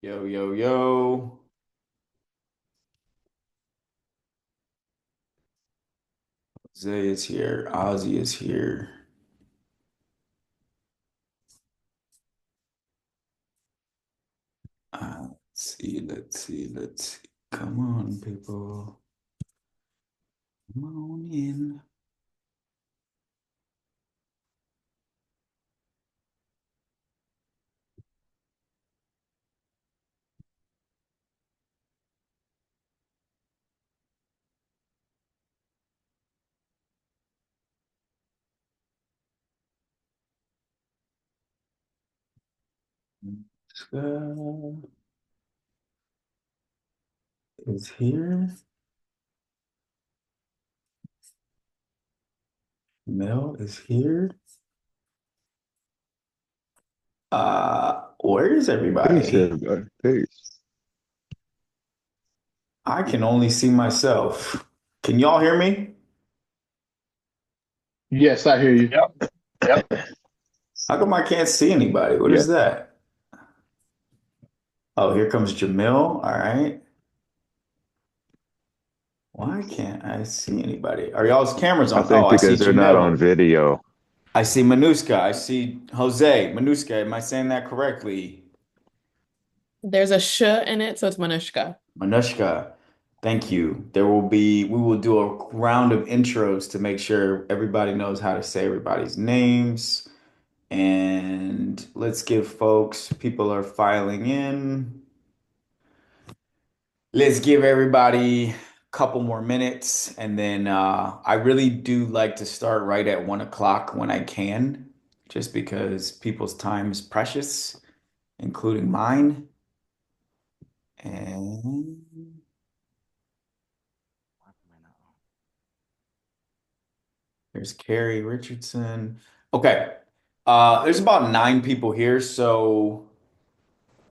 Yo, yo, yo. Zay is here. Ozzy is here. Let's see. Come on, people. Come on in. Ska is here. Mel is here. Where is Peace, everybody? everybody. Peace. I can only see myself. Can y'all hear me? Yes, I hear you. Yep. Yep. How come I can't see anybody? What is Yeah, that? Oh, here comes Jamil. All right. Why can't I see anybody? Are y'all's cameras I on? Oh, think I see because they're not on Jamil. video. I see Manuska. I see Jose. Manuska, am I saying that correctly? There's a sh in it, so it's Manushka. Manushka, thank you. We will do a round of intros to make sure everybody knows how to say everybody's names. And let's give people are filing in. Let's give everybody a couple more minutes. And then I really do like to start right at 1 o'clock when I can, just because people's time is precious, including mine. And there's Carrie Richardson. Okay. There's about 9 people here, so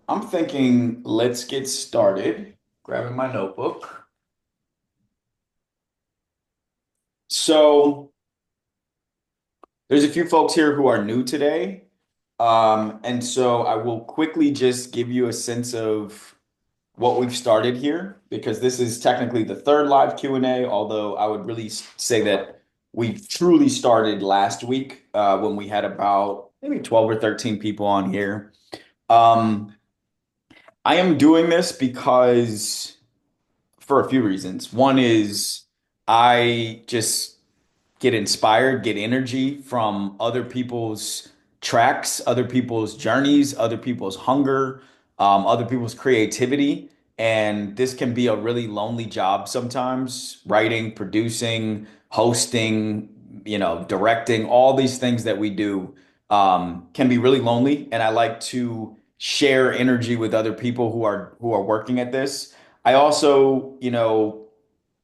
I'm thinking let's get started. Grabbing my notebook. So there's a few folks here who are new today. And so I will quickly just give you a sense of what we've started here, because this is technically the third live Q&A, although I would really say that we truly started last week when we had about maybe 12 or 13 people on here. Um, I am doing this because for a few reasons. One is I just get inspired, get energy from other people's tracks, other people's journeys, other people's hunger, other people's creativity. And this can be a really lonely job sometimes, writing, producing, hosting, directing, all these things that we do can be really lonely. And I like to share energy with other people who are working at this. I also,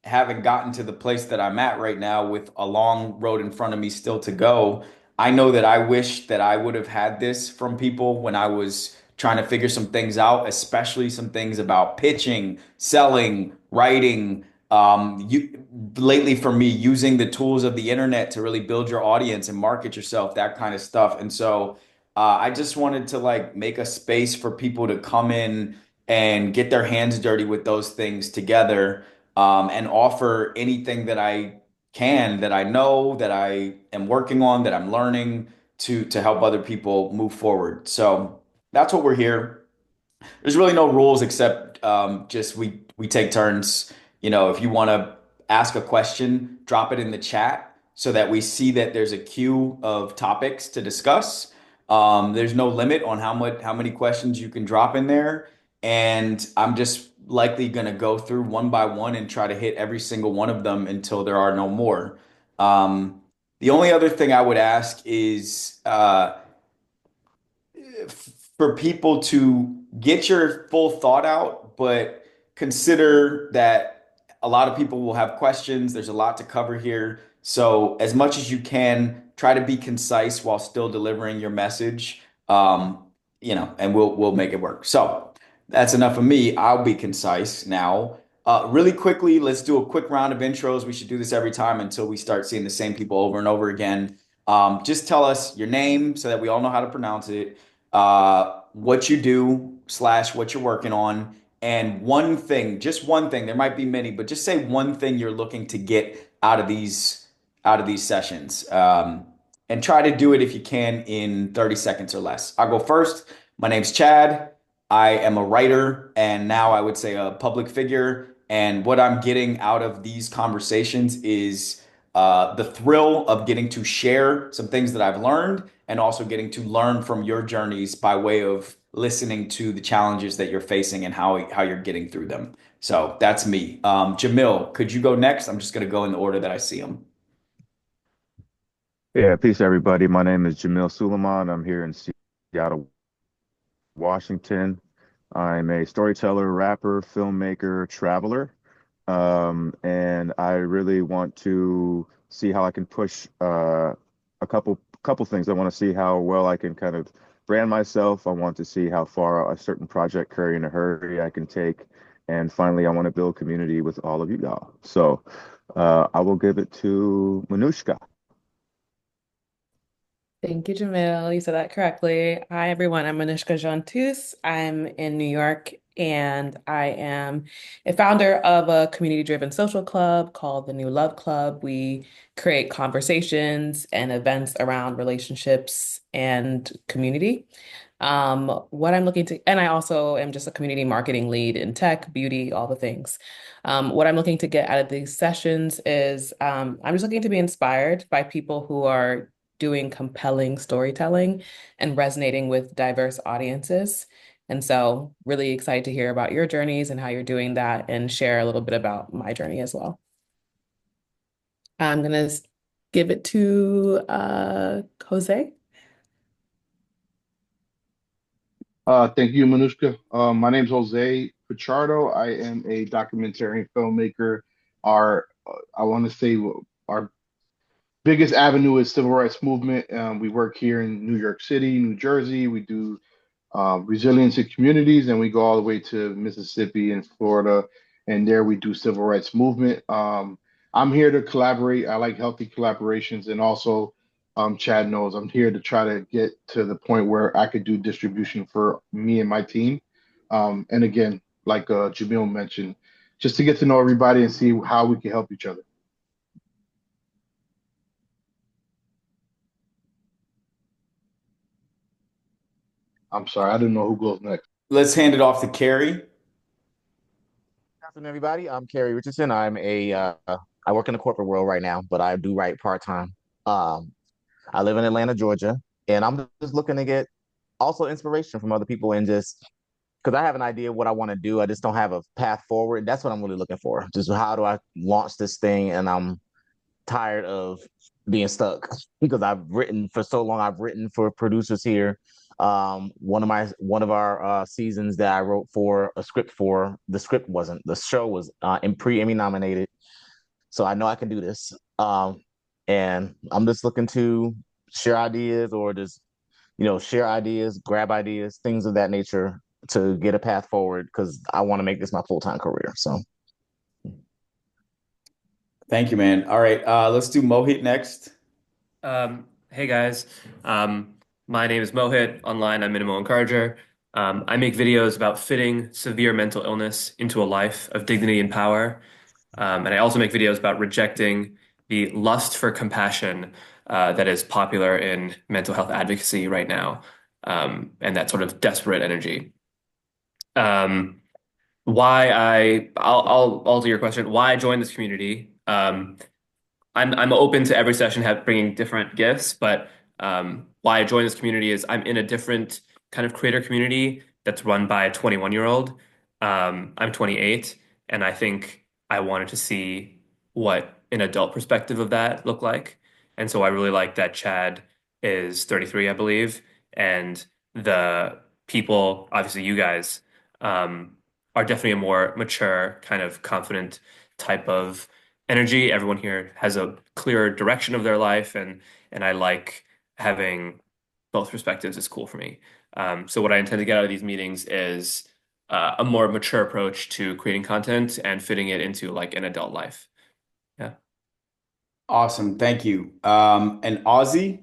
having gotten to the place that I'm at right now with a long road in front of me still to go, I know that I wish that I would have had this from people when I was trying to figure some things out, especially some things about pitching, selling, writing. Lately for me, using the tools of the internet to really build your audience and market yourself, that kind of stuff. And so I just wanted to like make a space for people to come in and get their hands dirty with those things together, and offer anything that I can, that I know, that I am working on, that I'm learning to help other people move forward. So that's what we're here. There's really no rules except just we take turns. If you want to ask a question, drop it in the chat so that we see that there's a queue of topics to discuss. There's no limit on how many questions you can drop in there, and I'm just likely going to go through one by one and try to hit every single one of them until there are no more. The only other thing I would ask is for people to get your full thought out, but consider that a lot of people will have questions. There's a lot to cover here. So, as much as you can, try to be concise while still delivering your message. And we'll make it work. So, that's enough of me. I'll be concise now. Really quickly, let's do a quick round of intros. We should do this every time until we start seeing the same people over and over again. Just tell us your name so that we all know how to pronounce it, what you do, slash what you're working on, and one thing, just one thing. There might be many, but just say one thing you're looking to get out of these sessions. And try to do it if you can in 30 seconds or less. I'll go first. My name's Chad. I am a writer and now I would say a public figure. And what I'm getting out of these conversations is the thrill of getting to share some things that I've learned and also getting to learn from your journeys by way of listening to the challenges that you're facing and how you're getting through them. So that's me. Jamil, could you go next? I'm just going to go in the order that I see them. Yeah, peace everybody. My name is Jamil Suleiman. I'm here in Seattle, Washington. I'm a storyteller, rapper, filmmaker, traveler. And I really want to see how I can push a couple things. I want to see how well I can kind of brand myself. I want to see how far a certain project, Curry in a Hurry, I can take. And finally, I want to build community with all of you y'all. So I will give it to Manushka. Thank you, Jamil. You said that correctly. Hi, everyone. I'm Manishka Jantus. I'm in New York, and I am a founder of a community-driven social club called the New Love Club. We create conversations and events around relationships and community. What I'm looking to, and I also am just a community marketing lead in tech, beauty, all the things. What I'm looking to get out of these sessions is I'm just looking to be inspired by people who are doing compelling storytelling and resonating with diverse audiences. And so, really excited to hear about your journeys and how you're doing that and share a little bit about my journey as well. I'm going to give it to Jose. Thank you, Manushka. My name's Jose Pichardo. I am a documentary filmmaker. I want to say our biggest avenue is civil rights movement. We work here in New York City, New Jersey. We do resilience in communities, and we go all the way to Mississippi and Florida, and there we do civil rights movement. I'm here to collaborate. I like healthy collaborations, and also, Chad knows I'm here to try to get to the point where I could do distribution for me and my team. And again, like Jamil mentioned, just to get to know everybody and see how we can help each other. I'm sorry, I didn't know who goes next. Let's hand it off to Carrie. Good afternoon, everybody. I'm Kerry Richardson. I work in the corporate world right now, but I do write part-time. Um, I live in Atlanta, Georgia, and I'm just looking to get also inspiration from other people and just because I have an idea of what I want to do. I just don't have a path forward. That's what I'm really looking for. Just how do I launch this thing? And I'm tired of being stuck because I've written for so long. I've written for producers here. One of our seasons that I wrote for a script for, the script wasn't, the show was in pre-Emmy nominated. So I know I can do this. And I'm just looking to share ideas or just, share ideas, grab ideas, things of that nature to get a path forward because I want to make this my full-time career. So Thank you, man. All right, let's do Mohit next. Hey guys, um, my name is Mohit. Online, I'm Minimal Encourager. I make videos about fitting severe mental illness into a life of dignity and power. And I also make videos about rejecting the lust for compassion that is popular in mental health advocacy right now, and that sort of desperate energy. Um, I'll alter your question. Why I joined this community? I'm open to every session have bringing different gifts, but why I joined this community is I'm in a different kind of creator community that's run by a 21-year-old. I'm 28, and I think I wanted to see what an adult perspective of that looked like. And so I really like that Chad is 33, I believe, and the people, obviously you guys, are definitely a more mature, kind of confident type of energy. Everyone here has a clearer direction of their life, and I like having both perspectives. Is cool for me. So what I intend to get out of these meetings is a more mature approach to creating content and fitting it into like an adult life. Yeah. Awesome, thank you. And Ozzy.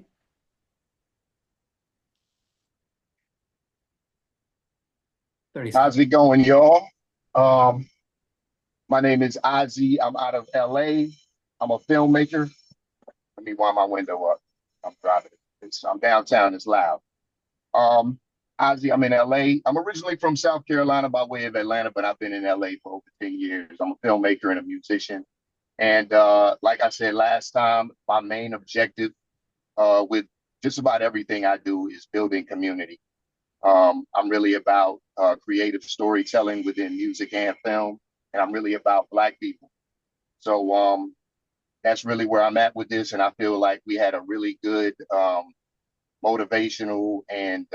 30 How's seconds. it going, y'all? Um, my name is Ozzy. I'm out of LA. I'm a filmmaker. Let me wind my window up. I'm driving. I'm downtown. It's loud. Um, Ozzy, I'm in LA. I'm originally from South Carolina by way of Atlanta, but I've been in LA for over 10 years. I'm a filmmaker and a musician. And like I said last time, my main objective with just about everything I do is building community. I'm really about creative storytelling within music and film, and I'm really about Black people. So that's really where I'm at with this, and I feel like we had a really good, motivational, and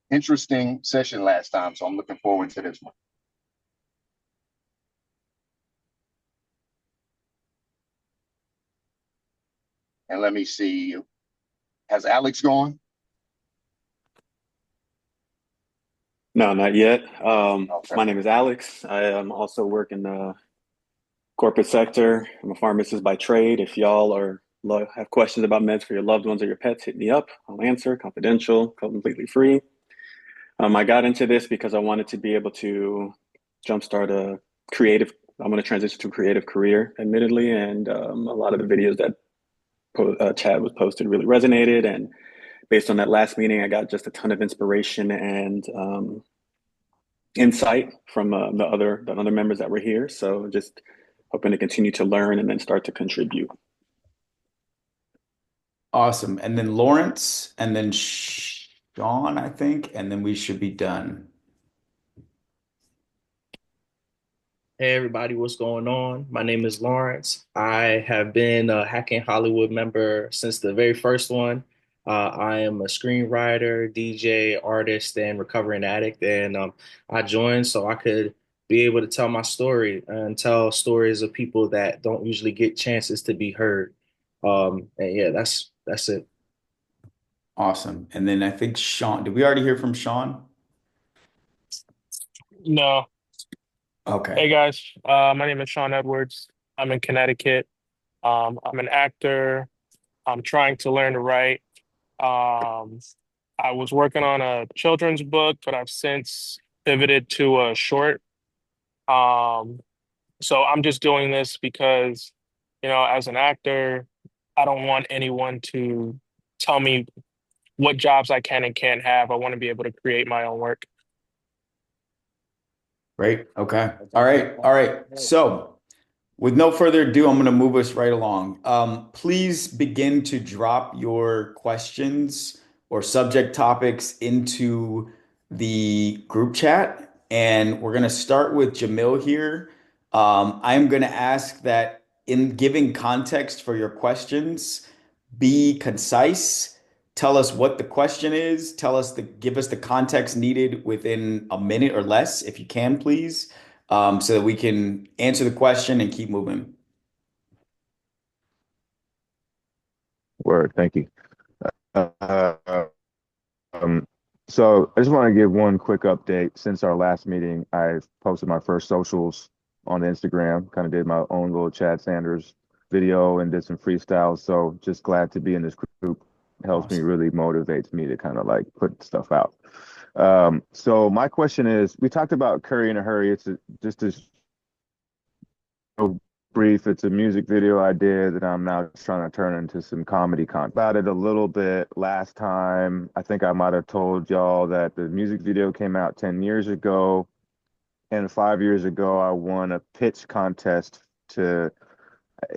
interesting session last time. So I'm looking forward to this one. And let me see, has Alex gone? No, not yet. Okay. My name is Alex. I also work in the corporate sector. I'm a pharmacist by trade. If y'all have questions about meds for your loved ones or your pets, hit me up. I'll answer, confidential, completely free. I got into this because I wanted to be able to jumpstart a creative. I'm going to transition to a creative career, admittedly, and a lot of the videos that Chad was posted really resonated. And based on that last meeting, I got just a ton of inspiration and insight from the other members that were here. So just hoping to continue to learn and then start to contribute. Awesome. And then Lawrence, and then Sean, I think, and then we should be done. Hey everybody, what's going on? My name is Lawrence. I have been a Hacking Hollywood member since the very first one. I am a screenwriter, DJ, artist, and recovering addict. And I joined so I could be able to tell my story and tell stories of people that don't usually get chances to be heard. And yeah, that's it. Awesome. And then I think Sean, did we already hear from Sean? No. Hey Okay. guys, my name is Sean Edwards. I'm in Connecticut. I'm an actor. I'm trying to learn to write. Um, I was working on a children's book, but I've since pivoted to a short. Um, so I'm just doing this because, as an actor, I don't want anyone to tell me what jobs I can and can't have. I want to be able to create my own work. Great. Okay. All right. All right. So, with no further ado, I'm going to move us right along. Please begin to drop your questions or subject topics into the group chat. And we're going to start with Jamil here. I'm going to ask that in giving context for your questions, be concise. Tell us what the question is. Give us the context needed within a minute or less, if you can, please, so that we can answer the question and keep moving. Word, thank you. Uh, um, so I just want to give one quick update. Since our last meeting, I've posted my first socials on Instagram, kind of did my own little Chad Sanders video and did some freestyles. So just glad to be in this group. It helps me, Awesome. really motivates me to kind of like put stuff out. So my question is, we talked about Curry in a Hurry. Just a so brief. It's a music video I did that I'm now trying to turn into some comedy content. About it a little bit last time. I think I might have told y'all that the music video came out 10 years ago, and 5 years ago I won a pitch contest to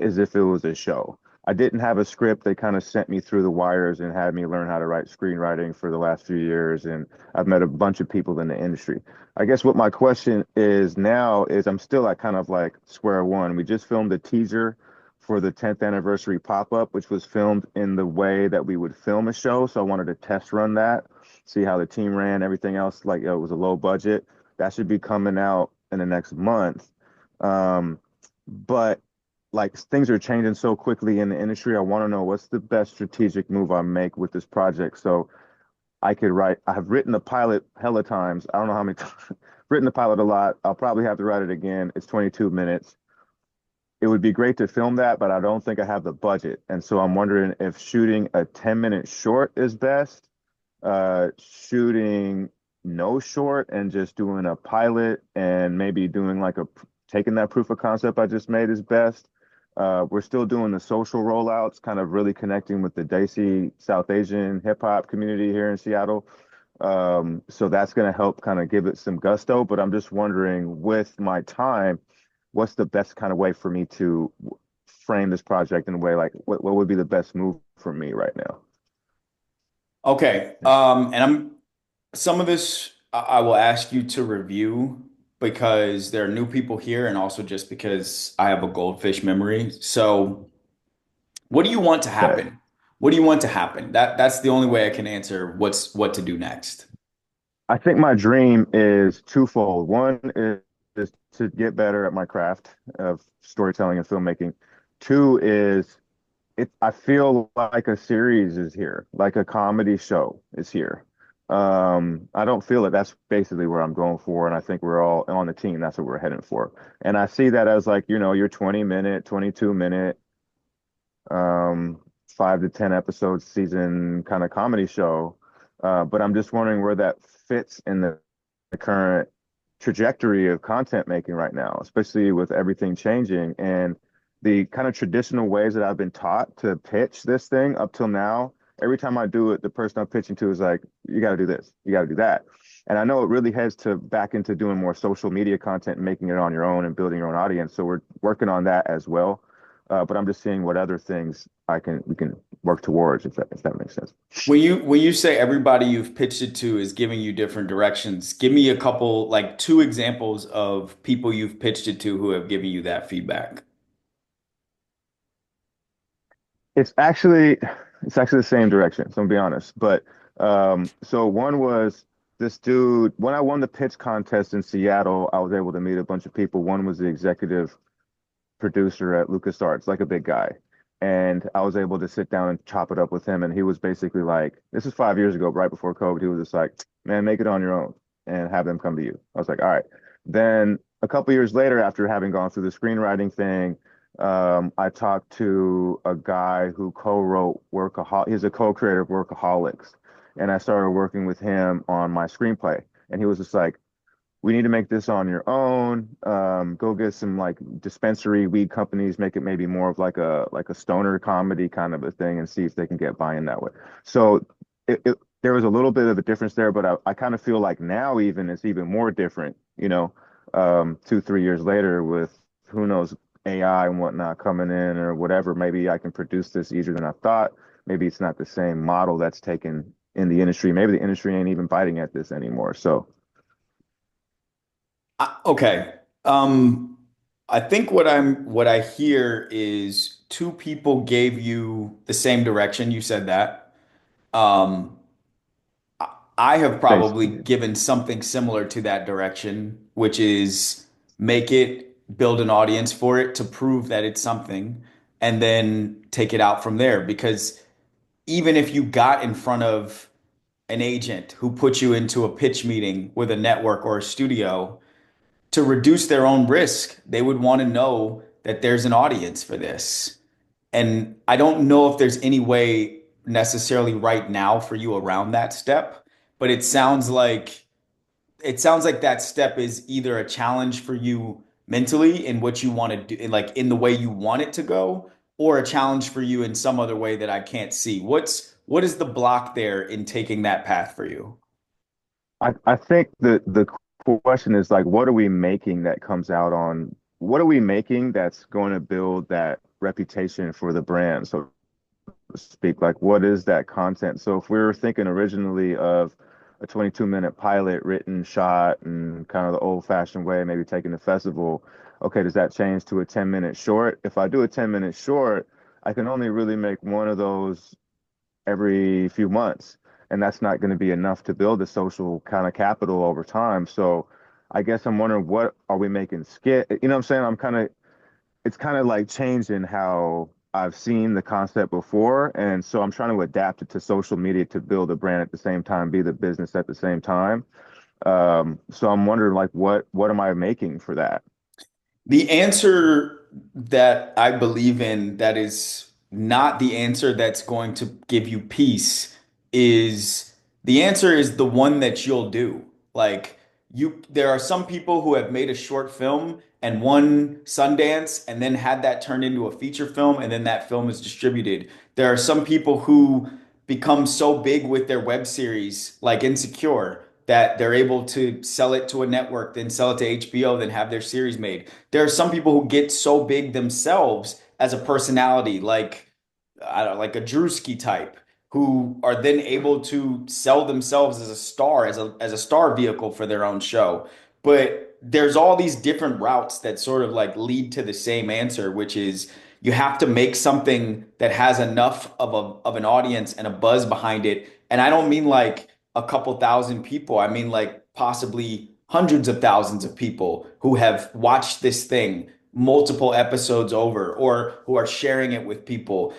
as if it was a show. I didn't have a script. They kind of sent me through the wires and had me learn how to write screenwriting for the last few years. And I've met a bunch of people in the industry. I guess what my question is now is I'm still at kind of like square one. We just filmed a teaser for the 10th anniversary pop-up, which was filmed in the way that we would film a show. So I wanted to test run that, see how the team ran, everything else. Like it was a low budget. That should be coming out in the next month. But like things are changing so quickly in the industry. I want to know what's the best strategic move I make with this project so I could write. I've written the pilot hella times. I don't know how many times. Written the pilot a lot. I'll probably have to write it again. It's 22 minutes. It would be great to film that, but I don't think I have the budget. And so I'm wondering if shooting a 10-minute short is best, shooting no short and just doing a pilot and maybe doing like taking that proof of concept I just made is best. We're still doing the social rollouts, kind of really connecting with the Desi South Asian hip hop community here in Seattle. So that's going to help kind of give it some gusto. But I'm just wondering, with my time, what's the best kind of way for me to frame this project in a way like what would be the best move for me right now? Okay. And some of this I will ask you to review because there are new people here and also just because I have a goldfish memory. So, what do you want to Okay. happen? What do you want to happen? That's the only way I can answer what to do next. I think my dream is twofold. One is to get better at my craft of storytelling and filmmaking. Two is I feel like a series is here, like a comedy show is here. I don't feel it. That's basically where I'm going for, and I think we're all on the team. That's what we're heading for. And I see that as like, your 20-minute, 22-minute, um, 5 to 10 episode season kind of comedy show. But I'm just wondering where that fits in the current trajectory of content making right now, especially with everything changing and the kind of traditional ways that I've been taught to pitch this thing up till now. Every time I do it, the person I'm pitching to is like, you got to do this, you got to do that. And I know it really heads to back into doing more social media content and making it on your own and building your own audience. So we're working on that as well. But I'm just seeing what other things we can work towards, if that makes sense. When you say everybody you've pitched it to is giving you different directions, give me a couple, like two examples of people you've pitched it to who have given you that feedback. It's actually it's actually the same direction, so I'm gonna be honest. But so one was this dude, when I won the pitch contest in Seattle, I was able to meet a bunch of people. One was the executive producer at LucasArts, like a big guy. And I was able to sit down and chop it up with him. And he was basically like, this is 5 years ago, right before COVID. He was just like, man, make it on your own and have them come to you. I was like, all right. Then a couple years later, after having gone through the screenwriting thing, I talked to a guy who co-wrote He's a co-creator of Workaholics. And I started working with him on my screenplay. And he was just like, we need to make this on your own. Go get some like dispensary weed companies, make it maybe more of like a stoner comedy kind of a thing, and see if they can get buy-in that way. So there was a little bit of a difference there, but I kind of feel like now even it's even more different. 2, 3 years later with who knows AI and whatnot coming in or whatever. Maybe I can produce this easier than I thought. Maybe it's not the same model that's taken in the industry. Maybe the industry ain't even biting at this anymore. So. Okay. Um, I think what I hear is two people gave you the same direction. You said that. Um, I have probably Basically. given something similar to that direction, which is make it, build an audience for it to prove that it's something, and then take it out from there. Because even if you got in front of an agent who put you into a pitch meeting with a network or a studio, to reduce their own risk, they would want to know that there's an audience for this. And I don't know if there's any way necessarily right now for you around that step, but it sounds like that step is either a challenge for you mentally in what you want to do, like in the way you want it to go, or a challenge for you in some other way that I can't see. What is the block there in taking that path for you? I think the question is like, what are we making that comes out on, what are we making that's going to build that reputation for the brand, so to speak? Like, what is that content? So if we were thinking originally of a 22-minute pilot written, shot, and kind of the old-fashioned way, maybe taking the festival, okay, does that change to a 10-minute short? If I do a 10-minute short, I can only really make one of those every few months. And that's not going to be enough to build a social kind of capital over time. So I guess I'm wondering, what are we making skit? You know what I'm saying? It's kind of like changing how I've seen the concept before. And so I'm trying to adapt it to social media to build a brand at the same time, be the business at the same time. So I'm wondering like, what am I making for that? The answer that I believe in that is not the answer that's going to give you peace is the answer is the one that you'll do. Like there are some people who have made a short film and won Sundance and then had that turned into a feature film and then that film is distributed. There are some people who become so big with their web series, like Insecure, that they're able to sell it to a network, then sell it to HBO, then have their series made. There are some people who get so big themselves as a personality, like I don't know, like a Drewski type, who are then able to sell themselves as a star, as a star vehicle for their own show. But there's all these different routes that sort of like lead to the same answer, which is you have to make something that has enough of an audience and a buzz behind it. And I don't mean like a couple thousand people. I mean like possibly hundreds of thousands of people who have watched this thing multiple episodes over or who are sharing it with people.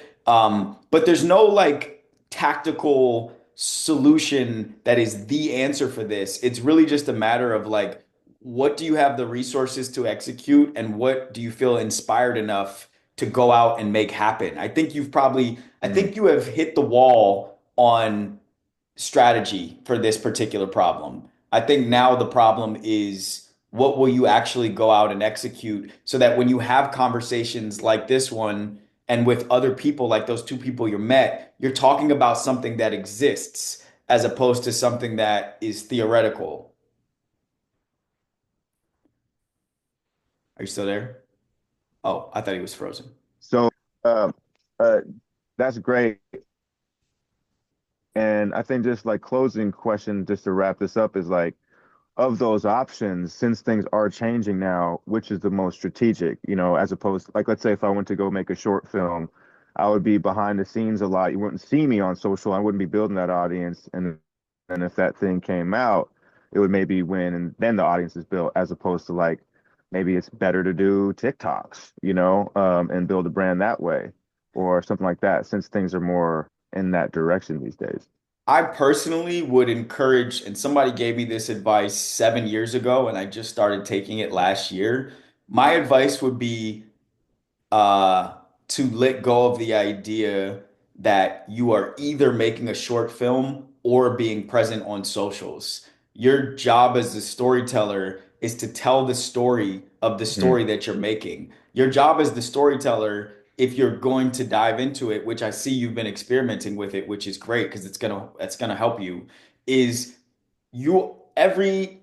But there's no like tactical solution that is the answer for this. It's really just a matter of like, what do you have the resources to execute and what do you feel inspired enough to go out and make happen? I Mm. think you have hit the wall on strategy for this particular problem. I think now the problem is what will you actually go out and execute so that when you have conversations like this one and with other people like those two people you met, you're talking about something that exists as opposed to something that is theoretical. Are you still there? Oh, I thought he was frozen. So uh, uh, that's great. And I think just like closing question, just to wrap this up, is like, of those options, since things are changing now, which is the most strategic, as opposed to, like, let's say if I went to go make a short film, I would be behind the scenes a lot. You wouldn't see me on social. I wouldn't be building that audience. And if that thing came out, it would maybe win and then the audience is built, as opposed to like maybe it's better to do TikToks, and build a brand that way or something like that, since things are more in that direction these days. I personally would encourage, and somebody gave me this advice 7 years ago, and I just started taking it last year. My advice would be uh, to let go of the idea that you are either making a short film or being present on socials. Your job as a storyteller is to tell the story of the Mm. story that you're making. Your job as the storyteller, if you're going to dive into it, which I see you've been experimenting with it, which is great because it's gonna help you, is you every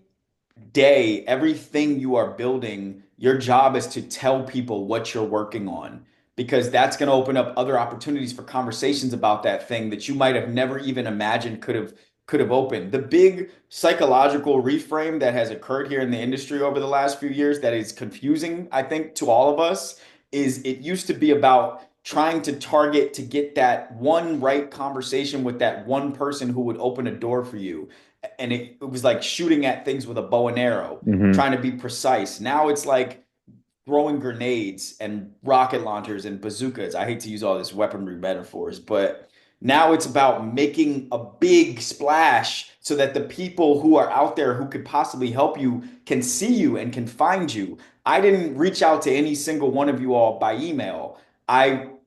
day, everything you are building, your job is to tell people what you're working on because that's going to open up other opportunities for conversations about that thing that you might have never even imagined could have opened. The big psychological reframe that has occurred here in the industry over the last few years that is confusing, I think, to all of us is it used to be about trying to target to get that one right conversation with that one person who would open a door for you and it was like shooting at things with a bow and arrow, Hmm. trying to be precise. Now it's like throwing grenades and rocket launchers and bazookas. I hate to use all these weaponry metaphors, but now it's about making a big splash so that the people who are out there who could possibly help you can see you and can find you. I didn't reach out to any single one of you all by email.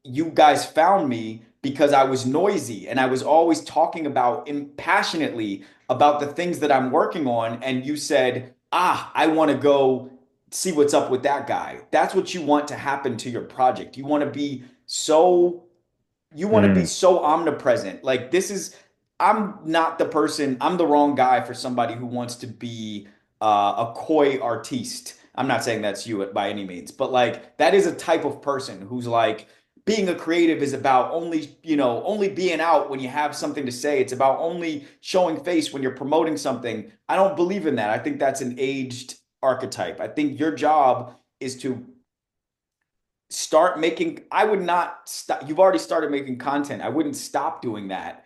You guys found me because I was noisy and I was always talking about passionately about the things that I'm working on. And you said, I want to go see what's up with that guy. That's what you want to happen to your project. You want to be so omnipresent. Like this is I'm not the person, I'm the wrong guy for somebody who wants to be a coy artiste. I'm not saying that's you by any means, but like that is a type of person who's like being a creative is about only being out when you have something to say. It's about only showing face when you're promoting something. I don't believe in that. I think that's an aged archetype. I think your job is to start making, I would not stop. You've already started making content. I wouldn't stop doing that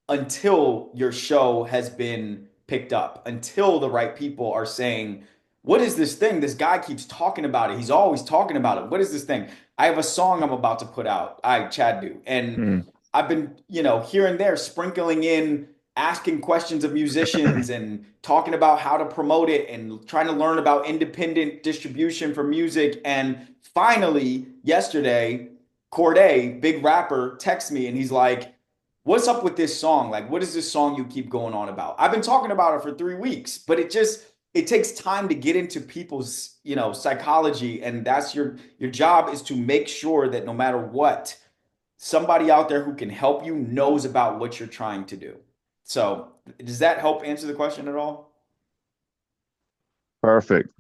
until your show has been picked up, until the right people are saying, what is this thing? This guy keeps talking about it. He's always talking about it. What is this thing? I have a song I'm about to put out. Chad do. And Mm. I've been, here and there sprinkling in asking questions of musicians and talking about how to promote it and trying to learn about independent distribution for music. And finally, yesterday, Corday, big rapper, texts me and he's like, what's up with this song? Like, what is this song you keep going on about? I've been talking about it for 3 weeks, but it takes time to get into people's, psychology, and that's your job is to make sure that no matter what, somebody out there who can help you knows about what you're trying to do. So, does that help answer the question at all? Perfect.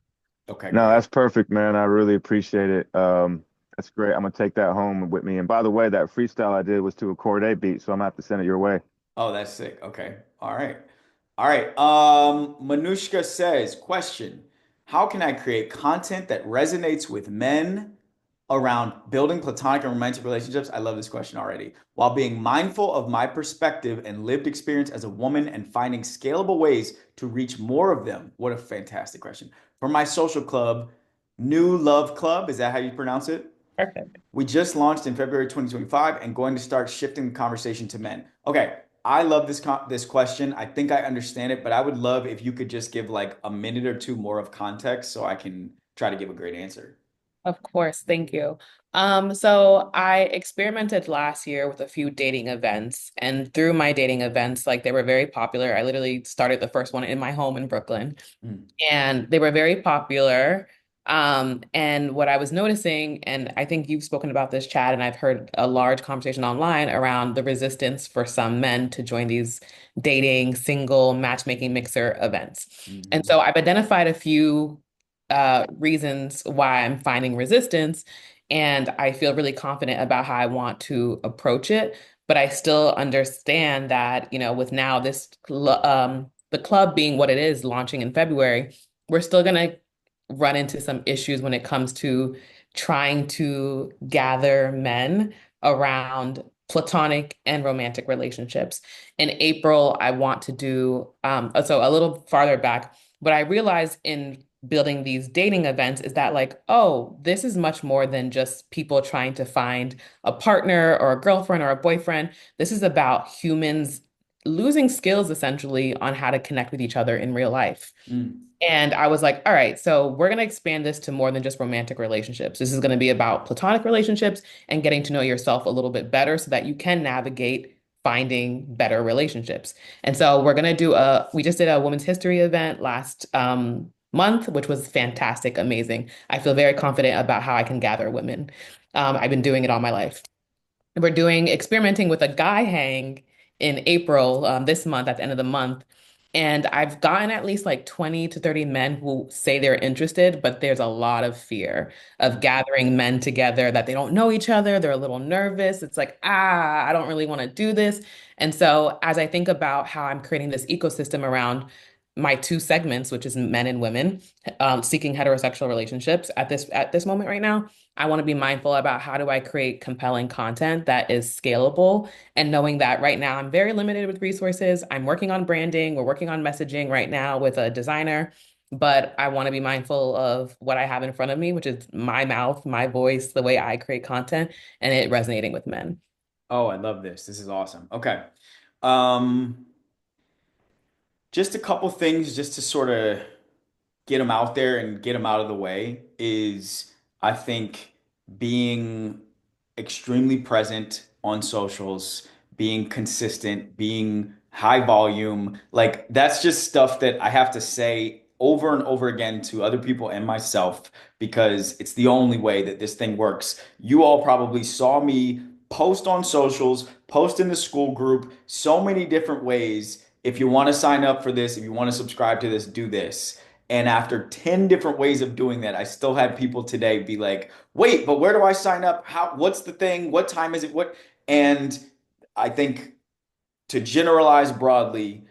Okay, No, great. that's perfect, man. I really appreciate it. That's great. I'm gonna take that home with me. And by the way, that freestyle I did was to a Corday beat, so I'm gonna have to send it your way. Oh, that's sick. Okay. All right. All right. Manushka says, question, how can I create content that resonates with men around building platonic and romantic relationships? I love this question already. While being mindful of my perspective and lived experience as a woman and finding scalable ways to reach more of them. What a fantastic question. For my social club, New Love Club, is that how you pronounce it? Perfect. We just launched in February 2025 and going to start shifting the conversation to men. Okay, I love this question. I think I understand it, but I would love if you could just give like a minute or two more of context so I can try to give a great answer. Of course, thank you. So I experimented last year with a few dating events, and through my dating events, like they were very popular. I literally started the first one in my home in Brooklyn, Mm, and they were very popular. And what I was noticing, and I think you've spoken about this, Chad, and I've heard a large conversation online around the resistance for some men to join these dating, single, matchmaking mixer events. And mhm, so I've identified a few reasons why I'm finding resistance, and I feel really confident about how I want to approach it. But I still understand that, with now the club being what it is, launching in February, we're still gonna run into some issues when it comes to trying to gather men around platonic and romantic relationships. In April, I want to do so a little farther back. What I realized in building these dating events is that, like, oh, this is much more than just people trying to find a partner or a girlfriend or a boyfriend. This is about humans losing skills essentially on how to connect with each other in real life. mm. And I was like, all right, so we're going to expand this to more than just romantic relationships. This is going to be about platonic relationships and getting to know yourself a little bit better so that you can navigate finding better relationships. And so we just did a Women's History event last month, which was fantastic, amazing. I feel very confident about how I can gather women. I've been doing it all my life. We're doing experimenting with a guy hang in April, this month, at the end of the month. And I've gotten at least like 20 to 30 men who say they're interested, but there's a lot of fear of gathering men together that they don't know each other. They're a little nervous. It's like, I don't really want to do this. And so as I think about how I'm creating this ecosystem around my two segments, which is men and women, seeking heterosexual relationships at this moment right now, I want to be mindful about how do I create compelling content that is scalable, and knowing that right now I'm very limited with resources. I'm working on branding, we're working on messaging right now with a designer, but I want to be mindful of what I have in front of me, which is my mouth, my voice, the way I create content, and it resonating with men. Oh, I love this. This is awesome. Okay. Um, just a couple things just to sort of get them out there and get them out of the way is I think being extremely present on socials, being consistent, being high volume. Like that's just stuff that I have to say over and over again to other people and myself because it's the only way that this thing works. You all probably saw me post on socials, post in the school group, so many different ways. If you want to sign up for this, if you want to subscribe to this, do this. And after 10 different ways of doing that, I still had people today be like, wait, but where do I sign up? What's the thing? What time is it? And I think to generalize broadly,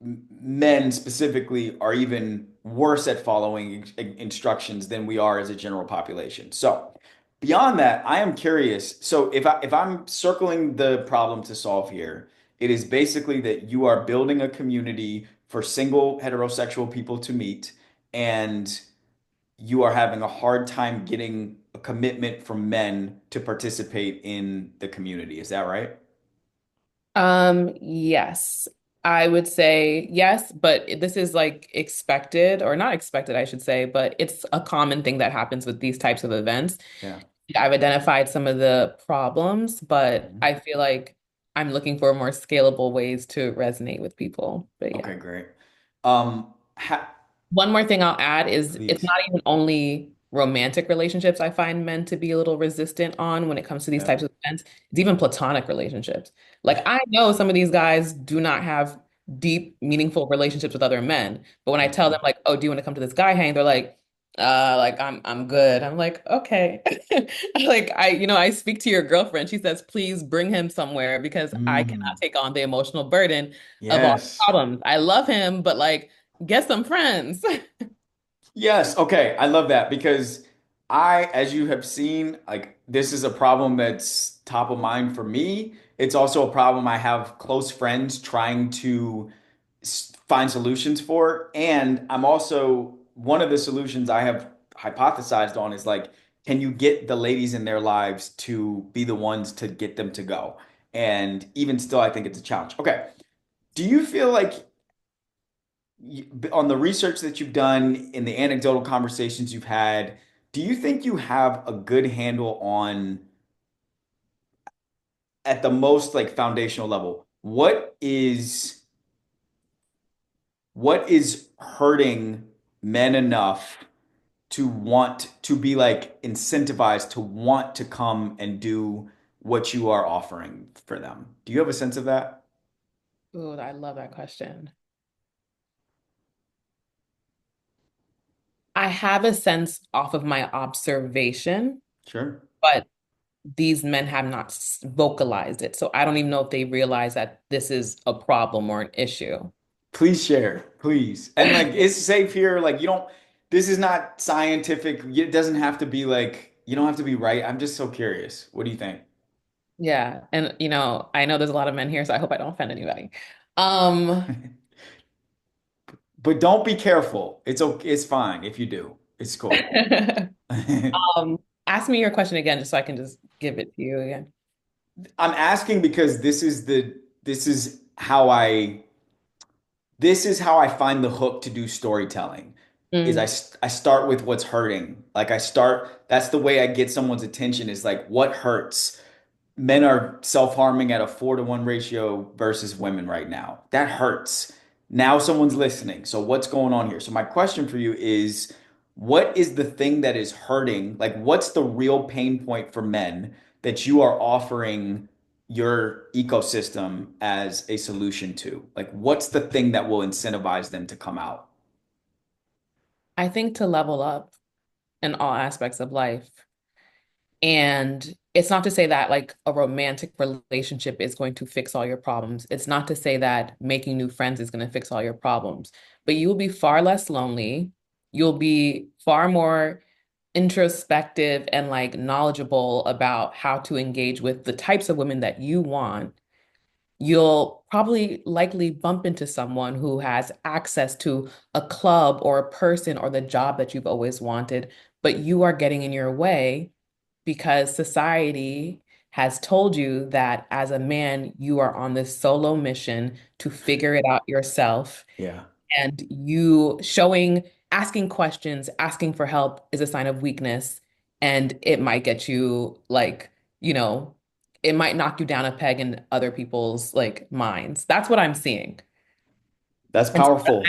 men specifically are even worse at following instructions than we are as a general population. So beyond that, I am curious. So if I'm circling the problem to solve here, it is basically that you are building a community for single heterosexual people to meet, and you are having a hard time getting a commitment from men to participate in the community. Is that right? Yes, I would say yes, but this is like expected or not expected, I should say, but it's a common thing that happens with these types of events. Yeah. I've identified some of the problems, but I feel like I'm looking for more scalable ways to resonate with people. But yeah. Okay, great. Ha One more thing I'll add is it's Please. not even only romantic relationships I find men to be a little resistant on when it comes to these types Yep. of events. It's even platonic relationships. Like I know some of these guys do not have deep, meaningful relationships with other men. But when I tell them Mhm. like, oh, do you want to come to this guy hang? They're like I'm good. I'm like, okay. Like I speak to your girlfriend. She says, please bring him somewhere because I cannot Mm. take on the emotional burden of all the Yes. problems. I love him, but like get some friends. Yes. Okay. I love that because as you have seen, like this is a problem that's top of mind for me. It's also a problem I have close friends trying to find solutions for. And I'm also one of the solutions I have hypothesized on is like, can you get the ladies in their lives to be the ones to get them to go? And even still, I think it's a challenge. Okay. Do you feel like on the research that you've done, in the anecdotal conversations you've had, do you think you have a good handle on, at the most like foundational level, what is hurting men enough to want to be like incentivized to want to come and do what you are offering for them? Do you have a sense of that? Ooh, I love that question. I have a sense off of my observation, Sure. but these men have not vocalized it. So I don't even know if they realize that this is a problem or an issue. Please share, please. And like it's safe here. Like you don't, this is not scientific. It doesn't have to be like, you don't have to be right. I'm just so curious. What do you think? Yeah. And I know there's a lot of men here, so I hope I don't offend anybody. Um, But don't be careful. It's okay. It's fine if you do. It's cool. I'm ask me your question again, just so I can just give it to you again. asking because this is how I find the hook to do storytelling. Is Mm. I start with what's hurting. Like that's the way I get someone's attention is like what hurts. Men are self-harming at a 4-to-1 ratio versus women right now. That hurts. Now someone's listening. So what's going on here? So my question for you is, what is the thing that is hurting? Like what's the real pain point for men that you are offering your ecosystem as a solution to? Like what's the thing that will incentivize them to come out? I think to level up in all aspects of life. And it's not to say that like a romantic relationship is going to fix all your problems. It's not to say that making new friends is going to fix all your problems, but you will be far less lonely. You'll be far more introspective and like knowledgeable about how to engage with the types of women that you want. You'll probably likely bump into someone who has access to a club or a person or the job that you've always wanted, but you are getting in your way because society has told you that as a man, you are on this solo mission to figure it out yourself. Yeah. And asking questions, asking for help is a sign of weakness. And it might get you you know, it might knock you down a peg in other people's like minds. That's what I'm seeing. That's And so powerful.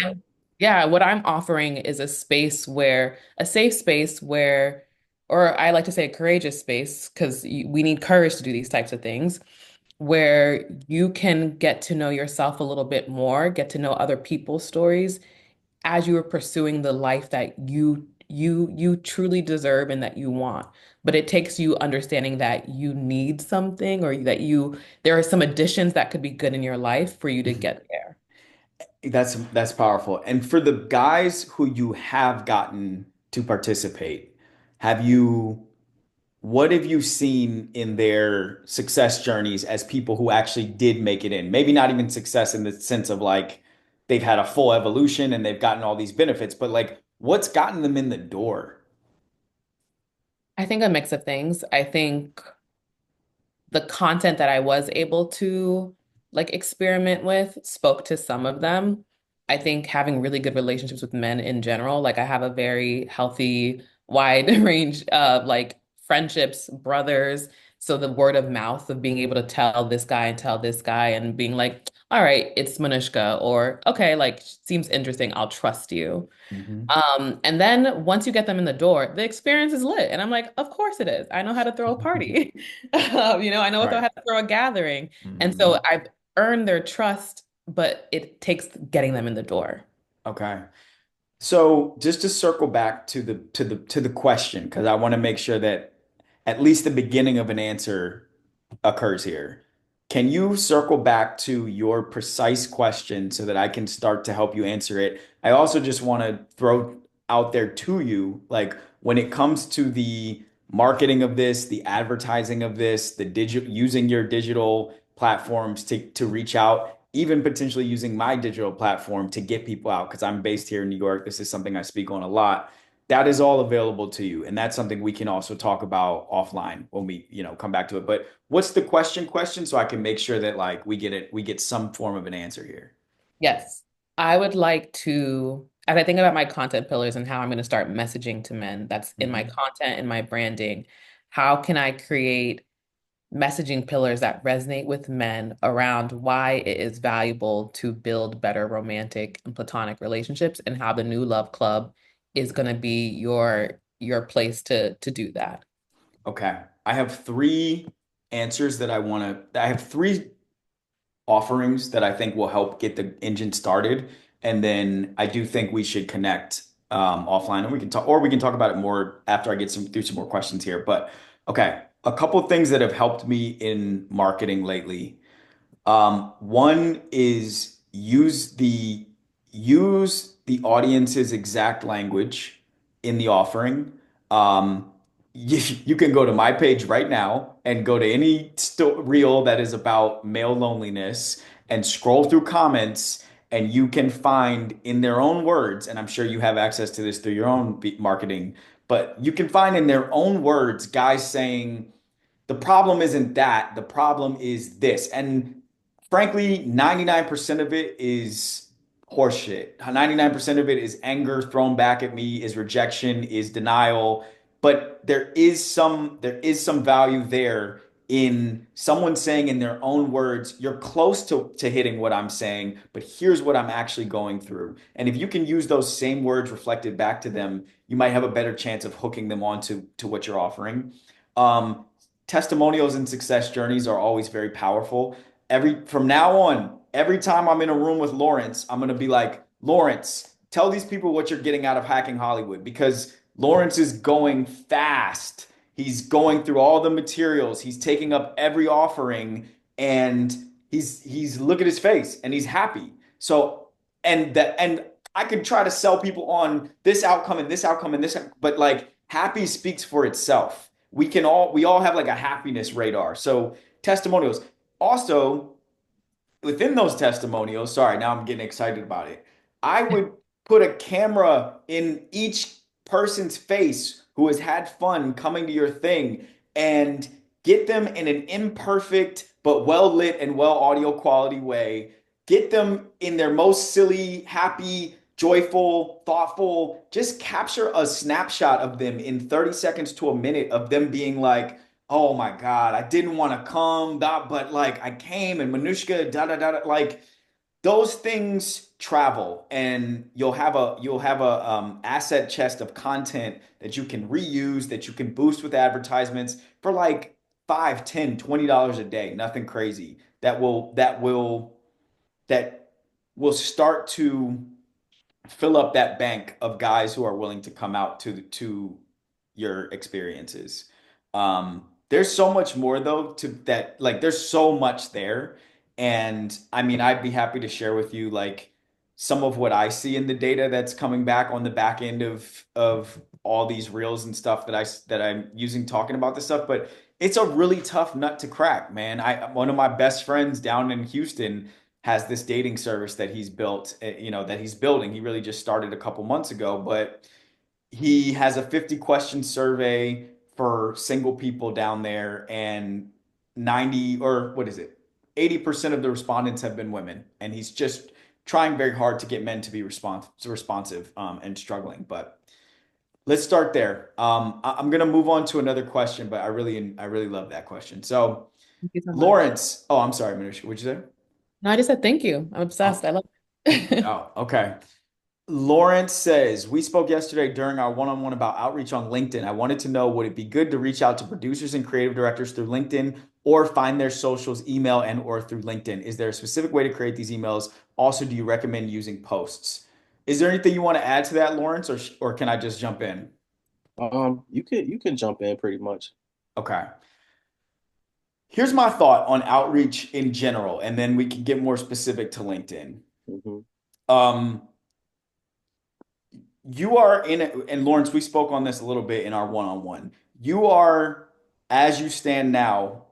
yeah, what I'm offering is a safe space where, or I like to say a courageous space, because we need courage to do these types of things, where you can get to know yourself a little bit more, get to know other people's stories as you are pursuing the life that you truly deserve and that you want. But it takes you understanding that you need something or that there are some additions that could be good in your life for you to get there. That's powerful. And for the guys who you have gotten to participate, have you what have you seen in their success journeys as people who actually did make it in? Maybe not even success in the sense of like they've had a full evolution and they've gotten all these benefits, but like what's gotten them in the door? I think a mix of things. I think the content that I was able to like experiment with spoke to some of them. I think having really good relationships with men in general, like I have a very healthy, wide range of like friendships, brothers So the word of mouth of being able to tell this guy and tell this guy and being like, all right, it's Manushka, or okay, like seems interesting, I'll trust you. Hmm. And then once you get them in the door, the experience is lit. And I'm like, of course it is. I know how to throw a party. I know Right. how to throw a gathering. And so Hmm. I've earned their trust, but it takes getting them in the door. Okay. So just to circle back to the question, because I want to make sure that at least the beginning of an answer occurs here. Can you circle back to your precise question so that I can start to help you answer it? I also just want to throw out there to you, like when it comes to the marketing of this, the advertising of this, the digital using your digital platforms to reach out, even potentially using my digital platform to get people out, because I'm based here in New York. This is something I speak on a lot. That is all available to you, and that's something we can also talk about offline when we, come back to it. But what's the question so I can make sure that like we get some form of an answer here. Yes. I would like to, as I think about my content pillars and how I'm going to start messaging to men, that's in my Hmm. content and my branding. How can I create messaging pillars that resonate with men around why it is valuable to build better romantic and platonic relationships and how the new love club is going to be your place to do that. Okay. I have three answers I have three offerings that I think will help get the engine started. And then I do think we should connect offline, and we can talk about it more after I get through some more questions here. But okay, a couple of things that have helped me in marketing lately. One is use the audience's exact language in the offering. You can go to my page right now and go to any reel that is about male loneliness and scroll through comments, and you can find in their own words, and I'm sure you have access to this through your own marketing, but you can find in their own words guys saying the problem isn't that. The problem is this. And frankly, 99% of it is horseshit. 99% of it is anger thrown back at me, is rejection, is denial. But there is some value there in someone saying in their own words, you're close to hitting what I'm saying, but here's what I'm actually going through. And if you can use those same words reflected back to them, you might have a better chance of hooking them onto to what you're offering. Um, Testimonials and success journeys are always very powerful. From now on, every time I'm in a room with Lawrence, I'm going to be like, Lawrence, tell these people what you're getting out of hacking Hollywood, because Lawrence is going fast. He's going through all the materials. He's taking up every offering, and he's look at his face and he's happy. So and I could try to sell people on this outcome and this outcome and this, but like happy speaks for itself. We all have like a happiness radar. So testimonials. Also, within those testimonials, sorry, now I'm getting excited about it. I would put a camera in each person's face who has had fun coming to your thing and get them in an imperfect but well lit and well audio quality way. Get them in their most silly, happy, joyful, thoughtful. Just capture a snapshot of them in 30 seconds to a minute of them being like, oh my God, I didn't want to come, but like I came and Manushka, da da da, like those things travel, and you'll have a asset chest of content that you can reuse, that you can boost with advertisements for like 5, 10, $20 a day, nothing crazy. That will start to fill up that bank of guys who are willing to come out to your experiences. There's so much more though to that, like there's so much there. And I mean, I'd be happy to share with you like some of what I see in the data that's coming back on the back end of all these reels and stuff that I'm using talking about this stuff, but it's a really tough nut to crack, man. One of my best friends down in Houston has this dating service that he's built, that he's building. He really just started a couple months ago, but he has a 50 question survey for single people down there, and 90, or what is it? 80% of the respondents have been women, and he's just trying very hard to get men to be responsive and struggling. But let's start there. I'm gonna move on to another question, but I really love that question. So, Thank you so much. Lawrence, oh, I'm sorry, Manush, what'd you say? No, I just said thank you. I'm obsessed. Oh, I love it. oh, okay. Lawrence says, we spoke yesterday during our one-on-one about outreach on LinkedIn. I wanted to know, would it be good to reach out to producers and creative directors through LinkedIn or find their socials, email, and or through LinkedIn? Is there a specific way to create these emails? Also, do you recommend using posts? Is there anything you want to add to that, Lawrence, or can I just jump in? You can jump in pretty much. Okay. Here's my thought on outreach in general, and then we can get more specific to LinkedIn. Hmm. Um, you are in it, and Lawrence, we spoke on this a little bit in our one-on-one. You are, as you stand now,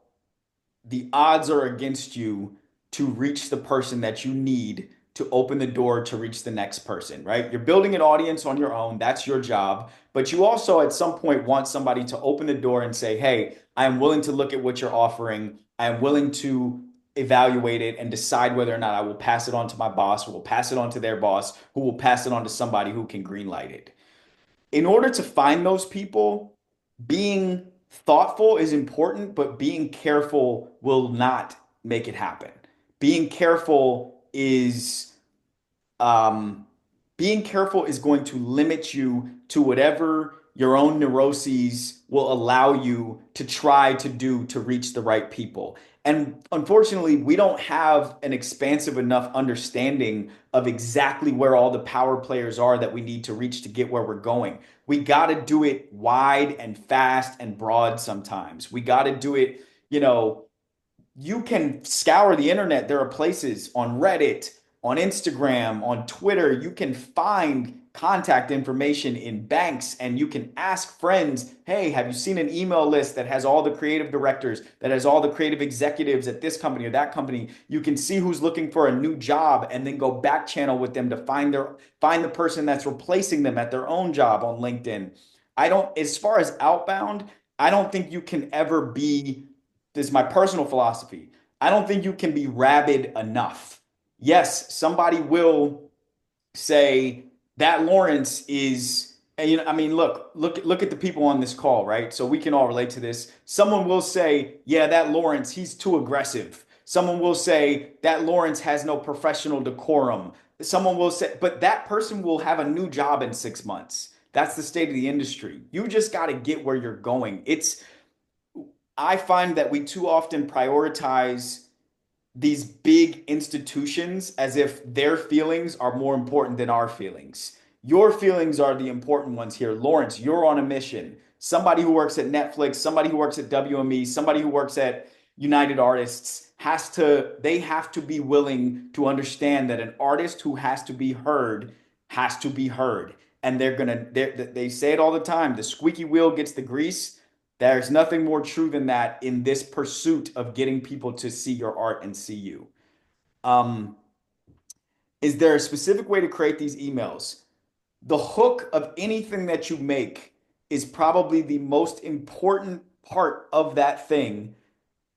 the odds are against you to reach the person that you need to open the door to reach the next person, right? You're building an audience on your own. That's your job. But you also, at some point, want somebody to open the door and say, hey, I am willing to look at what you're offering. I am willing to evaluate it and decide whether or not I will pass it on to my boss, who will pass it on to their boss, who will pass it on to somebody who can greenlight it. In order to find those people, being thoughtful is important, but being careful will not make it happen. Being careful is um, being careful is going to limit you to whatever your own neuroses will allow you to try to do to reach the right people. And unfortunately, we don't have an expansive enough understanding of exactly where all the power players are that we need to reach to get where we're going. We got to do it wide and fast and broad sometimes. We got to do it, you know, you can scour the internet. There are places on Reddit, on Instagram, on Twitter. You can find contact information in banks and you can ask friends, hey, have you seen an email list that has all the creative directors, that has all the creative executives at this company or that company? You can see who's looking for a new job and then go back channel with them to find the person that's replacing them at their own job on LinkedIn. I don't, as far as outbound, I don't think you can ever be, this is my personal philosophy. I don't think you can be rabid enough. Yes, somebody will say that Lawrence is, and you know, I mean, look at the people on this call, right? So we can all relate to this. Someone will say, yeah, that Lawrence, he's too aggressive. Someone will say that Lawrence has no professional decorum. Someone will say, but that person will have a new job in 6 months. That's the state of the industry. You just got to get where you're going. I find that we too often prioritize these big institutions as if their feelings are more important than our feelings. Your feelings are the important ones here. Lawrence, you're on a mission. Somebody who works at Netflix, somebody who works at WME, somebody who works at United Artists they have to be willing to understand that an artist who has to be heard. And they say it all the time, the squeaky wheel gets the grease. There's nothing more true than that in this pursuit of getting people to see your art and see you. Um, is there a specific way to create these emails? The hook of anything that you make is probably the most important part of that thing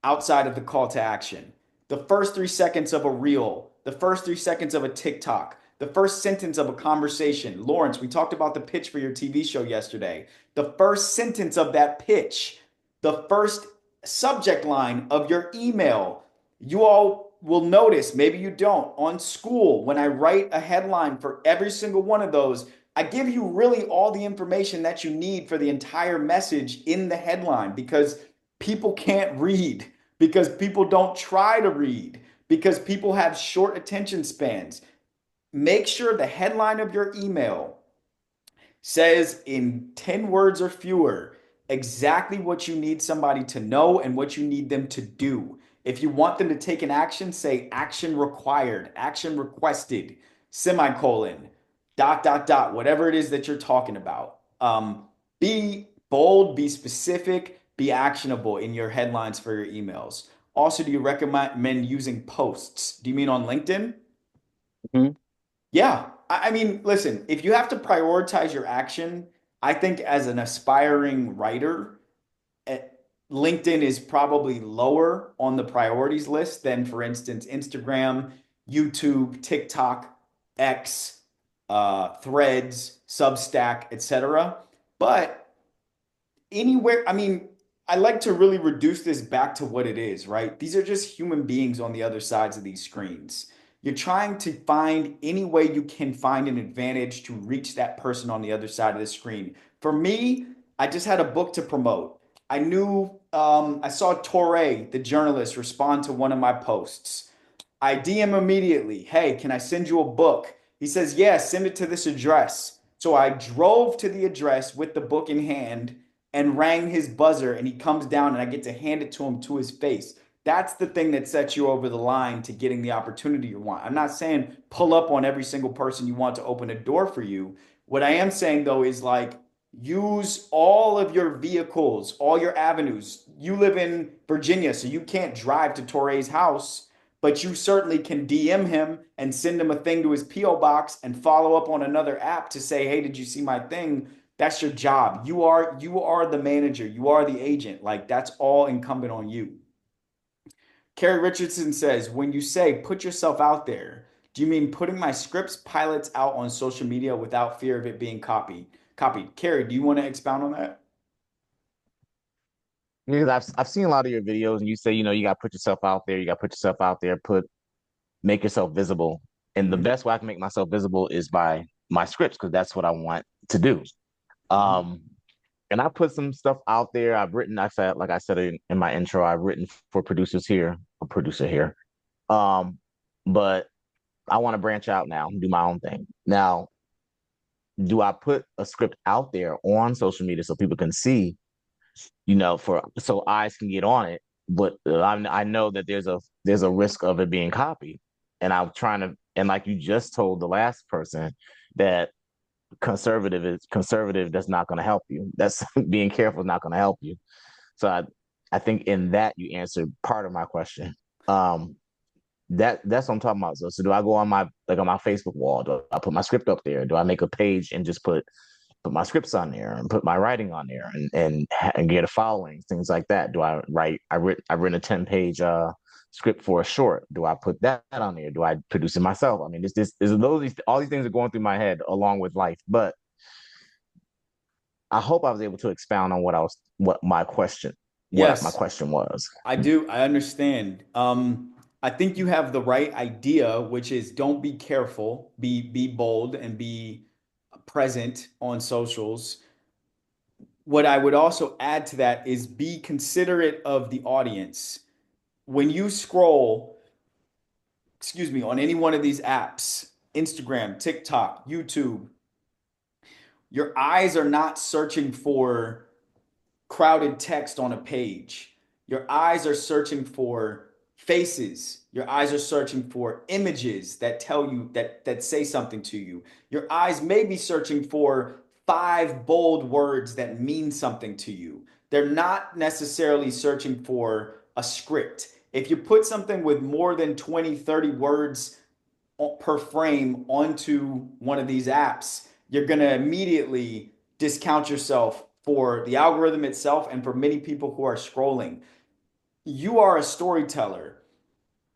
outside of the call to action. The first 3 seconds of a reel, the first 3 seconds of a TikTok, the first sentence of a conversation. Lawrence, we talked about the pitch for your TV show yesterday. The first sentence of that pitch, the first subject line of your email. You all will notice, maybe you don't, on school, when I write a headline for every single one of those, I give you really all the information that you need for the entire message in the headline because people can't read, because people don't try to read, because people have short attention spans. Make sure the headline of your email says in 10 words or fewer exactly what you need somebody to know and what you need them to do. If you want them to take an action, say action required, action requested, semicolon, dot, dot, dot, whatever it is that you're talking about. Be bold, be specific, be actionable in your headlines for your emails. Also, do you recommend using posts? Do you mean on LinkedIn? Hmm. Yeah. I mean, listen, if you have to prioritize your action, I think as an aspiring writer, eh, LinkedIn is probably lower on the priorities list than, for instance, Instagram, YouTube, TikTok, X, Threads, Substack, etc. But anywhere, I mean, I like to really reduce this back to what it is, right? These are just human beings on the other sides of these screens. You're trying to find any way you can find an advantage to reach that person on the other side of the screen. For me, I just had a book to promote. I knew, I saw Torre, the journalist, respond to one of my posts. I DM immediately. Hey, can I send you a book? He says, yeah, send it to this address. So I drove to the address with the book in hand and rang his buzzer, and he comes down and I get to hand it to him to his face. That's the thing that sets you over the line to getting the opportunity you want. I'm not saying pull up on every single person you want to open a door for you. What I am saying though is like use all of your vehicles, all your avenues. You live in Virginia, so you can't drive to Torre's house, but you certainly can DM him and send him a thing to his P.O. box and follow up on another app to say, hey, did you see my thing? That's your job. You are the manager. You are the agent. Like that's all incumbent on you. Carrie Richardson says, when you say put yourself out there, do you mean putting my scripts pilots out on social media without fear of it being copied? Copied. Carrie, do you want to expound on that? Because I've seen a lot of your videos, and you say, you got to put yourself out there. You got to put yourself out there. Make yourself visible. And the Mm-hmm. best way I can make myself visible is by my scripts, because that's what I want to do. Mm-hmm. Um, and I put some stuff out there. Like I said in my intro, I've written for producers here, a producer here. Um, but I want to branch out now and do my own thing. Now, do I put a script out there on social media so people can see, for so eyes can get on it? But I know that there's a risk of it being copied, and I'm trying to, and like you just told the last person, that conservative, that's not going to help you. That's being careful is not going to help you. So I think in that you answered part of my question. Um, that's what I'm talking about. So do I go on my Facebook wall? Do I put my script up there? Do I make a page and just put my scripts on there and put my writing on there and get a following, things like that? Do I write? I've written a 10-page script for a short. Do I put that on there? Do I produce it myself? I mean, all these things are going through my head along with life. But I hope I was able to expound on what my question Yes, was. I do. I understand. I think you have the right idea, which is don't be careful, be bold, and be present on socials. What I would also add to that is be considerate of the audience. When you scroll, excuse me, on any one of these apps, Instagram, TikTok, YouTube, your eyes are not searching for crowded text on a page. Your eyes are searching for faces. Your eyes are searching for images that tell you that say something to you. Your eyes may be searching for five bold words that mean something to you. They're not necessarily searching for a script. If you put something with more than 20, 30 words per frame onto one of these apps, you're going to immediately discount yourself for the algorithm itself and for many people who are scrolling. You are a storyteller.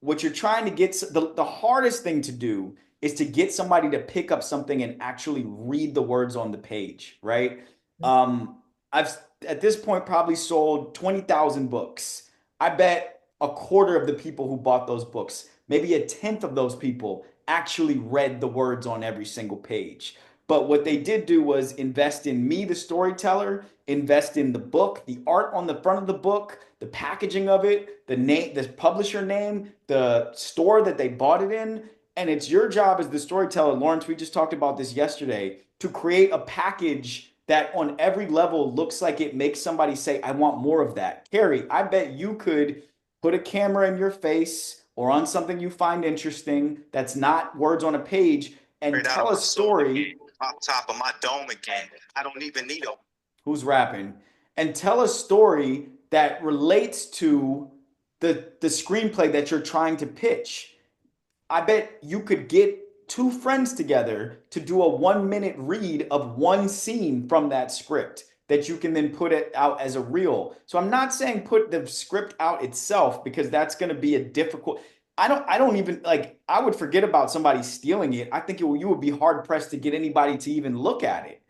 What you're trying to get, the hardest thing to do is to get somebody to pick up something and actually read the words on the page, right? Um, I've at this point probably sold 20,000 books. I bet a quarter of the people who bought those books, maybe a tenth of those people actually read the words on every single page. But what they did do was invest in me, the storyteller, invest in the book, the art on the front of the book, the packaging of it, the name, the publisher name, the store that they bought it in. And it's your job as the storyteller, Lawrence, we just talked about this yesterday, to create a package that on every level looks like it makes somebody say, I want more of that. Carrie, I bet you could put a camera in your face or on something you find interesting that's not words on a page and tell a story. Off top of my dome again. I don't even need a Who's rapping, and tell a story that relates to the screenplay that you're trying to pitch. I bet you could get two friends together to do a 1 minute read of one scene from that script that you can then put it out as a reel. So I'm not saying put the script out itself because that's going to be a difficult. I don't even like I would forget about somebody stealing it. I think you would be hard pressed to get anybody to even look at it.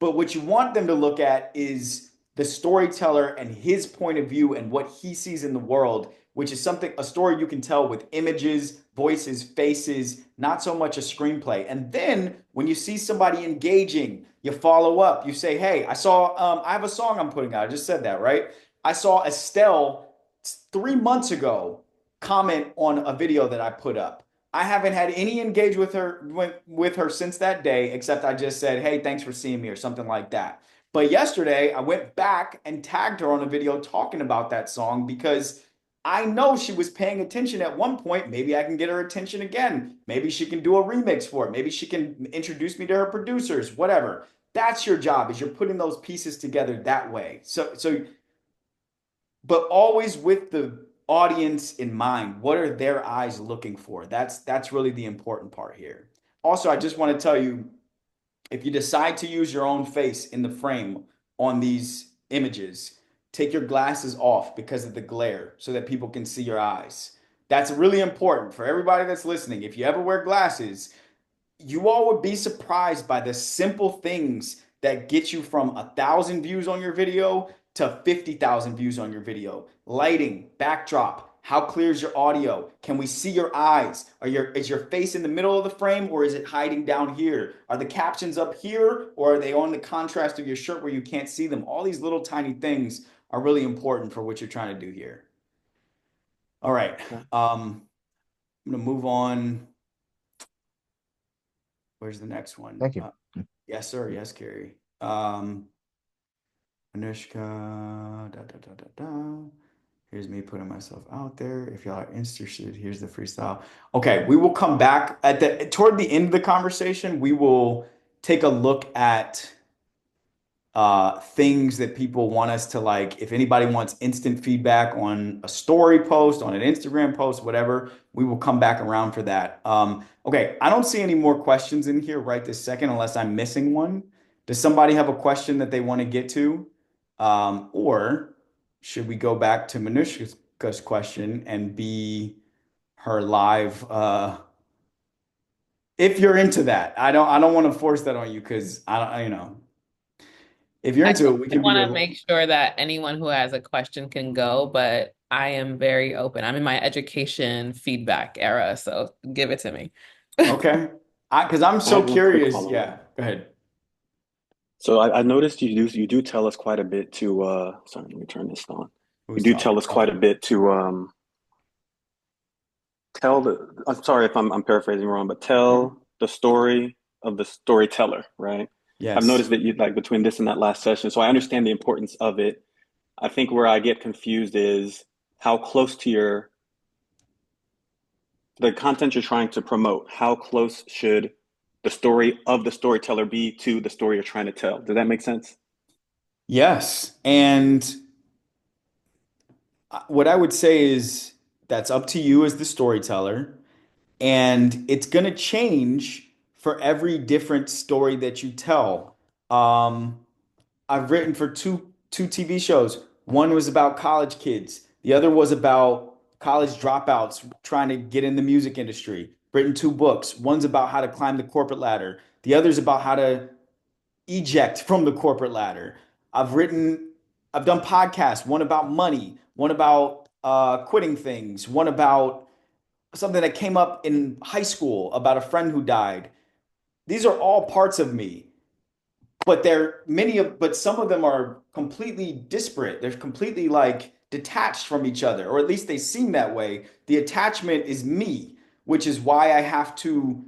But what you want them to look at is the storyteller and his point of view and what he sees in the world, which is a story you can tell with images, voices, faces, not so much a screenplay. And then when you see somebody engaging, you follow up. You say, hey, I have a song I'm putting out. I just said that, right? I saw Estelle 3 months ago comment on a video that I put up. I haven't had any engage with her since that day, except I just said, "Hey, thanks for seeing me" or something like that. But yesterday, I went back and tagged her on a video talking about that song because I know she was paying attention at one point. Maybe I can get her attention again. Maybe she can do a remix for it. Maybe she can introduce me to her producers, whatever. That's your job, is you're putting those pieces together that way. But always with the audience in mind. What are their eyes looking for? That's really the important part here. Also, I just want to tell you, if you decide to use your own face in the frame on these images, take your glasses off because of the glare so that people can see your eyes. That's really important for everybody that's listening. If you ever wear glasses, you all would be surprised by the simple things that get you from 1,000 views on your video to 50,000 views on your video. Lighting, backdrop, how clear is your audio? Can we see your eyes? Is your face in the middle of the frame or is it hiding down here? Are the captions up here or are they on the contrast of your shirt where you can't see them? All these little tiny things are really important for what you're trying to do here. All right. I'm going to move on. Where's the next one? Thank you. Yes, sir. Yes, Carrie. Anushka. Da, da, da, da, da. Here's me putting myself out there. If y'all are interested, here's the freestyle. Okay, we will come back toward the end of the conversation. We will take a look at things that people want us to like. If anybody wants instant feedback on a story post, on an Instagram post, whatever, we will come back around for that. Okay, I don't see any more questions in here right this second unless I'm missing one. Does somebody have a question that they want to get to? Or should we go back to Manushka's question and be her live? If you're into that, I don't want to force that on you because if you're I into just it, we can be want your. to make sure that anyone who has a question can go, but I am very open. I'm in my education feedback era, so give it to me. Okay. Because I'm I so have one quick curious. follow-up. Yeah, go ahead. So I noticed you do tell us quite a bit to sorry, let me turn this on. You Who's do tell talking? us quite a Oh, bit to tell the I'm sorry if I'm paraphrasing wrong, but mhm. tell the story of the storyteller, right? I've Yes. noticed that you like between this and that last session, so I understand the importance of it. I think where I get confused is how close to the content you're trying to promote, how close should the story of the storyteller be to the story you're trying to tell? Does that make sense? Yes. And what I would say is that's up to you as the storyteller. And it's going to change for every different story that you tell. Um, I've written for two TV shows. One was about college kids. The other was about college dropouts trying to get in the music industry. Written two books. One's about how to climb the corporate ladder. The other's about how to eject from the corporate ladder. I've written, I've done podcasts. One about money. One about quitting things. One about something that came up in high school about a friend who died. These are all parts of me, but some of them are completely disparate. They're completely like detached from each other, or at least they seem that way. The attachment is me, which is why I have to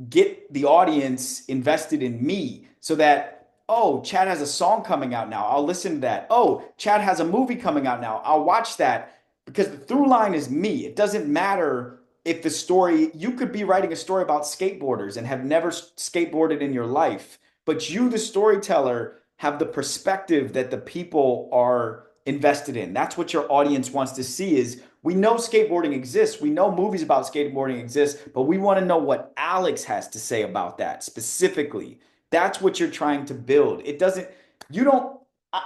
get the audience invested in me so that, oh, Chad has a song coming out now, I'll listen to that. Oh, Chad has a movie coming out now, I'll watch that, because the through line is me. It doesn't matter if the story, you could be writing a story about skateboarders and have never skateboarded in your life, but you, the storyteller, have the perspective that the people are invested in. That's what your audience wants to see. Is we know skateboarding exists, we know movies about skateboarding exist, but we want to know what Alex has to say about that specifically. That's what you're trying to build. It doesn't, you don't, I,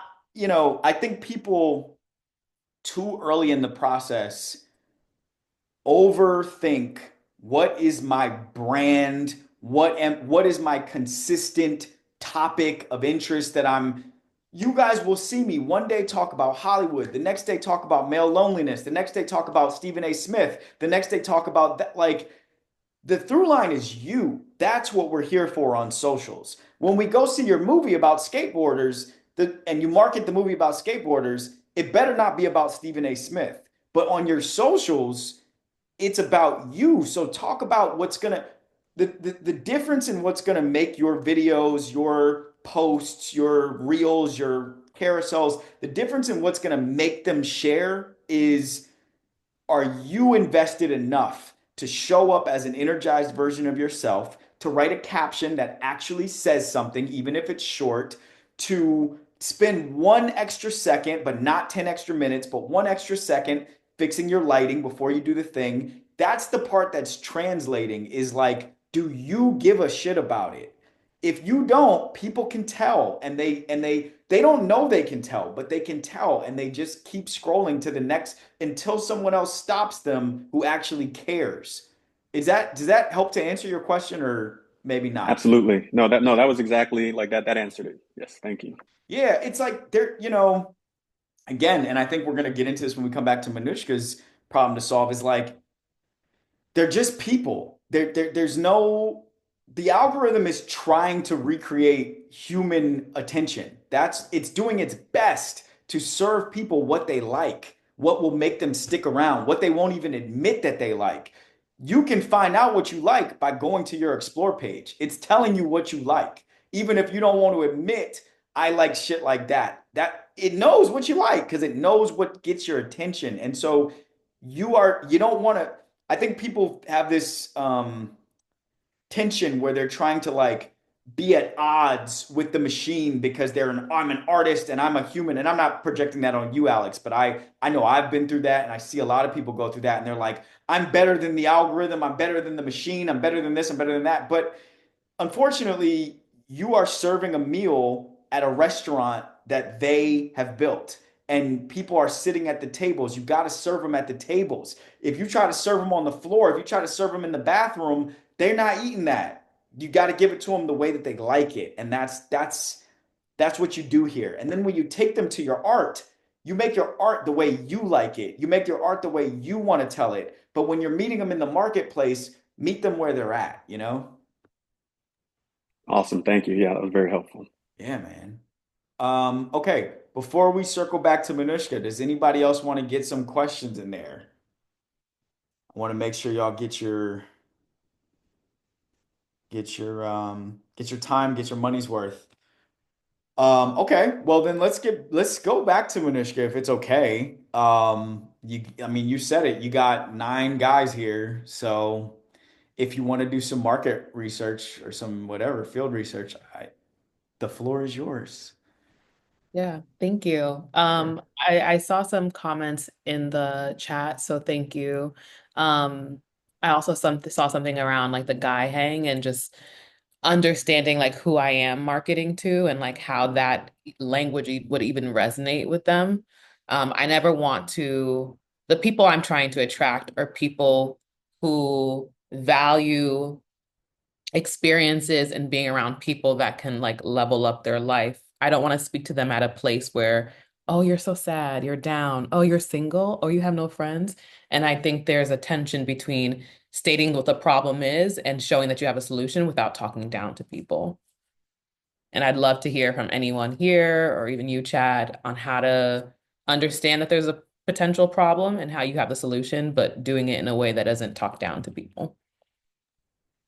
I think people too early in the process overthink what is my brand, what is my consistent topic of interest that you guys will see me one day talk about Hollywood, the next day talk about male loneliness, the next day talk about Stephen A. Smith, the next day talk about that. Like, the through line is you. That's what we're here for on socials. When we go see your movie about skateboarders, and you market the movie about skateboarders, it better not be about Stephen A. Smith. But on your socials, it's about you. So talk about what's gonna the difference in what's gonna make your videos, your posts, your reels, your carousels, the difference in what's gonna make them share is, are you invested enough to show up as an energized version of yourself, to write a caption that actually says something, even if it's short, to spend 1 extra second, but not 10 extra minutes, but 1 extra second fixing your lighting before you do the thing? That's the part that's translating, is like, do you give a shit about it? If you don't, people can tell, and they don't know they can tell, but they can tell, and they just keep scrolling to the next until someone else stops them who actually cares. Does that help to answer your question, or maybe not? Absolutely. No, that was exactly like that. That answered it. Yes, thank you. Yeah, it's like again, and I think we're gonna get into this when we come back to Manushka's problem to solve, is like, they're just people. There's no, the algorithm is trying to recreate human attention. It's doing its best to serve people what they like, what will make them stick around, what they won't even admit that they like. You can find out what you like by going to your explore page. It's telling you what you like, even if you don't want to admit, I like shit like that. That it knows what you like because it knows what gets your attention. And so you don't want to, I think people have this tension where they're trying to like be at odds with the machine because I'm an artist and I'm a human, and I'm not projecting that on you, Alex, but I know I've been through that, and I see a lot of people go through that, and they're like, I'm better than the algorithm, I'm better than the machine, I'm better than this, I'm better than that. But unfortunately, you are serving a meal at a restaurant that they have built, and people are sitting at the tables. You got to serve them at the tables. If you try to serve them on the floor, if you try to serve them in the bathroom, they're not eating that. You got to give it to them the way that they like it, and that's what you do here. And then when you take them to your art, you make your art the way you like it. You make your art the way you want to tell it. But when you're meeting them in the marketplace, meet them where they're at, you know? Awesome. Thank you. Yeah, that was very helpful. Yeah, man. Okay, before we circle back to Manushka, does anybody else want to get some questions in there? I want to make sure y'all get your time, get your money's worth. Okay, well then let's go back to Manushka if it's okay. I mean, you said it. You got 9 guys here, so if you want to do some market research or some whatever field research, the floor is yours. Yeah, thank you. Sure. I saw some comments in the chat, so thank you. I also saw something around like the guy hang and just understanding like who I am marketing to and like how that language would even resonate with them. I never want to, the people I'm trying to attract are people who value experiences and being around people that can like level up their life. I don't want to speak to them at a place where, oh, you're so sad, you're down, oh, you're single, oh, you have no friends. And I think there's a tension between stating what the problem is and showing that you have a solution without talking down to people. And I'd love to hear from anyone here or even you, Chad, on how to understand that there's a potential problem and how you have the solution, but doing it in a way that doesn't talk down to people.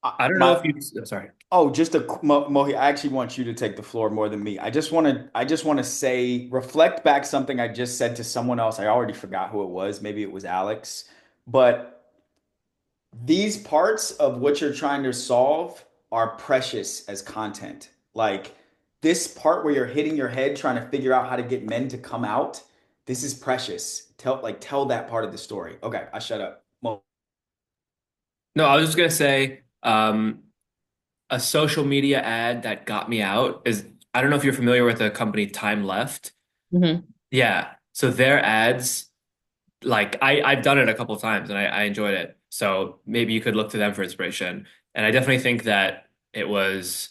I don't know if My you, sorry. Oh, just a Mohi, I actually want you to take the floor more than me. I just want to say, reflect back something I just said to someone else. I already forgot who it was. Maybe it was Alex. But these parts of what you're trying to solve are precious as content. Like, this part where you're hitting your head trying to figure out how to get men to come out, this is precious. Tell that part of the story. Okay, I shut up. No, I was just gonna say, a social media ad that got me out is, I don't know if you're familiar with the company Time Left. Mhm. Yeah. So their ads, like I've done it a couple of times and I enjoyed it. So maybe you could look to them for inspiration. And I definitely think that it was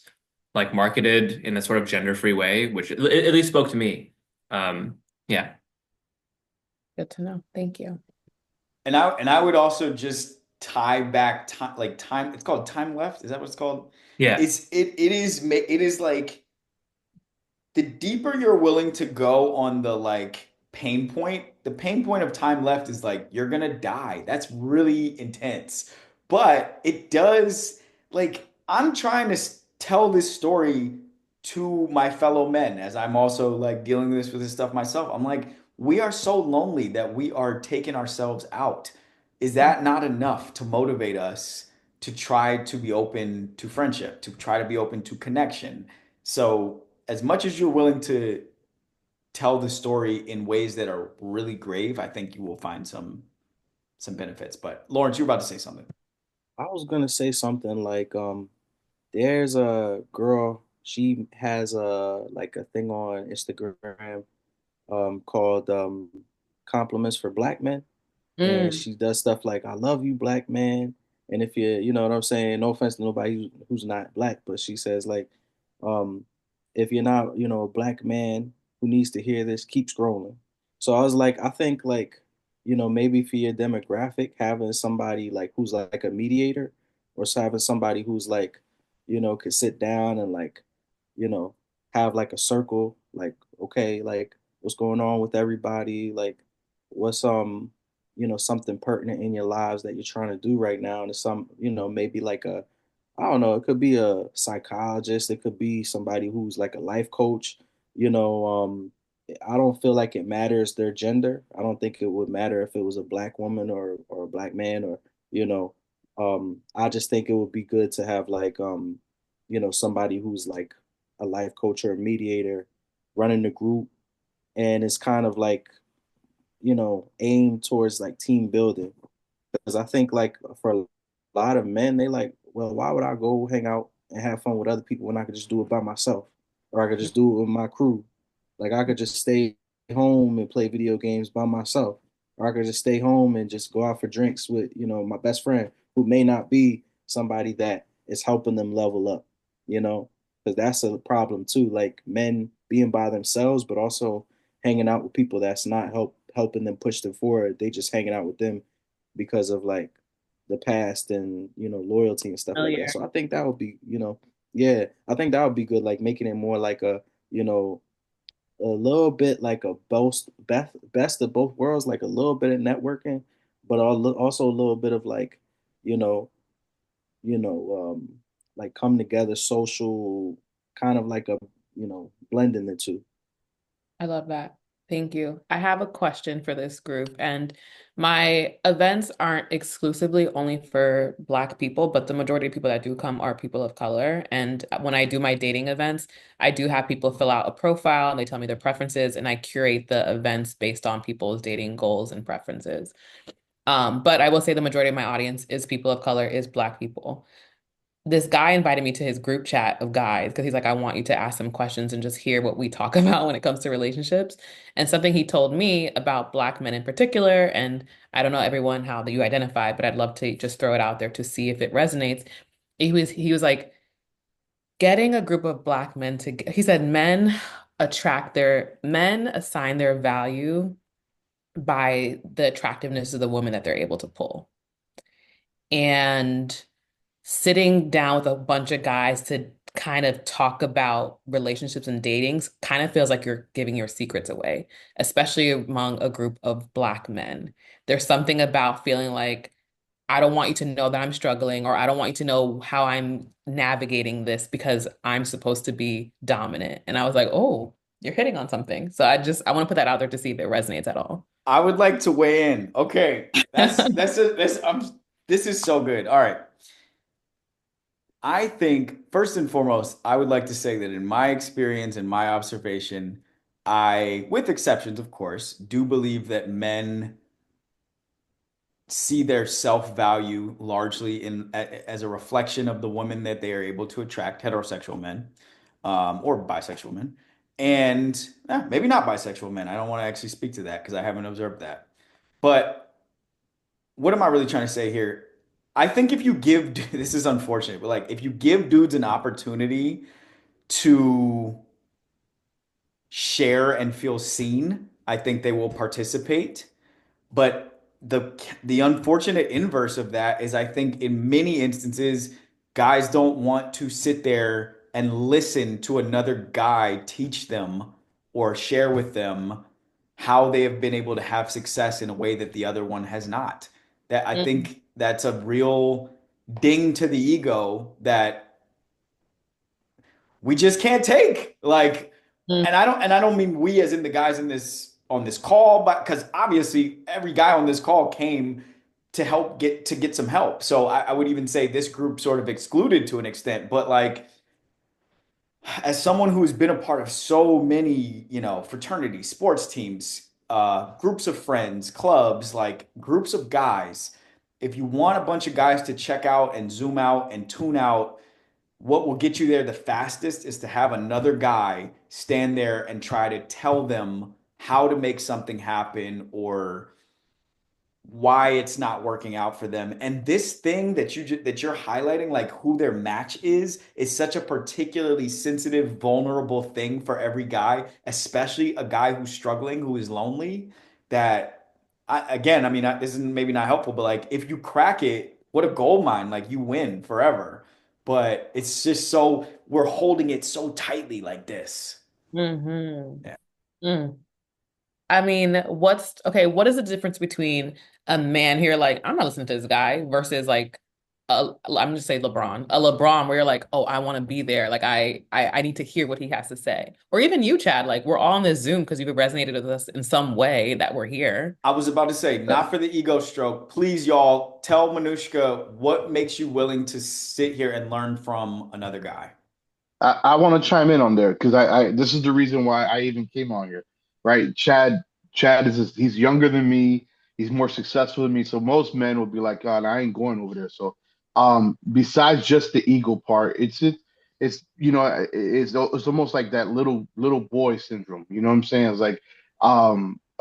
like marketed in a sort of gender-free way, which at least spoke to me. Yeah. Good to know. Thank you. And I would also just tie back time, like time. It's called time left. Is that what it's called? Yeah. It is like the deeper you're willing to go on the like the pain point of time left is like you're gonna die. That's really intense. But it does like I'm trying to tell this story to my fellow men as I'm also like dealing with this stuff myself. I'm like, we are so lonely that we are taking ourselves out. Is that not enough to motivate us to try to be open to friendship, to try to be open to connection? So as much as you're willing to tell the story in ways that are really grave, I think you will find some benefits. But Lawrence, you're about to say something. I was gonna say something like, there's a girl, she has a like a thing on Instagram called Compliments for Black Men. And Mm, she does stuff like "I love you, black man." And if you know what I'm saying, no offense to nobody who's not black, but she says like, um, if you're not, a black man who needs to hear this, keep scrolling. So I was like, I think like, maybe for your demographic, having somebody like who's like a mediator, or having somebody who's like, could sit down and like, you know, have like a circle, like, okay, like what's going on with everybody, like what's something pertinent in your lives that you're trying to do right now. And it's maybe like I don't know, it could be a psychologist, it could be somebody who's like a life coach. you know um I don't feel like it matters their gender. I don't think it would matter if it was a black woman or a black man, or you know I just think it would be good to have like somebody who's like a life coach or a mediator running the group, and it's kind of like aimed towards like team building. Because I think like for a lot of men, they like, well, why would I go hang out and have fun with other people when I could just do it by myself, or I could just do it with my crew? Like I could just stay home and play video games by myself, or I could just stay home and just go out for drinks with my best friend, who may not be somebody that is helping them level up. You know, because that's a problem too. Like men being by themselves, but also hanging out with people that's not helping them push them forward. They just hanging out with them because of like the past and loyalty and stuff like that. familiar. So I think that would be yeah, I think that would be good, like making it more like you know a little bit like a best of both worlds, like a little bit of networking, but also a little bit of like you know you know like come together social, kind of like a blending the two. I love that. Thank you. I have a question for this group, and my events aren't exclusively only for Black people, but the majority of people that do come are people of color. And when I do my dating events, I do have people fill out a profile and they tell me their preferences, and I curate the events based on people's dating goals and preferences. But I will say the majority of my audience is people of color, is Black people. This guy invited me to his group chat of guys because he's like, I want you to ask some questions and just hear what we talk about when it comes to relationships. And something he told me about Black men in particular, and I don't know everyone how that you identify, but I'd love to just throw it out there to see if it resonates. He was like, getting a group of Black men to, he said, men assign their value by the attractiveness of the woman that they're able to pull. And sitting down with a bunch of guys to kind of talk about relationships and datings kind of feels like you're giving your secrets away, especially among a group of Black men. There's something about feeling like, I don't want you to know that I'm struggling, or I don't want you to know how I'm navigating this because I'm supposed to be dominant. And I was like, oh, you're hitting on something. So I want to put that out there to see if it resonates at all. I would like to weigh in. Okay, this is so good. All right. I think first and foremost, I would like to say that in my experience and my observation, with exceptions, of course, do believe that men see their self-value largely as a reflection of the woman that they are able to attract, heterosexual men, or bisexual men, and maybe not bisexual men. I don't want to actually speak to that because I haven't observed that. But what am I really trying to say here? I think if you give, this is unfortunate, but like if you give dudes an opportunity to share and feel seen, I think they will participate. But the unfortunate inverse of that is I think in many instances, guys don't want to sit there and listen to another guy teach them or share with them how they have been able to have success in a way that the other one has not. That I Mm, think that's a real ding to the ego that we just can't take. Like, mm, and I don't mean we as in the guys in this on this call, but because obviously every guy on this call came to help get some help. So I would even say this group sort of excluded to an extent, but like as someone who's been a part of so many, you know, fraternities, sports teams, groups of friends, clubs, like groups of guys, if you want a bunch of guys to check out and zoom out and tune out, what will get you there the fastest is to have another guy stand there and try to tell them how to make something happen or why it's not working out for them. And this thing that you're highlighting, like who their match is such a particularly sensitive, vulnerable thing for every guy, especially a guy who's struggling, who is lonely. That again, I mean, this is maybe not helpful, but like if you crack it, what a gold mine! Like you win forever. But it's just so we're holding it so tightly like this. mhm, Yeah. mm. I mean, what's okay, what is the difference between a man here like, I'm not listening to this guy versus like I'm just say LeBron. A LeBron where you're like, oh, I want to be there. Like I need to hear what he has to say. Or even you, Chad, like we're all on this Zoom because you've resonated with us in some way that we're here. I was about to say, not for the ego stroke. Please, y'all, tell Manushka what makes you willing to sit here and learn from another guy. I want to chime in on there because I this is the reason why I even came on here, right? Chad he's younger than me. He's more successful than me. So most men will be like, God, I ain't going over there. So besides just the ego part, it's you know it's almost like that little boy syndrome. You know what I'm saying? It's like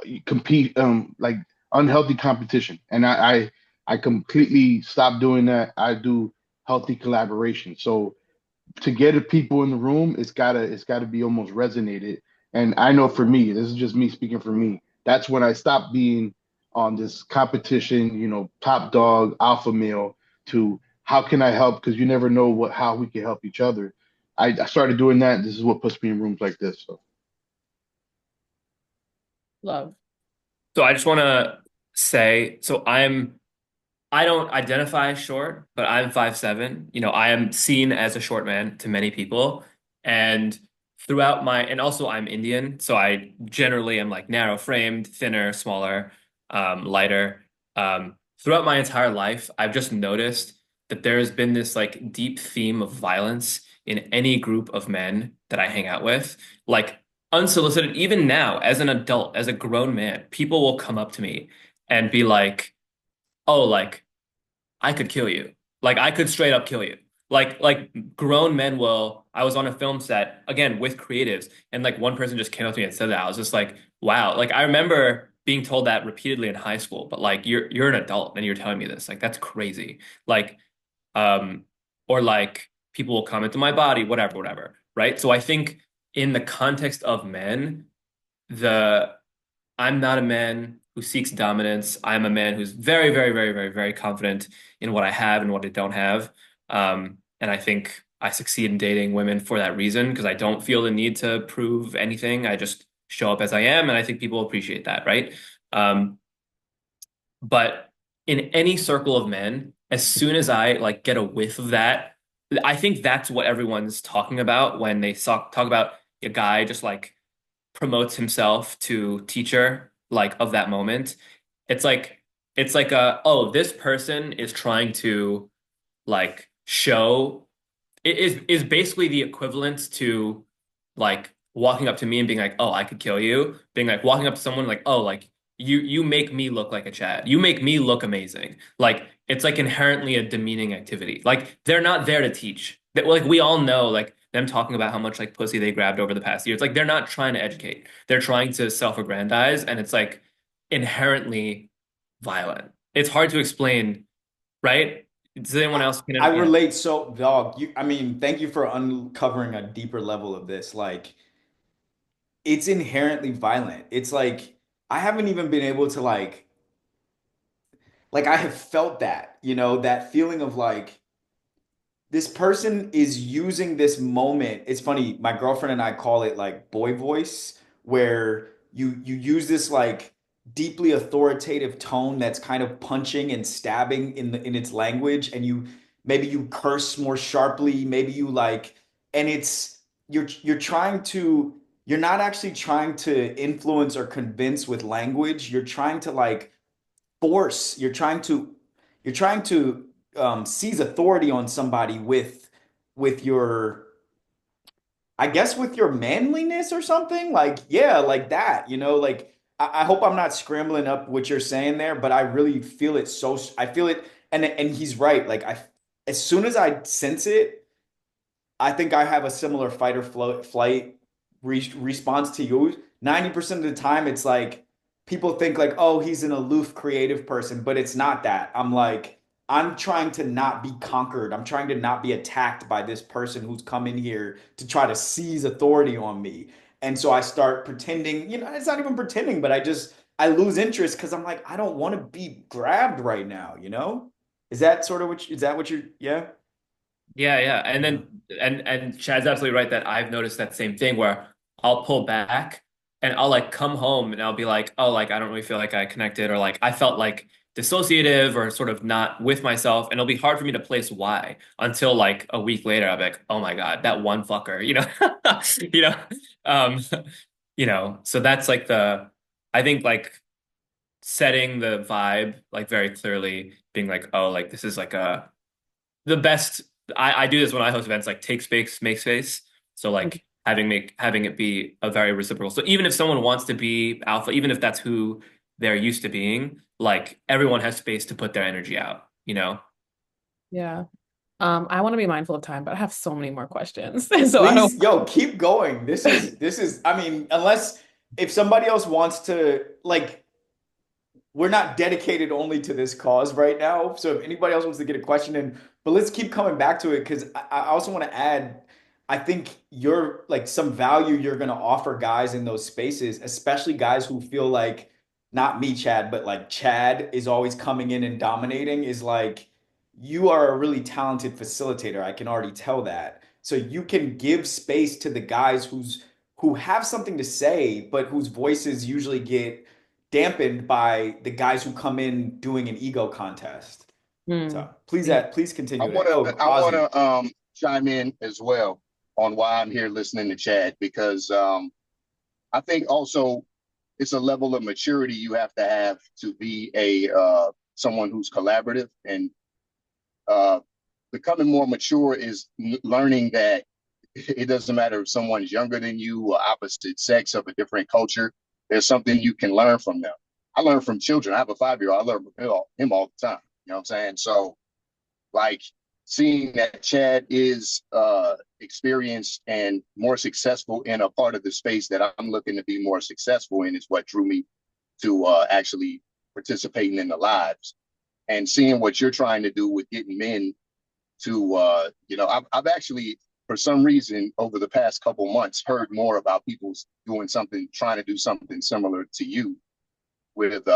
you compete like unhealthy competition, and I completely stopped doing that. I do healthy collaboration. So to get the people in the room, it's gotta be almost resonated. And I know for me, this is just me speaking for me. That's when I stopped being on this competition, top dog, alpha male to how can I help? Because you never know how we can help each other. I started doing that. This is what puts me in rooms like this. So Love. So I just want to say, I don't identify as short, but I'm 5'7". You know, I am seen as a short man to many people. And and also I'm Indian, so I generally am like narrow framed, thinner, smaller, lighter. Throughout my entire life, I've just noticed that there has been this like deep theme of violence in any group of men that I hang out with. Like unsolicited, even now, as an adult, as a grown man, people will come up to me and be like, oh, like I could kill you. Like I could straight up kill you. Like grown men will. I was on a film set again with creatives, and like one person just came up to me and said that. I was just like, wow. Like I remember being told that repeatedly in high school, but like you're an adult and you're telling me this. Like that's crazy. Like um or like people will comment to my body, whatever, whatever. Right? So I think in the context of men, the I'm not a man who seeks dominance. I'm a man who's very, very, very, very, very confident in what I have and what I don't have. And I think I succeed in dating women for that reason because I don't feel the need to prove anything. I just show up as I am, and I think people appreciate that, right? Um, but in any circle of men, as soon as I like get a whiff of that, I think that's what everyone's talking about when they talk about a guy just like promotes himself to teacher like of that moment. It's like oh, this person is trying to like show it is basically the equivalent to like walking up to me and being like, "Oh, I could kill you." Being like walking up to someone like, "Oh, like you make me look like a Chad. You make me look amazing." Like it's like inherently a demeaning activity. Like they're not there to teach. That like we all know like them talking about how much like pussy they grabbed over the past year. It's like they're not trying to educate. They're trying to self-aggrandize and it's like inherently violent. It's hard to explain, right? Does anyone else I yeah. relate so, dog. I mean, thank you for uncovering a deeper level of this. Like, it's inherently violent. It's like I haven't even been able to like I have felt that, that feeling of like this person is using this moment. It's funny, my girlfriend and I call it like boy voice, where you use this like deeply authoritative tone that's kind of punching and stabbing in its language, and maybe you curse more sharply, maybe you like, and you're trying to you're not actually trying to influence or convince with language. You're trying to like force. You're trying to seize authority on somebody with your, I guess, with your manliness or something. Like, yeah, like that, like I hope I'm not scrambling up what you're saying there, but I really feel it. I feel it. And he's right. Like as soon as I sense it, I think I have a similar fight or flight response to you. 90% of the time, it's like people think like, oh, he's an aloof creative person, but it's not that. I'm trying to not be conquered. I'm trying to not be attacked by this person who's come in here to try to seize authority on me. And so I start pretending, it's not even pretending, but I lose interest because I'm like, I don't want to be grabbed right now? Is that sort of is that what you're, yeah? Yeah, yeah. And Yeah. then and Chad's absolutely right that I've noticed that same thing where I'll pull back and I'll like come home and I'll be like, oh, like I don't really feel like I connected or like I felt like dissociative or sort of not with myself. And it'll be hard for me to place why until like a week later, I'll be like, oh my God, that one fucker, you know, um, so that's like I think like setting the vibe like very clearly being like, oh, like this is like the best. I do this when I host events, like take space, make space. So like having it be a very reciprocal. So even if someone wants to be alpha, even if that's who they're used to being, like everyone has space to put their energy out? Yeah. I want to be mindful of time, but I have so many more questions. So I don't. Please, yo, keep going. This is, I mean, unless if somebody else wants to, like, we're not dedicated only to this cause right now. So if anybody else wants to get a question in, but let's keep coming back to it because I also want to add, I think you're like some value you're going to offer guys in those spaces, especially guys who feel like not me, Chad, but like Chad is always coming in and dominating, is like you are a really talented facilitator. I can already tell that. So you can give space to the guys who have something to say, but whose voices usually get dampened by the guys who come in doing an ego contest. Hmm. So please, Yeah. please I continue there. want to Oh, I want Ozzy. to chime in as well on why I'm here listening to Chad because I think also it's a level of maturity you have to be a someone who's collaborative and uh, becoming more mature is learning that it doesn't matter if someone's younger than you or opposite sex of a different culture. There's something you can learn from them. I learn from children. I have a 5-year-old. I learn from him all the time. You know what I'm saying? So like seeing that Chad is experienced and more successful in a part of the space that I'm looking to be more successful in is what drew me to actually participating in the lives and seeing what you're trying to do with getting men to I've actually for some reason over the past couple months heard more about people trying to do something similar to you with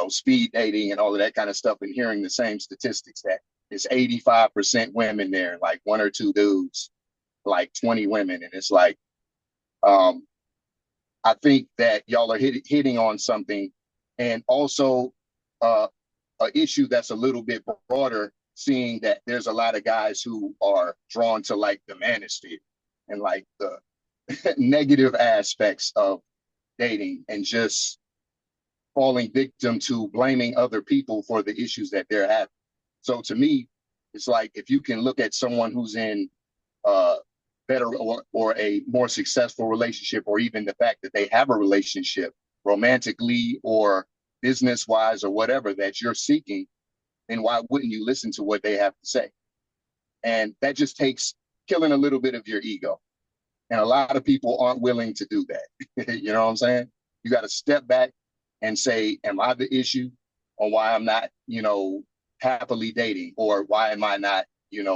speed dating and all of that kind of stuff and hearing the same statistics that it's 85% women there, like one or two dudes, like 20 women. And it's like, um, I think that y'all are hitting on something and also uh, an issue that's a little bit broader, seeing that there's a lot of guys who are drawn to like the manosphere and like the negative aspects of dating and just falling victim to blaming other people for the issues that they're having. So to me, it's like if you can look at someone who's in uh, better or a more successful relationship, or even the fact that they have a relationship romantically or business wise or whatever that you're seeking, then why wouldn't you listen to what they have to say? And that just takes killing a little bit of your ego. And a lot of people aren't willing to do that. You know what I'm saying? You got to step back and say, am I the issue on why I'm not, happily dating, or why am I not,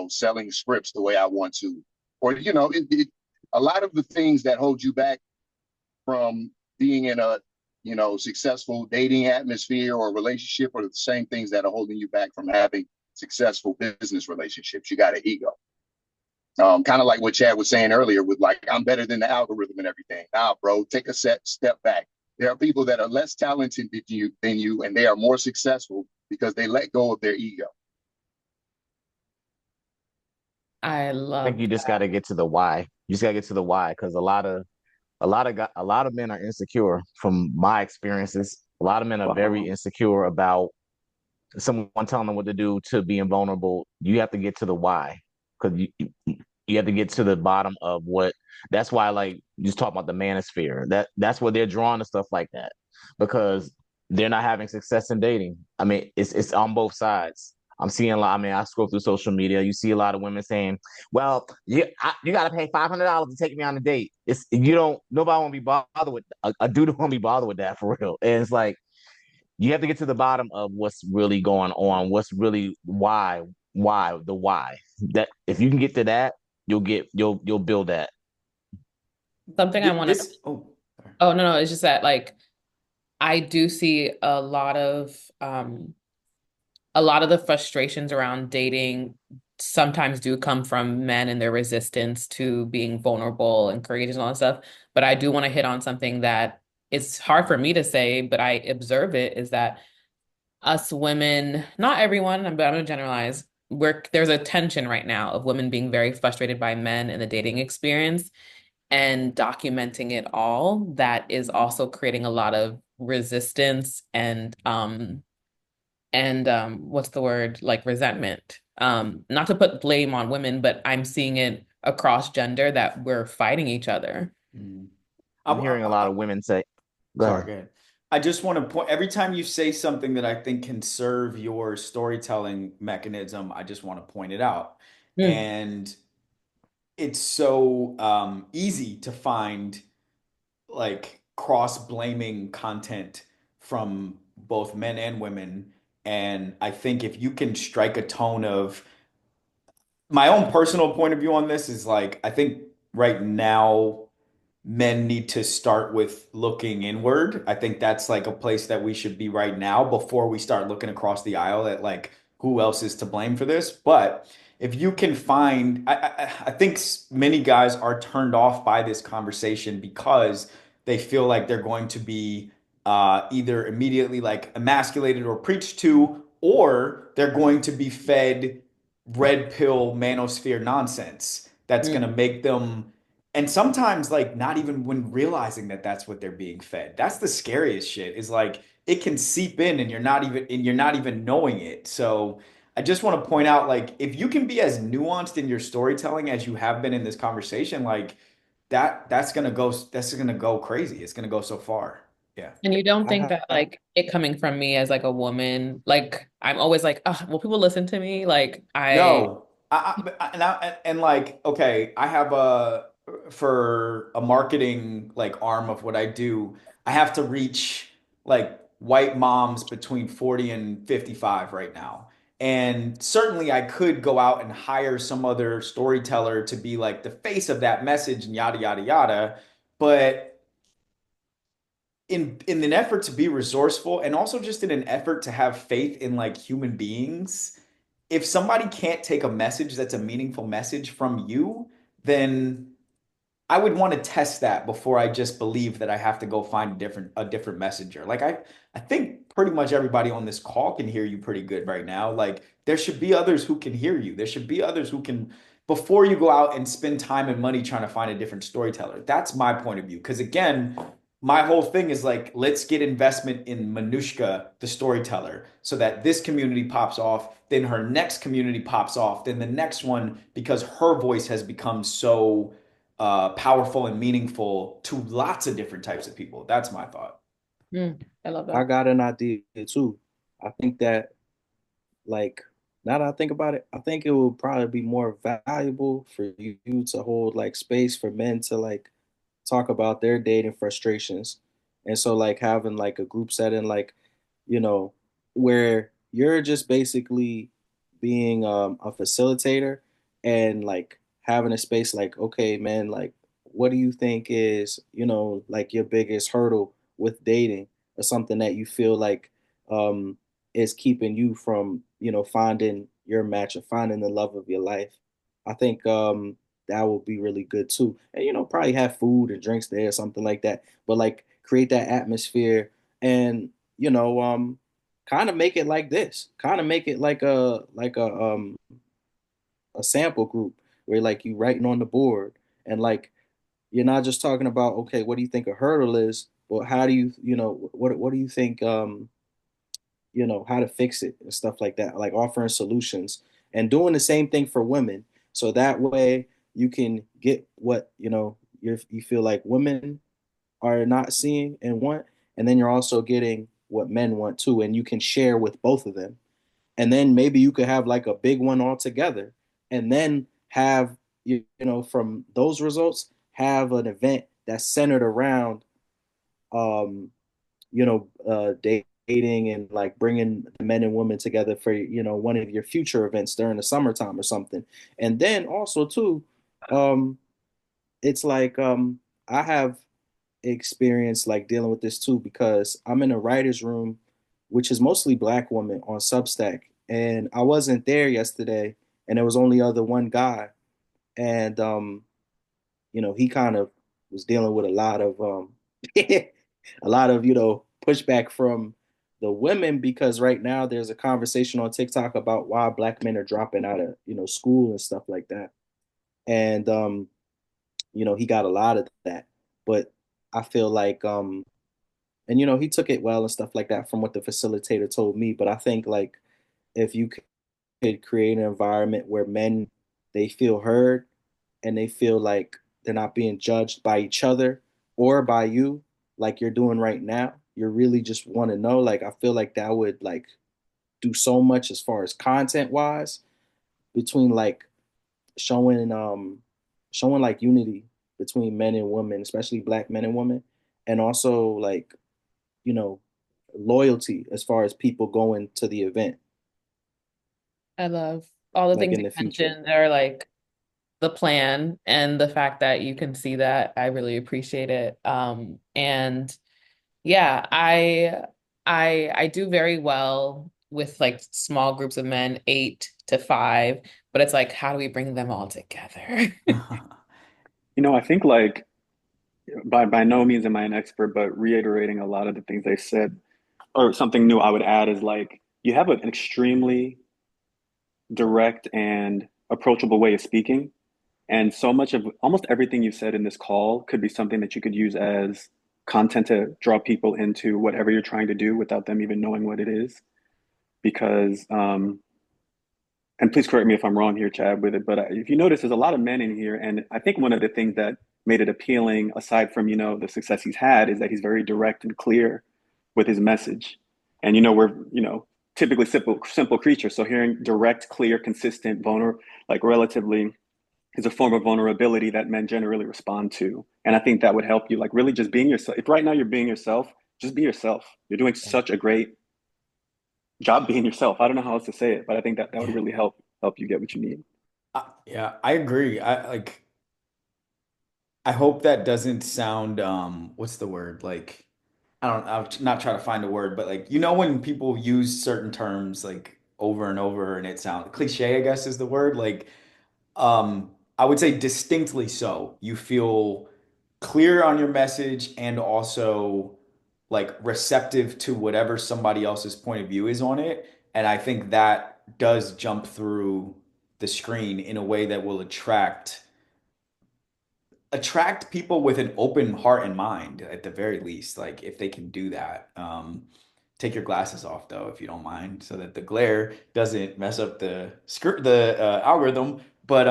selling scripts the way I want to, or a lot of the things that hold you back from being in a successful dating atmosphere or relationship are the same things that are holding you back from having successful business relationships. You got an ego. Kind of like what Chad was saying earlier with like, I'm better than the algorithm and everything. Nah, bro, take a step back. There are people that are less talented than you, and they are more successful because they let go of their ego. I I think love you just got that. to get to the why. You just got to get to the why because a lot of men are insecure from my experiences. A lot of men are very Wow. insecure about someone telling them what to do to being vulnerable. You have to get to the why because you have to get to the bottom of what. That's why, like, you just talk about the manosphere. That's where they're drawn to stuff like that because they're not having success in dating. I mean, it's on both sides. I'm seeing a lot. I mean, I scroll through social media. You see a lot of women saying, "Well, you got to pay $500 to take me on a date." It's you don't. Nobody want to be bothered with a dude don't want to be bothered with that for real. And it's like you have to get to the bottom of what's really going on, what's really the why. That if you can get to that, you'll build that. Something I want to, This, oh, sorry. oh, no, no, it's just that like I do see a lot of the frustrations around dating sometimes do come from men and their resistance to being vulnerable and courageous and all that stuff. But I do want to hit on something that it's hard for me to say, but I observe it is that us women, not everyone, but I'm going to generalize, there's a tension right now of women being very frustrated by men in the dating experience and documenting it all that is also creating a lot of resistance and what's the word, like resentment. Not to put blame on women, but I'm seeing it across gender that we're fighting each other. Mm. I'm hearing a lot of women say, "Go Sorry, ahead." go ahead. I just want to point every time you say something that I think can serve your storytelling mechanism, I just want to point it out. Mm. And it's so easy to find like cross-blaming content from both men and women. And I think if you can strike a tone of my own personal point of view on this is like, I think right now men need to start with looking inward. I think that's like a place that we should be right now before we start looking across the aisle at like who else is to blame for this. But if you can find, I think many guys are turned off by this conversation because they feel like they're going to be either immediately like emasculated or preached to, or they're going to be fed red pill manosphere nonsense that's going to Mm. make them and sometimes like not even when realizing that that's what they're being fed. That's the scariest shit is like it can seep in and you're not even knowing it. So I just want to point out like if you can be as nuanced in your storytelling as you have been in this conversation, like that's gonna go crazy. It's gonna go so far. Yeah. And you don't think I that like it coming from me as like a woman, like I'm always like, oh, will people listen to me? Like No, and like, okay, I have for a marketing like arm of what I do, I have to reach like white moms between 40 and 55 right now. And certainly I could go out and hire some other storyteller to be like the face of that message and yada yada yada. But in an effort to be resourceful and also just in an effort to have faith in like human beings, if somebody can't take a message that's a meaningful message from you, then I would want to test that before I just believe that I have to go find a different messenger. Like I think pretty much everybody on this call can hear you pretty good right now. Like there should be others who can hear you. There should be others who can before you go out and spend time and money trying to find a different storyteller. That's my point of view. Because again, my whole thing is like, let's get investment in Manushka, the storyteller, so that this community pops off, then her next community pops off, then the next one, because her voice has become so powerful and meaningful to lots of different types of people. That's my thought. I love I that. got an idea too. I think that like now that I think about it, I think it would probably be more valuable for you to hold like space for men to like talk about their dating frustrations. And so like having like a group setting like, you know, where you're just basically being a facilitator and like having a space like, okay, man, like what do you think is, like your biggest hurdle with dating or something that you feel like um is keeping you from, finding your match or finding the love of your life. I think that would be really good too. And probably have food and drinks there or something like that. But like create that atmosphere and you know, kind of make it like this. Kind of make it like a sample group where like you writing on the board and like you're not just talking about okay, what do you think a hurdle is, but how do you what do you think how to fix it and stuff like that, like offering solutions and doing the same thing for women. So that way you can get what, you feel like women are not seeing and want. And then you're also getting what men want too. And you can share with both of them. And then maybe you could have like a big one all together and then have, from those results, have an event that's centered around um, dating and like bringing the men and women together for one of your future events during the summertime or something. And then also too, um, it's like I have experience like dealing with this too because I'm in a writer's room, which is mostly Black women on Substack, and I wasn't there yesterday, and there was only other one guy, and he kind of was dealing with a lot of a lot of pushback from the women because right now there's a conversation on TikTok about why Black men are dropping out of school and stuff like that, and he got a lot of that, but I feel like and he took it well and stuff like that from what the facilitator told me, but I think like if you could create an environment where men they feel heard and they feel like they're not being judged by each other or by you like you're doing right now, you really just want to know, like I feel like that would like do so much as far as content wise between like showing showing like unity between men and women, especially Black men and women, and also like you know loyalty as far as people going to the event I love all the like things in you the future. mentioned are like the plan and the fact that you can see that. I really appreciate it. And yeah, I do very well with like small groups of men, 8 to 5, but it's like, how do we bring them all together? I think like by no means am I an expert, but reiterating a lot of the things they said, or something new I would add is like you have an extremely direct and approachable way of speaking. And so much of almost everything you said in this call could be something that you could use as content to draw people into whatever you're trying to do without them even knowing what it is. Because, and please correct me if I'm wrong here, Chad, with it, but if you notice, there's a lot of men in here. And I think one of the things that made it appealing, aside from, the success he's had, is that he's very direct and clear with his message. And, we're, typically simple creatures. So hearing direct, clear, consistent, vulnerable, like relatively is a form of vulnerability that men generally respond to. And I think that would help you, like really just being yourself. If right now you're being yourself, just be yourself. You're doing such a great job being yourself. I don't know how else to say it, but I think that would Yeah. really help you get what you need. Yeah, I agree. I hope that doesn't sound what's the word? Like I'm not trying to find a word, but like when people use certain terms like over and over and it sounds cliche, I guess is the word. Like I would say distinctly so. You feel clear on your message and also like receptive to whatever somebody else's point of view is on it. And I think that does jump through the screen in a way that will attract people with an open heart and mind at the very least, like if they can do that. Take your glasses off though, if you don't mind, so that the glare doesn't mess up the algorithm. But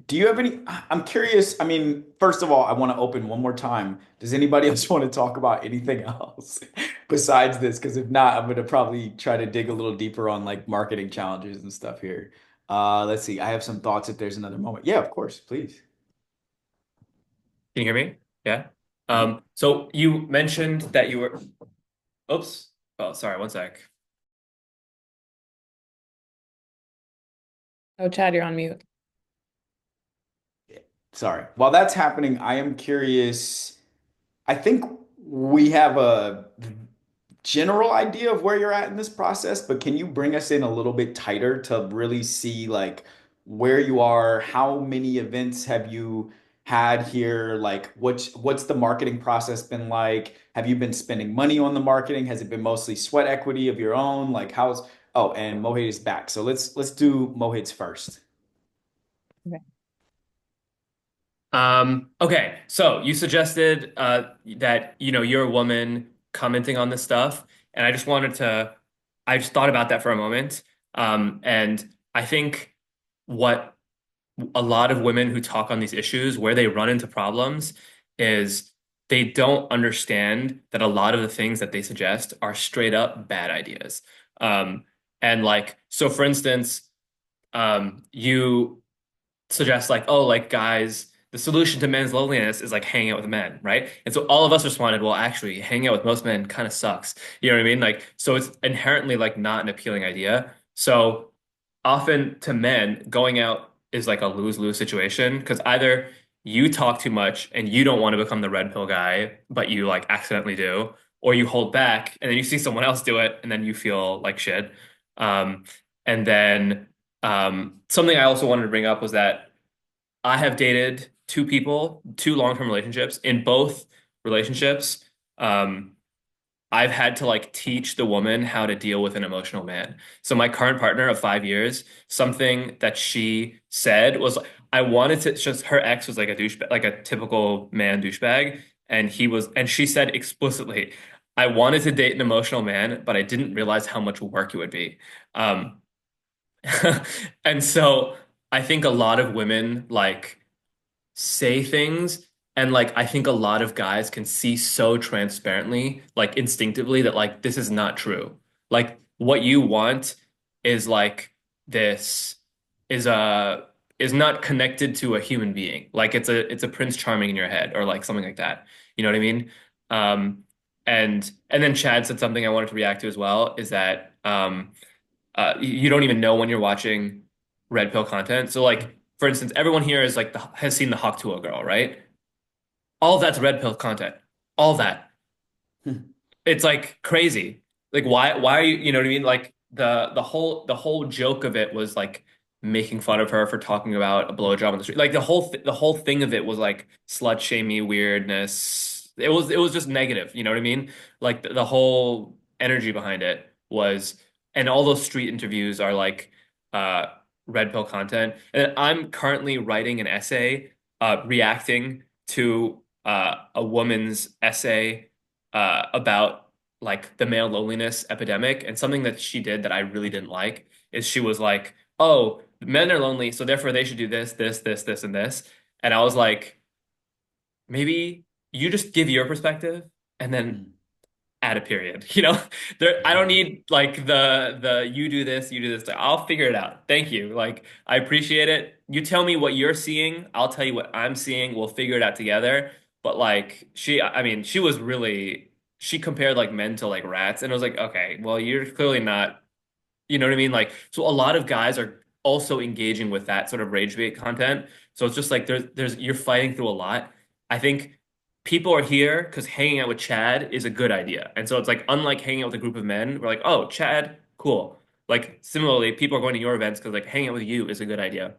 do you have any? I'm curious. I mean, first of all, I want to open one more time. Does anybody else want to talk about anything else besides this? Because if not, I'm gonna probably try to dig a little deeper on like marketing challenges and stuff here. Let's see. I have some thoughts if there's another moment. Yeah, of course, please. Can you hear me? Yeah. Mhm. So you mentioned that you were, oops. Oh, sorry, one sec. Oh, Chad, you're on mute. Sorry. While that's happening, I am curious. I think we have a general idea of where you're at in this process, but can you bring us in a little bit tighter to really see like where you are? How many events have you had here? Like what's the marketing process been like? Have you been spending money on the marketing? Has it been mostly sweat equity of your own? Like how's Oh, and Mohit is back. So let's do Mohit's first. Okay. Okay, so you suggested that you're a woman commenting on this stuff, and I just thought about that for a moment. And I think what a lot of women who talk on these issues, where they run into problems, is they don't understand that a lot of the things that they suggest are straight up bad ideas. Um, and like, so for instance, you suggest like, oh, like guys, the solution to men's loneliness is like hanging out with men, right? And so all of us responded, well, actually, hanging out with most men kind of sucks. You know what I mean? Like, so it's inherently like not an appealing idea. So often to men, going out is like a lose-lose situation because either you talk too much and you don't want to become the red pill guy, but you like accidentally do, or you hold back and then you see someone else do it and then you feel like shit. Um, and then something I also wanted to bring up was that I have dated two people, two long-term relationships. In both relationships, um, I've had to like teach the woman how to deal with an emotional man. So my current partner of 5 years, something that she said was, I wanted to just her ex was like a douchebag, like a typical man douchebag, and she said explicitly, I wanted to date an emotional man, but I didn't realize how much work it would be. Um, and so I think a lot of women like say things and like I think a lot of guys can see so transparently, like instinctively that like this is not true. Like what you want is like this is a is not connected to a human being. Like it's a Prince Charming in your head or like something like that. You know what I mean? Um and then Chad said something I wanted to react to as well is that you don't even know when you're watching red pill content. So like for instance, everyone here is like has seen the Hawk Tuah girl, right? All of that's red pill content. All of that. It's like crazy. Like why are you know what I mean? Like the whole joke of it was like making fun of her for talking about a blowjob on the street. Like the whole thing of it was like slut shamey weirdness. It was just negative, you know what I mean? Like the whole energy behind it was and all those street interviews are like uh red pill content. And I'm currently writing an essay reacting to a woman's essay about like the male loneliness epidemic. And something that she did that I really didn't like is she was like, "Oh, men are lonely, so therefore they should do this, this, this, this, and this." And I was like, maybe you just give your perspective and then add a period. You know, there I don't need like the you do this. I'll figure it out. Thank you. Like I appreciate it. You tell me what you're seeing, I'll tell you what I'm seeing. We'll figure it out together. But like I mean, she was really she compared like men to like rats and I was like, okay, well, you're clearly not you know what I mean? Like, so a lot of guys are also engaging with that sort of rage bait content. So it's just like there's you're fighting through a lot. I think people are here because hanging out with Chad is a good idea. And so it's like unlike hanging out with a group of men, we're like, oh, Chad, cool. Like similarly, people are going to your events because like hanging out with you is a good idea.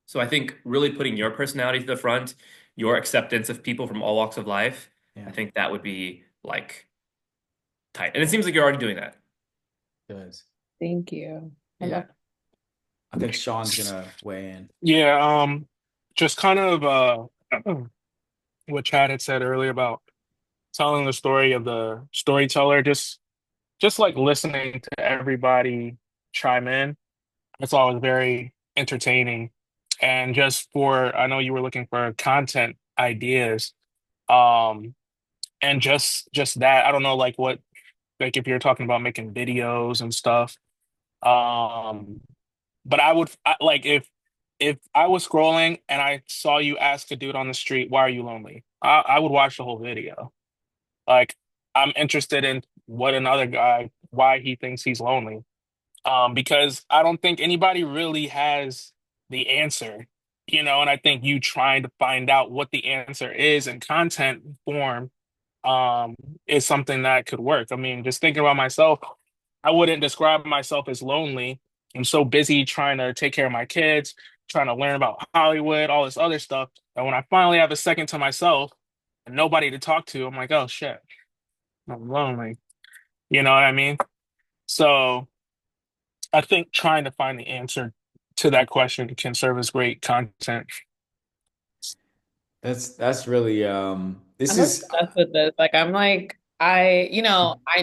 So I think really putting your personality to the front, your acceptance of people from all walks of life, Yeah, I think that would be like tight. And it seems like you're already doing that. it does. Thank you. I Yeah. love I think Sean's gonna weigh in. Yeah, just kind of what Chad had said earlier about telling the story of the storyteller, just like listening to everybody chime in. It's always very entertaining. And just for, I know you were looking for content ideas, um, and just that, I don't know, like what, like if you're talking about making videos and stuff, um, but like if I was scrolling and I saw you ask a dude on the street, "Why are you lonely?" I would watch the whole video. Like I'm interested in what another guy, why he thinks he's lonely. because I don't think anybody really has the answer, and I think you trying to find out what the answer is in content form um, is something that could work. I mean, just thinking about myself, I wouldn't describe myself as lonely. I'm so busy trying to take care of my kids, trying to learn about Hollywood, all this other stuff, that when I finally have a second to myself and nobody to talk to, I'm like, oh shit, I'm lonely. You know what I mean? So I think trying to find the answer to that question can serve as great content. That's really this I'm is obsessed with this. I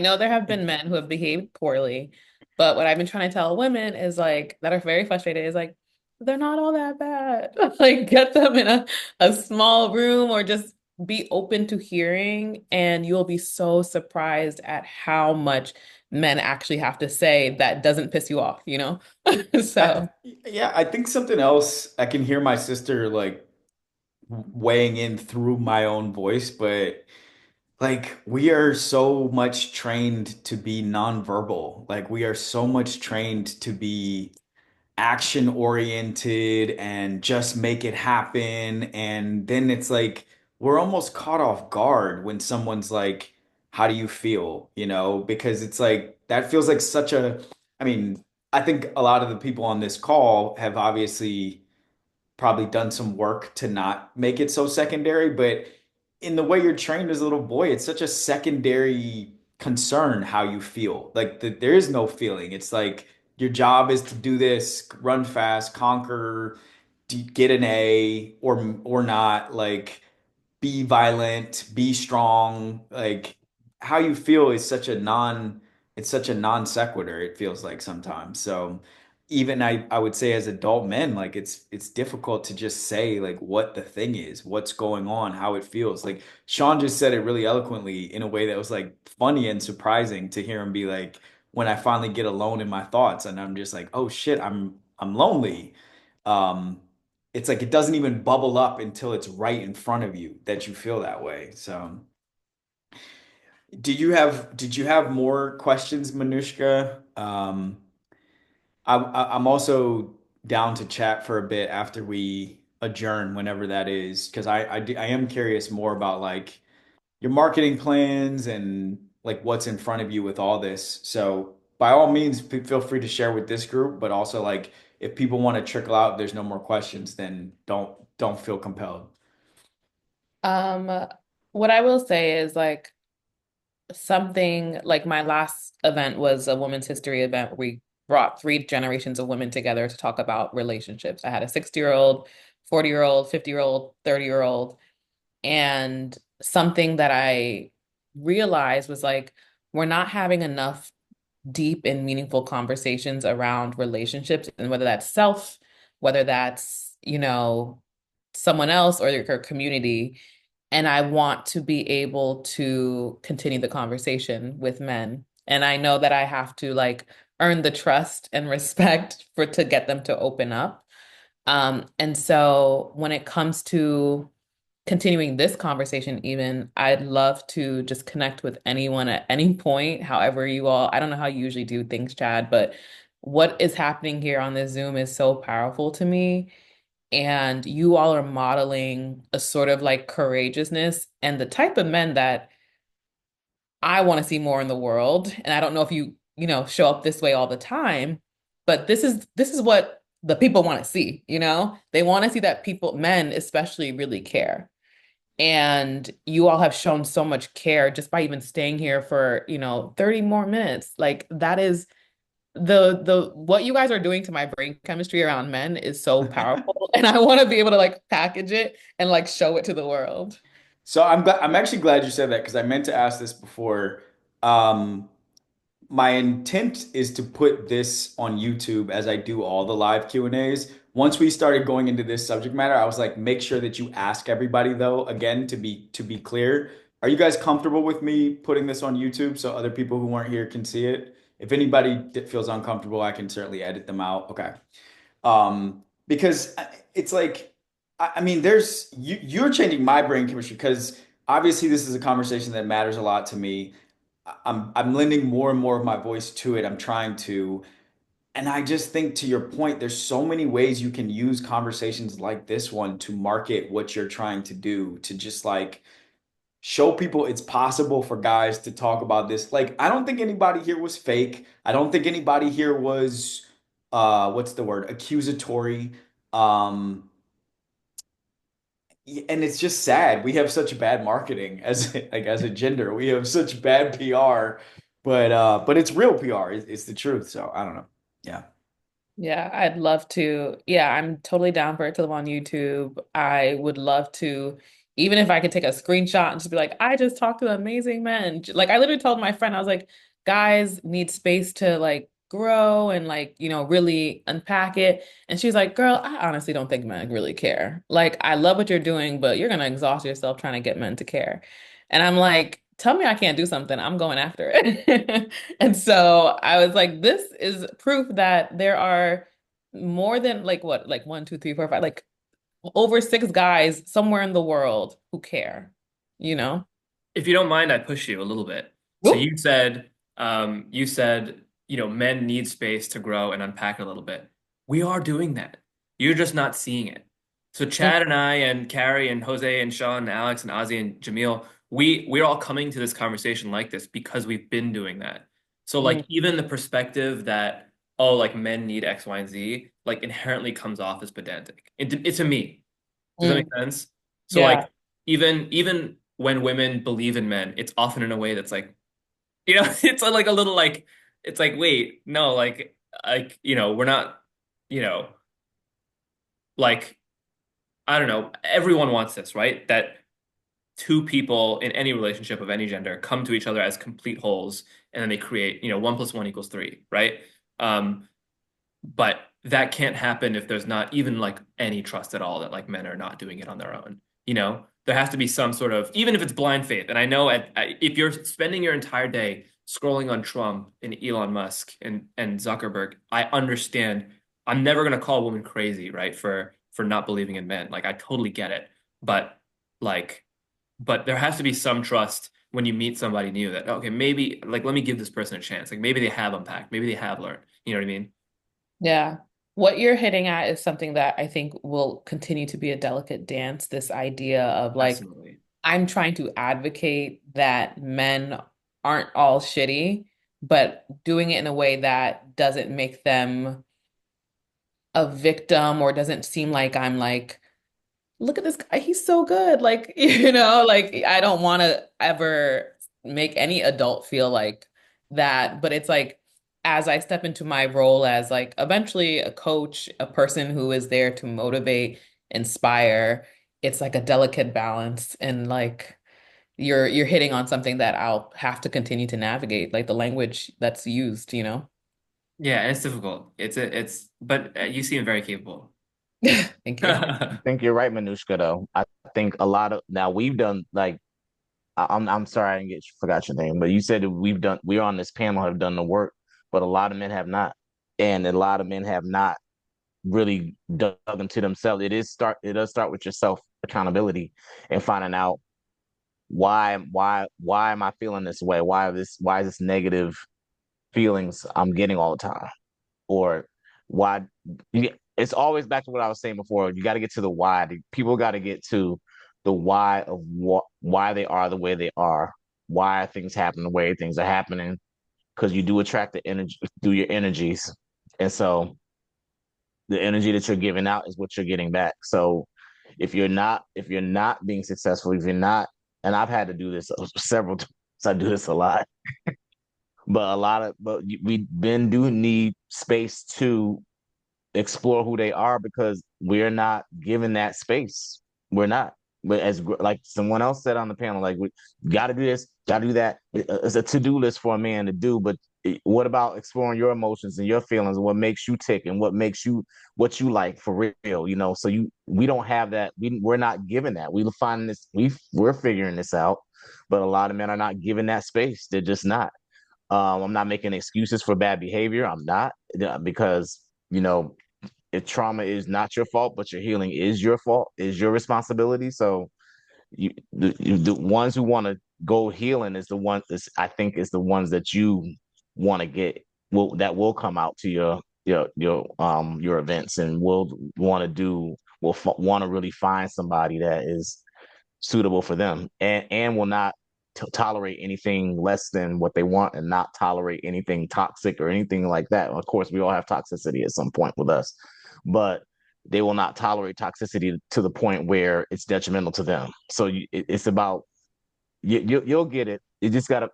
know there have been men who have behaved poorly, but what I've been trying to tell women is like that are very frustrated is like they're not all that bad. Like get them in a small room or just be open to hearing, and you'll be so surprised at how much men actually have to say that doesn't piss you off, you know? I, So yeah, I think something else I can hear my sister like weighing in through my own voice, but like we are so much trained to be nonverbal. Like we are so much trained to be action oriented and just make it happen. And then it's like we're almost caught off guard when someone's like, how do you feel? Because it's like that feels like such a, I mean, I think a lot of the people on this call have obviously probably done some work to not make it so secondary, but in the way you're trained as a little boy, it's such a secondary concern how you feel. Like there is no feeling. It's like your job is to do this, run fast, conquer, get an A or not. Like be violent, be strong. Like how you feel is it's such a non sequitur, it feels like sometimes. So even I would say as adult men, like it's difficult to just say like what the thing is, what's going on, how it feels. Like Sean just said it really eloquently in a way that was like funny and surprising to hear him be like, when I finally get alone in my thoughts and I'm just like, oh shit, I'm lonely. Um, it's like it doesn't even bubble up until it's right in front of you that you feel that way. So, did you have more questions, Manushka? I'm also down to chat for a bit after we adjourn, whenever that is, because I am curious more about like your marketing plans and like what's in front of you with all this. So, by all means, feel free to share with this group, but also like if people want to trickle out, there's no more questions, then don't feel compelled. um what I will say is like something like my last event was a women's history event where we brought three generations of women together to talk about relationships. I had a 60-year-old, 40-year-old, 50-year-old, 30-year-old. And something that I realized was like, we're not having enough deep and meaningful conversations around relationships, and whether that's self, whether that's, someone else or your community. And I want to be able to continue the conversation with men. And I know that I have to like earn the trust and respect for to get them to open up. And so when it comes to continuing this conversation, even, I'd love to just connect with anyone at any point, however you all, I don't know how you usually do things, Chad, but what is happening here on this Zoom is so powerful to me. And you all are modeling a sort of like courageousness and the type of men that I want to see more in the world. And I don't know if you show up this way all the time, but this is what the people want to see, you know? They want to see that people, men especially, really care. And you all have shown so much care just by even staying here for, 30 more minutes. Like that is the what you guys are doing to my brain chemistry around men is so powerful. And I want to be able to like package it and like show it to the world. So I'm actually glad you said that because I meant to ask this before. My intent is to put this on YouTube as I do all the live Q&As. Once we started going into this subject matter, I was like, make sure that you ask everybody though, again, to be clear. Are you guys comfortable with me putting this on YouTube so other people who weren't here can see it? If anybody feels uncomfortable, I can certainly edit them out. Okay. Because it's like, I mean, you're changing my brain chemistry because obviously this is a conversation that matters a lot to me. I'm lending more and more of my voice to it. I'm trying to. And I just think to your point, there's so many ways you can use conversations like this one to market what you're trying to do, to just like show people it's possible for guys to talk about this. Like, I don't think anybody here was fake. I don't think anybody here was what's the word? Accusatory. Um and it's just sad. We have such bad marketing as like as a gender. We have such bad PR, but it's real PR. It's the truth. So I don't know. Yeah. Yeah, I'd love to. Yeah, I'm totally down for it to live on YouTube. I would love to, even if I could take a screenshot and just be like, I just talked to an amazing man. Like I literally told my friend, I was like, guys need space to like grow and like, really unpack it. And she was like, girl, I honestly don't think men really care. Like, I love what you're doing, but you're gonna exhaust yourself trying to get men to care. And I'm like, tell me I can't do something. I'm going after it. And so I was like, this is proof that there are more than like what, like one, two, three, four, five, like over six guys somewhere in the world who care, you know? If you don't mind, I push you a little bit. So Whoop. you said, men need space to grow and unpack a little bit. We are doing that. You're just not seeing it. So Mm, Chad and I and Carrie and Jose and Sean and Alex and Ozzy and Jamil, we're all coming to this conversation like this because we've been doing that. So mm, like even the perspective that, oh, like men need X, Y, and Z, like inherently comes off as pedantic. It's a me. Does that make mm. sense? So like Yeah. even when women believe in men, it's often in a way that's like, it's like a little like it's like, wait, no, we're not, you know, like I don't know, everyone wants this, right? That two people in any relationship of any gender come to each other as complete wholes and then they create, 1 + 1 = 3, right? Um, But that can't happen if there's not even like any trust at all that like men are not doing it on their own. There has to be some sort of, even if it's blind faith. And I know if you're spending your entire day scrolling on Trump and Elon Musk and Zuckerberg, I understand. I'm never gonna call a woman crazy, right? For not believing in men. Like I totally get it. But like, but there has to be some trust when you meet somebody new that, okay, maybe like let me give this person a chance. Like maybe they have unpacked, maybe they have learned. You know what I mean? Yeah. What you're hitting at is something that I think will continue to be a delicate dance, this idea of like, Absolutely. I'm trying to advocate that men aren't all shitty, but doing it in a way that doesn't make them a victim or doesn't seem like I'm like, look at this guy, he's so good. Like, like I don't want to ever make any adult feel like that. But it's like, as I step into my role as like eventually a coach, a person who is there to motivate, inspire, it's like a delicate balance. And like, you're hitting on something that I'll have to continue to navigate, like the language that's used. Yeah, and it's difficult. But you seem very capable. Thank you. I think you're right, Manushka, though. I think a lot of now we've done like I'm sorry I didn't forgot your name, but you said that we're on this panel have done the work, but a lot of men have not. And a lot of men have not really dug into themselves. It does start with your self accountability and finding out why am I feeling this way? Why is this negative feelings I'm getting all the time? Or why it's always back to what I was saying before. You got to get to the why. People got to get to the why of why they are the way they are, why things happen the way things are happening, because you do attract the energy through your energies. And so the energy that you're giving out is what you're getting back. So if you're not being successful, if you're not, and I've had to do this several times, I do this a lot, but we then do need space to explore who they are because we're not given that space. We're not. But like someone else said on the panel, like we got to do this, got to do that. It's a to-do list for a man to do. But what about exploring your emotions and your feelings, and what makes you tick, and what you like for real? So we don't have that. We're not given that. We find this. We're figuring this out, but a lot of men are not given that space. They're just not. I'm not making excuses for bad behavior. I'm not because you know if trauma is not your fault, but your healing is your fault, is your responsibility. So the ones who want to go healing is the ones I think is the ones that you want to get that will come out to your events, and will want to really find somebody that is suitable for them, and will not tolerate anything less than what they want, and not tolerate anything toxic or anything like that. Of course, we all have toxicity at some point with us, but they will not tolerate toxicity to the point where it's detrimental to them. So it's about you'll get it. You just gotta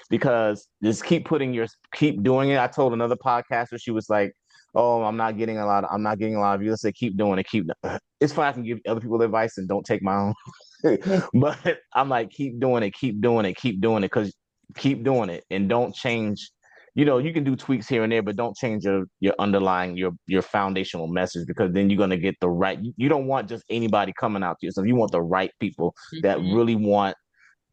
because just keep doing it. I told another podcaster, she was like, "Oh, I'm not getting a lot of views." I said, "Keep doing it, keep." It's fine. I can give other people advice and don't take my own, but I'm like, keep doing it, keep doing it, keep doing it, because keep doing it and don't change. You can do tweaks here and there, but don't change your underlying your foundational message, because then you're gonna get the right. You don't want just anybody coming out to you. So you want the right people that Mhm. really want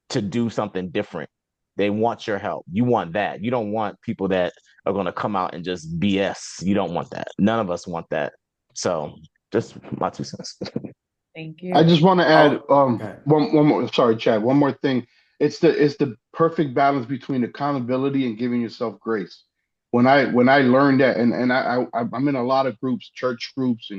to do something different. They want your help. You want that. You don't want people that are going to come out and just BS. You don't want that. None of us want that. So just my 2 cents. Thank I you. just want to add Oh, okay. one more, sorry, Chad, one more thing. It's the perfect balance between accountability and giving yourself grace. When I learned that, I'm in a lot of groups, church groups,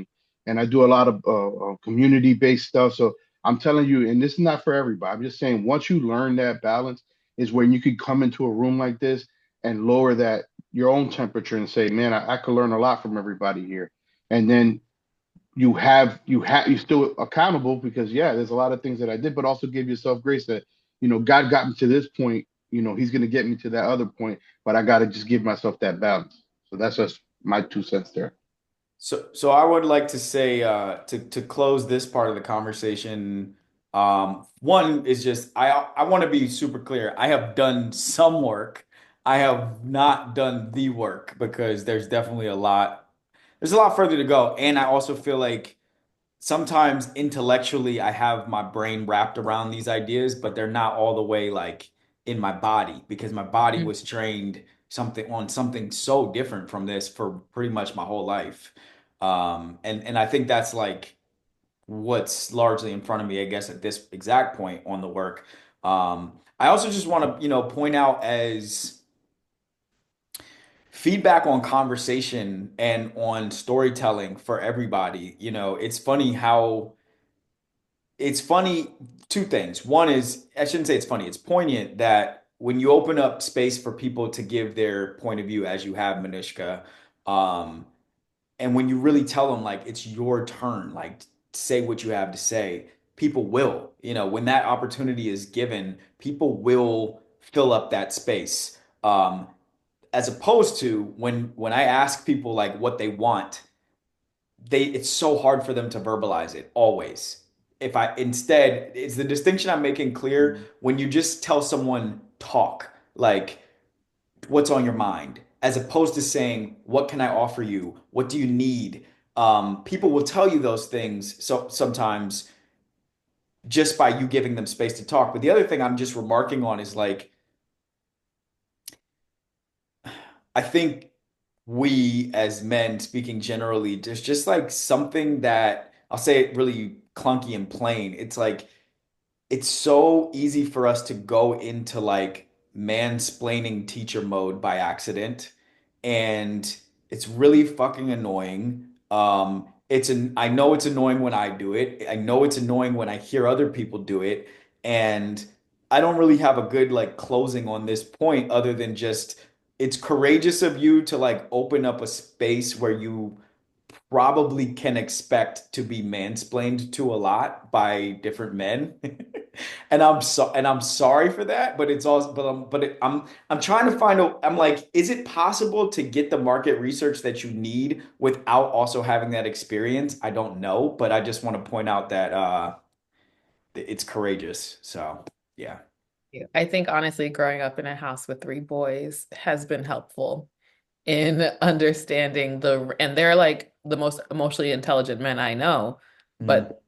and I do a lot of community based stuff. So I'm telling you, and this is not for everybody. I'm just saying, once you learn that balance, is when you could come into a room like this and lower that your own temperature and say, man, I could learn a lot from everybody here. And then you still accountable, because yeah, there's a lot of things that I did, but also give yourself grace that, God got me to this point, he's going to get me to that other point, but I got to just give myself that balance. So that's just my 2 cents there. So I would like to say to close this part of the conversation, one is just I want to be super clear. I have done some work. I have not done the work because there's a lot further to go. And I also feel like sometimes intellectually I have my brain wrapped around these ideas, but they're not all the way like in my body because my body Mhm. was trained something so different from this for pretty much my whole life. And I think that's like what's largely in front of me, I guess, at this exact point on the work. I also just want to, point out as feedback on conversation and on storytelling for everybody. It's funny, two things. One is, I shouldn't say it's funny, it's poignant that when you open up space for people to give their point of view, as you have, Manishka, um, and when you really tell them, like, it's your turn, like, say what you have to say, people will. When that opportunity is given, people will fill up that space. As opposed to when I ask people, like, what they want, it's so hard for them to verbalize it always. If I instead, it's the distinction I'm making clear when you just tell someone talk, like what's on your mind, as opposed to saying, what can I offer you? What do you need? People will tell you those things so sometimes just by you giving them space to talk. But the other thing I'm just remarking on is like I think we as men, speaking generally, there's just like something that I'll say it really clunky and plain. It's like it's so easy for us to go into like mansplaining teacher mode by accident, and it's really fucking annoying. I know it's annoying when I do it. I know it's annoying when I hear other people do it, and I don't really have a good like closing on this point other than just it's courageous of you to like open up a space where you probably can expect to be mansplained to a lot by different men. And I'm sorry for that, but it's also I'm trying to find out I'm like, is it possible to get the market research that you need without also having that experience? I don't know, but I just want to point out that it's courageous. So, yeah. Yeah. I think honestly, growing up in a house with three boys has been helpful in understanding and they're like the most emotionally intelligent men I know, Mm. but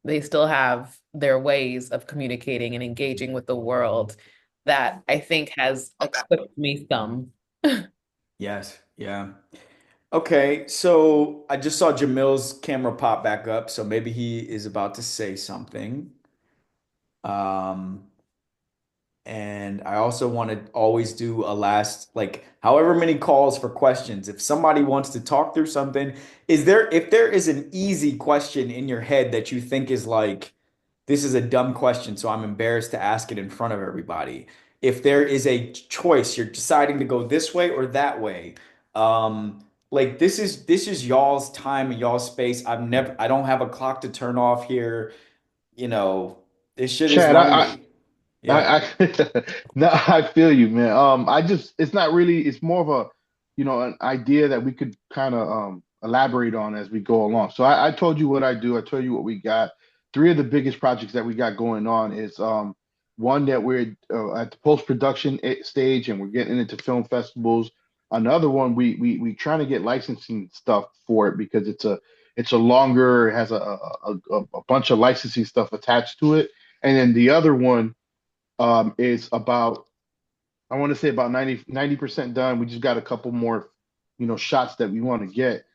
they still have their ways of communicating and engaging with the world that I think has equipped me some. Yes. Yeah. Okay, so I just saw Jamil's camera pop back up, so maybe he is about to say something. Um, And I also want to always do a last, like, however many calls for questions. If somebody wants to talk through something, if there is an easy question in your head that you think is like, this is a dumb question, so I'm embarrassed to ask it in front of everybody. If there is a choice, you're deciding to go this way or that way. Like this is y'all's time and y'all's space. I don't have a clock to turn off here. You know, this shit is Chad, lonely. Yeah. no, I feel you, man. It's not really, it's more of a, an idea that we could kind of elaborate on as we go along. So I told you what I do. I told you what we got. Three of the biggest projects that we got going on is one that we're at the post-production stage and we're getting into film festivals. Another one, we trying to get licensing stuff for it because it's a longer, it has a bunch of licensing stuff attached to it. And then the other one is about, I want to say about 90% done. We just got a couple more, shots that we want to get.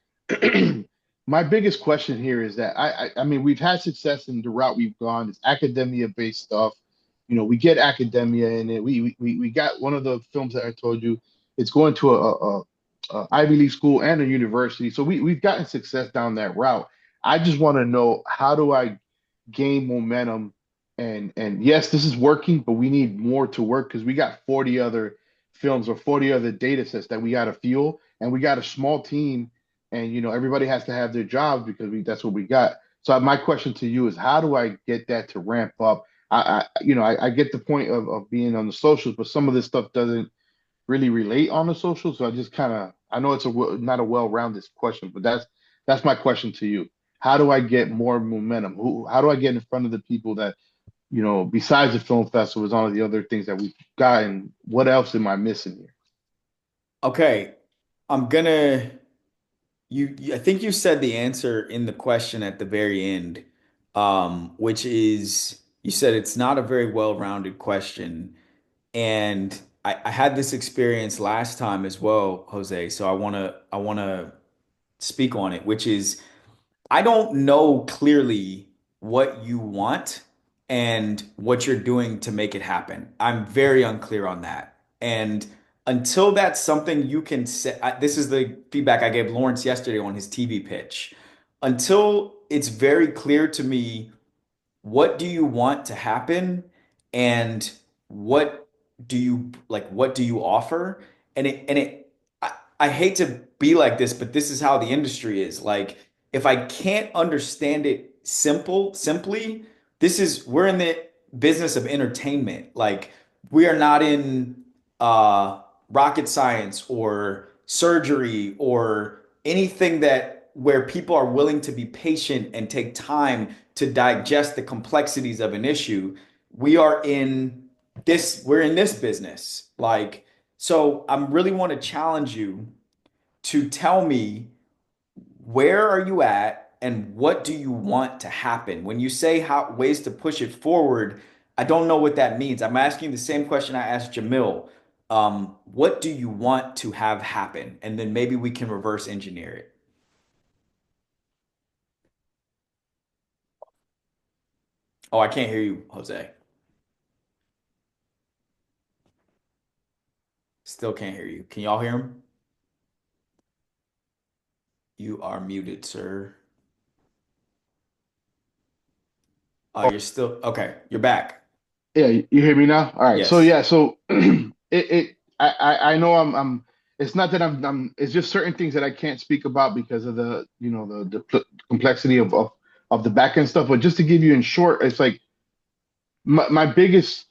My biggest question here is that I mean, we've had success in the route we've gone. It's academia based stuff. We get academia in it. We got one of the films that I told you. It's going to a Ivy League school and a university. So we've gotten success down that route. I just want to know, how do I gain momentum? And yes, this is working, but we need more to work because we got 40 other films or 40 other data sets that we got to fuel, and we got a small team, and everybody has to have their jobs because that's what we got. So my question to you is, how do I get that to ramp up? I get the point of being on the socials, but some of this stuff doesn't really relate on the socials. So I just kind of, I know it's not a well-rounded question, but that's my question to you. How do I get more momentum? How do I get in front of the people that, besides the film festivals, all of the other things that we've gotten? What else am I missing here? Okay. I'm gonna I think you said the answer in the question at the very end, which is you said it's not a very well-rounded question. And I had this experience last time as well, Jose. So I wanna speak on it, which is I don't know clearly what you want and what you're doing to make it happen. I'm very unclear on that. And until that's something you can say, this is the feedback I gave Lawrence yesterday on his TV pitch. Until it's very clear to me what do you want to happen and what what do you offer, I hate to be like this, but this is how the industry is. Like, if I can't understand it simply, we're in the business of entertainment. Like, we are not in rocket science or surgery or anything that where people are willing to be patient and take time to digest the complexities of an issue. We're in this business. Like, so I really want to challenge you to tell me, where are you at and what do you want to happen? When you say how ways to push it forward, I don't know what that means. I'm asking the same question I asked Jamil. What do you want to have happen? And then maybe we can reverse engineer it. Oh, I can't hear you, Jose. Still can't hear you. Can y'all hear him? You are muted, sir. Oh, you're still okay. You're back. Yeah, you hear me now? All right. So Yes. yeah, so I know I'm it's not that I'm it's just certain things that I can't speak about because of the complexity of the back end stuff. But just to give you in short, it's like my biggest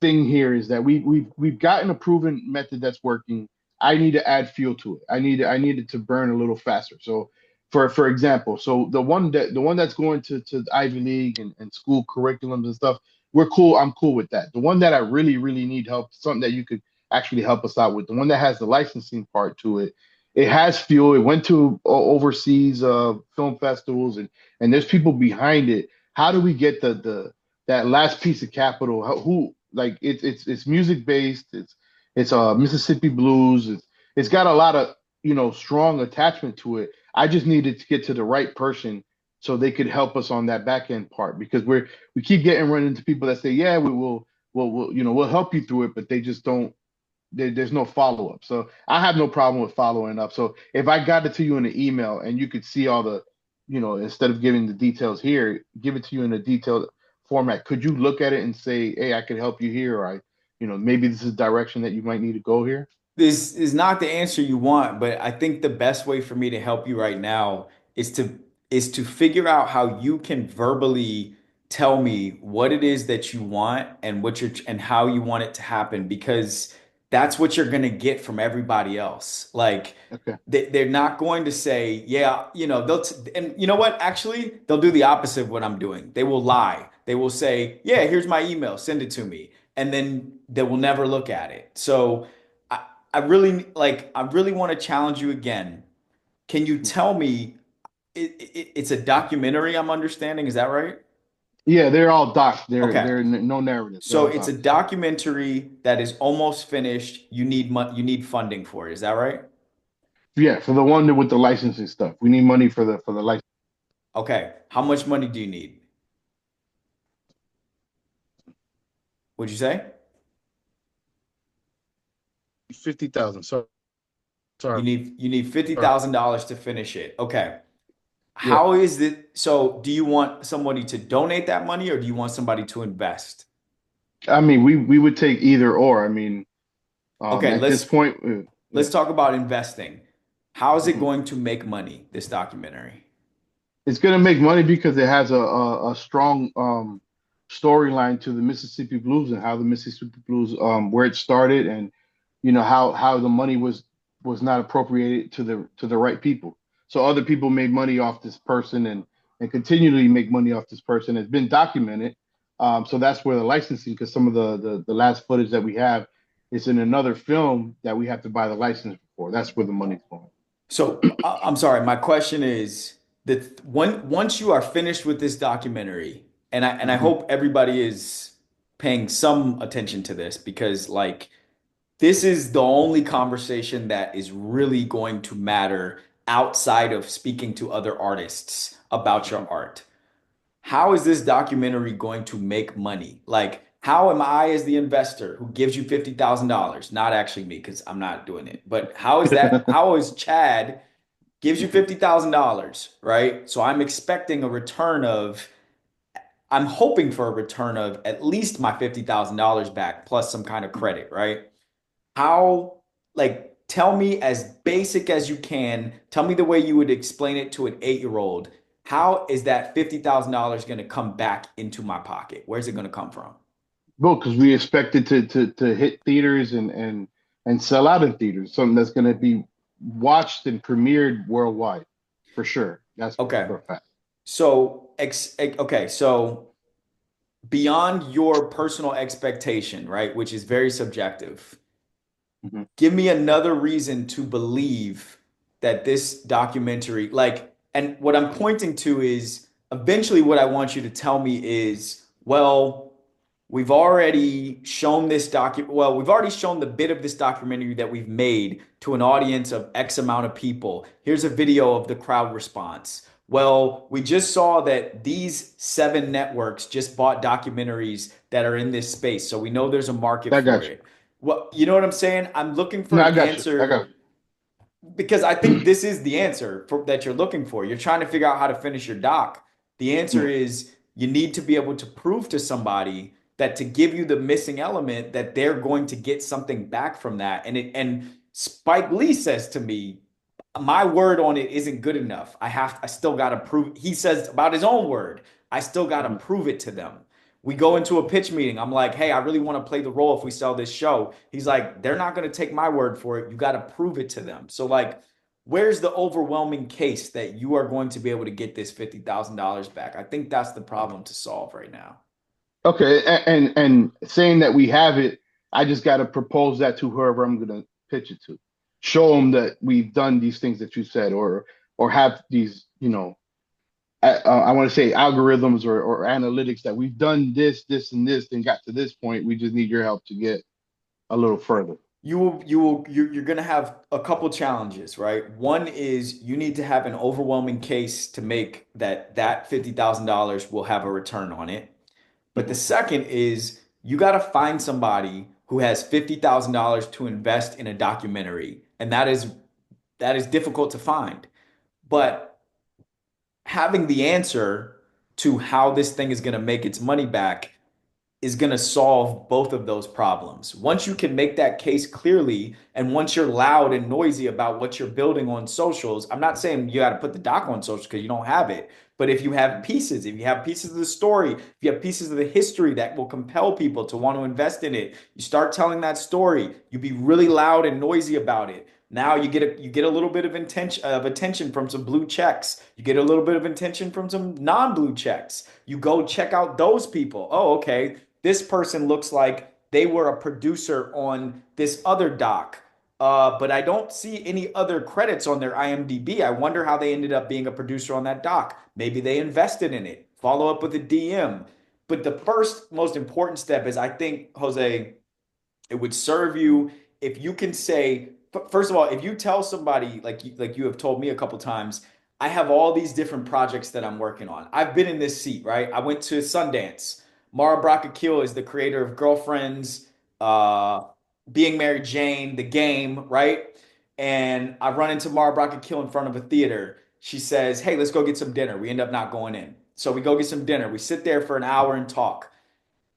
thing here is that we've gotten a proven method that's working. I need to add fuel to it. I need it to burn a little faster. So for example, so the one that's going to the Ivy League and school curriculums and stuff, we're cool. I'm cool with that. The one that I really need help, something that you could actually help us out with, the one that has the licensing part to it. It has fuel. It went to overseas film festivals, and there's people behind it. How do we get the that last piece of capital? Who, like, it's music based. It's Mississippi blues. It's got a lot of strong attachment to it. I just needed to get to the right person so they could help us on that back end part because we keep getting run into people that say, yeah, we'll help you through it, but they just don't. There's no follow up. So I have no problem with following up. So if I got it to you in an email and you could see all the, instead of giving the details here, give it to you in a detailed format. Could you look at it and say, hey, I could help you here, or maybe this is direction that you might need to go here? This is not the answer you want, but I think the best way for me to help you right now is to figure out how you can verbally tell me what it is that you want and and how you want it to happen, because that's what you're going to get from everybody else. Like Okay. they're not going to say, yeah, and you know what? Actually, they'll do the opposite of what I'm doing. They will lie. They will say, yeah, here's my email, send it to me. And then they will never look at it. So I really want to challenge you again. Can you tell me it's a documentary I'm understanding, is that right? Yeah, they're all docs. Okay. No narrative. They're So all it's a docs. documentary that is almost finished. You need funding for it. Is that right? Yeah, for the one with the licensing stuff, we need money for the license. Okay. How much money do you need? What'd you say? 50,000. So sorry. You need Sorry. $50,000 to finish it. Okay. Yeah. How is it? So do you want somebody to donate that money or do you want somebody to invest? I mean, we would take either or. I mean, Okay, at this point, let's yeah. talk about investing. How is it Mhm. going to make money, this documentary? It's going to make money because it has a strong storyline to the Mississippi Blues and how the Mississippi Blues where it started, and how the money was not appropriated to the right people. So other people made money off this person and continually make money off this person. It's been documented. So that's where the licensing, because some of the last footage that we have is in another film that we have to buy the license for. That's where the money's going. So I'm sorry, my question is that once you are finished with this documentary, and I Mhm. hope everybody is paying some attention to this because like this is the only conversation that is really going to matter outside of speaking to other artists about your Mhm. art. How is this documentary going to make money? Like, how am I, as the investor who gives you $50,000, not actually me, because I'm not doing it, but how is Chad gives you Mhm. $50,000, right? So I'm hoping for a return of at least my $50,000 back plus some kind of credit, right? How, like, tell me as basic as you can. Tell me the way you would explain it to an 8-year-old. How is that $50,000 going to come back into my pocket? Where's it going to come from? Well, because we expect it to hit theaters and sell out in theaters, something that's going to be watched and premiered worldwide, for sure. That's Okay. for a fact. So beyond your personal expectation, right, which is very subjective, Mhm. give me another reason to believe that this documentary, like, and what I'm pointing to is eventually what I want you to tell me is, well, we've already shown the bit of this documentary that we've made to an audience of X amount of people. Here's a video of the crowd response. Well, we just saw that these 7 networks just bought documentaries that are in this space. So we know there's a market I for got you. it. Well, you know what I'm saying? I'm looking for No, an I got you. I answer got because I think this is the answer that you're looking for. You're trying to figure out how to finish your doc. The answer you. is you need to be able to prove to somebody that to give you the missing element that they're going to get something back from that. And Spike Lee says to me, my word on it isn't good enough. I still got to prove. He says about his own word, I still got to Mhm. prove it to them. We go into a pitch meeting. I'm like, hey, I really want to play the role if we sell this show. He's like, they're not going to take my word for it. You got to prove it to them. So, like, where's the overwhelming case that you are going to be able to get this $50,000 back? I think that's the problem to solve right now. Okay, and saying that we have it, I just got to propose that to whoever I'm going to pitch it to. Show them that we've done these things that you said, or have these, I want to say algorithms or analytics that we've done this, and this, and got to this point. We just need your help to get a little further. You're going to have a couple challenges, right? One is you need to have an overwhelming case to make that $50,000 will have a return on it. But the Mhm. second is You got to find somebody who has $50,000 to invest in a documentary, and that is difficult to find. But having the answer to how this thing is going to make its money back is going to solve both of those problems. Once you can make that case clearly, and once you're loud and noisy about what you're building on socials, I'm not saying you got to put the doc on social because you don't have it, but if you have pieces, if you have pieces of the story, if you have pieces of the history that will compel people to want to invest in it, you start telling that story, you be really loud and noisy about it. Now you get a little bit of attention from some blue checks. You get a little bit of attention from some non-blue checks. You go check out those people. Oh, okay, this person looks like they were a producer on this other doc. But I don't see any other credits on their IMDb. I wonder how they ended up being a producer on that doc. Maybe they invested in it. Follow up with a DM. But the first most important step is, I think, Jose, it would serve you if you can say, first of all, if you tell somebody like you have told me a couple times, I have all these different projects that I'm working on. I've been in this seat, right? I went to Sundance. Mara Brock is the creator of Girlfriends, uh, Being Mary Jane, The Game, right? And I run into Mara Brock in front of a theater. She says, "Hey, let's go get some dinner." We end up not going in. So we go get some dinner. We sit there for an hour and talk.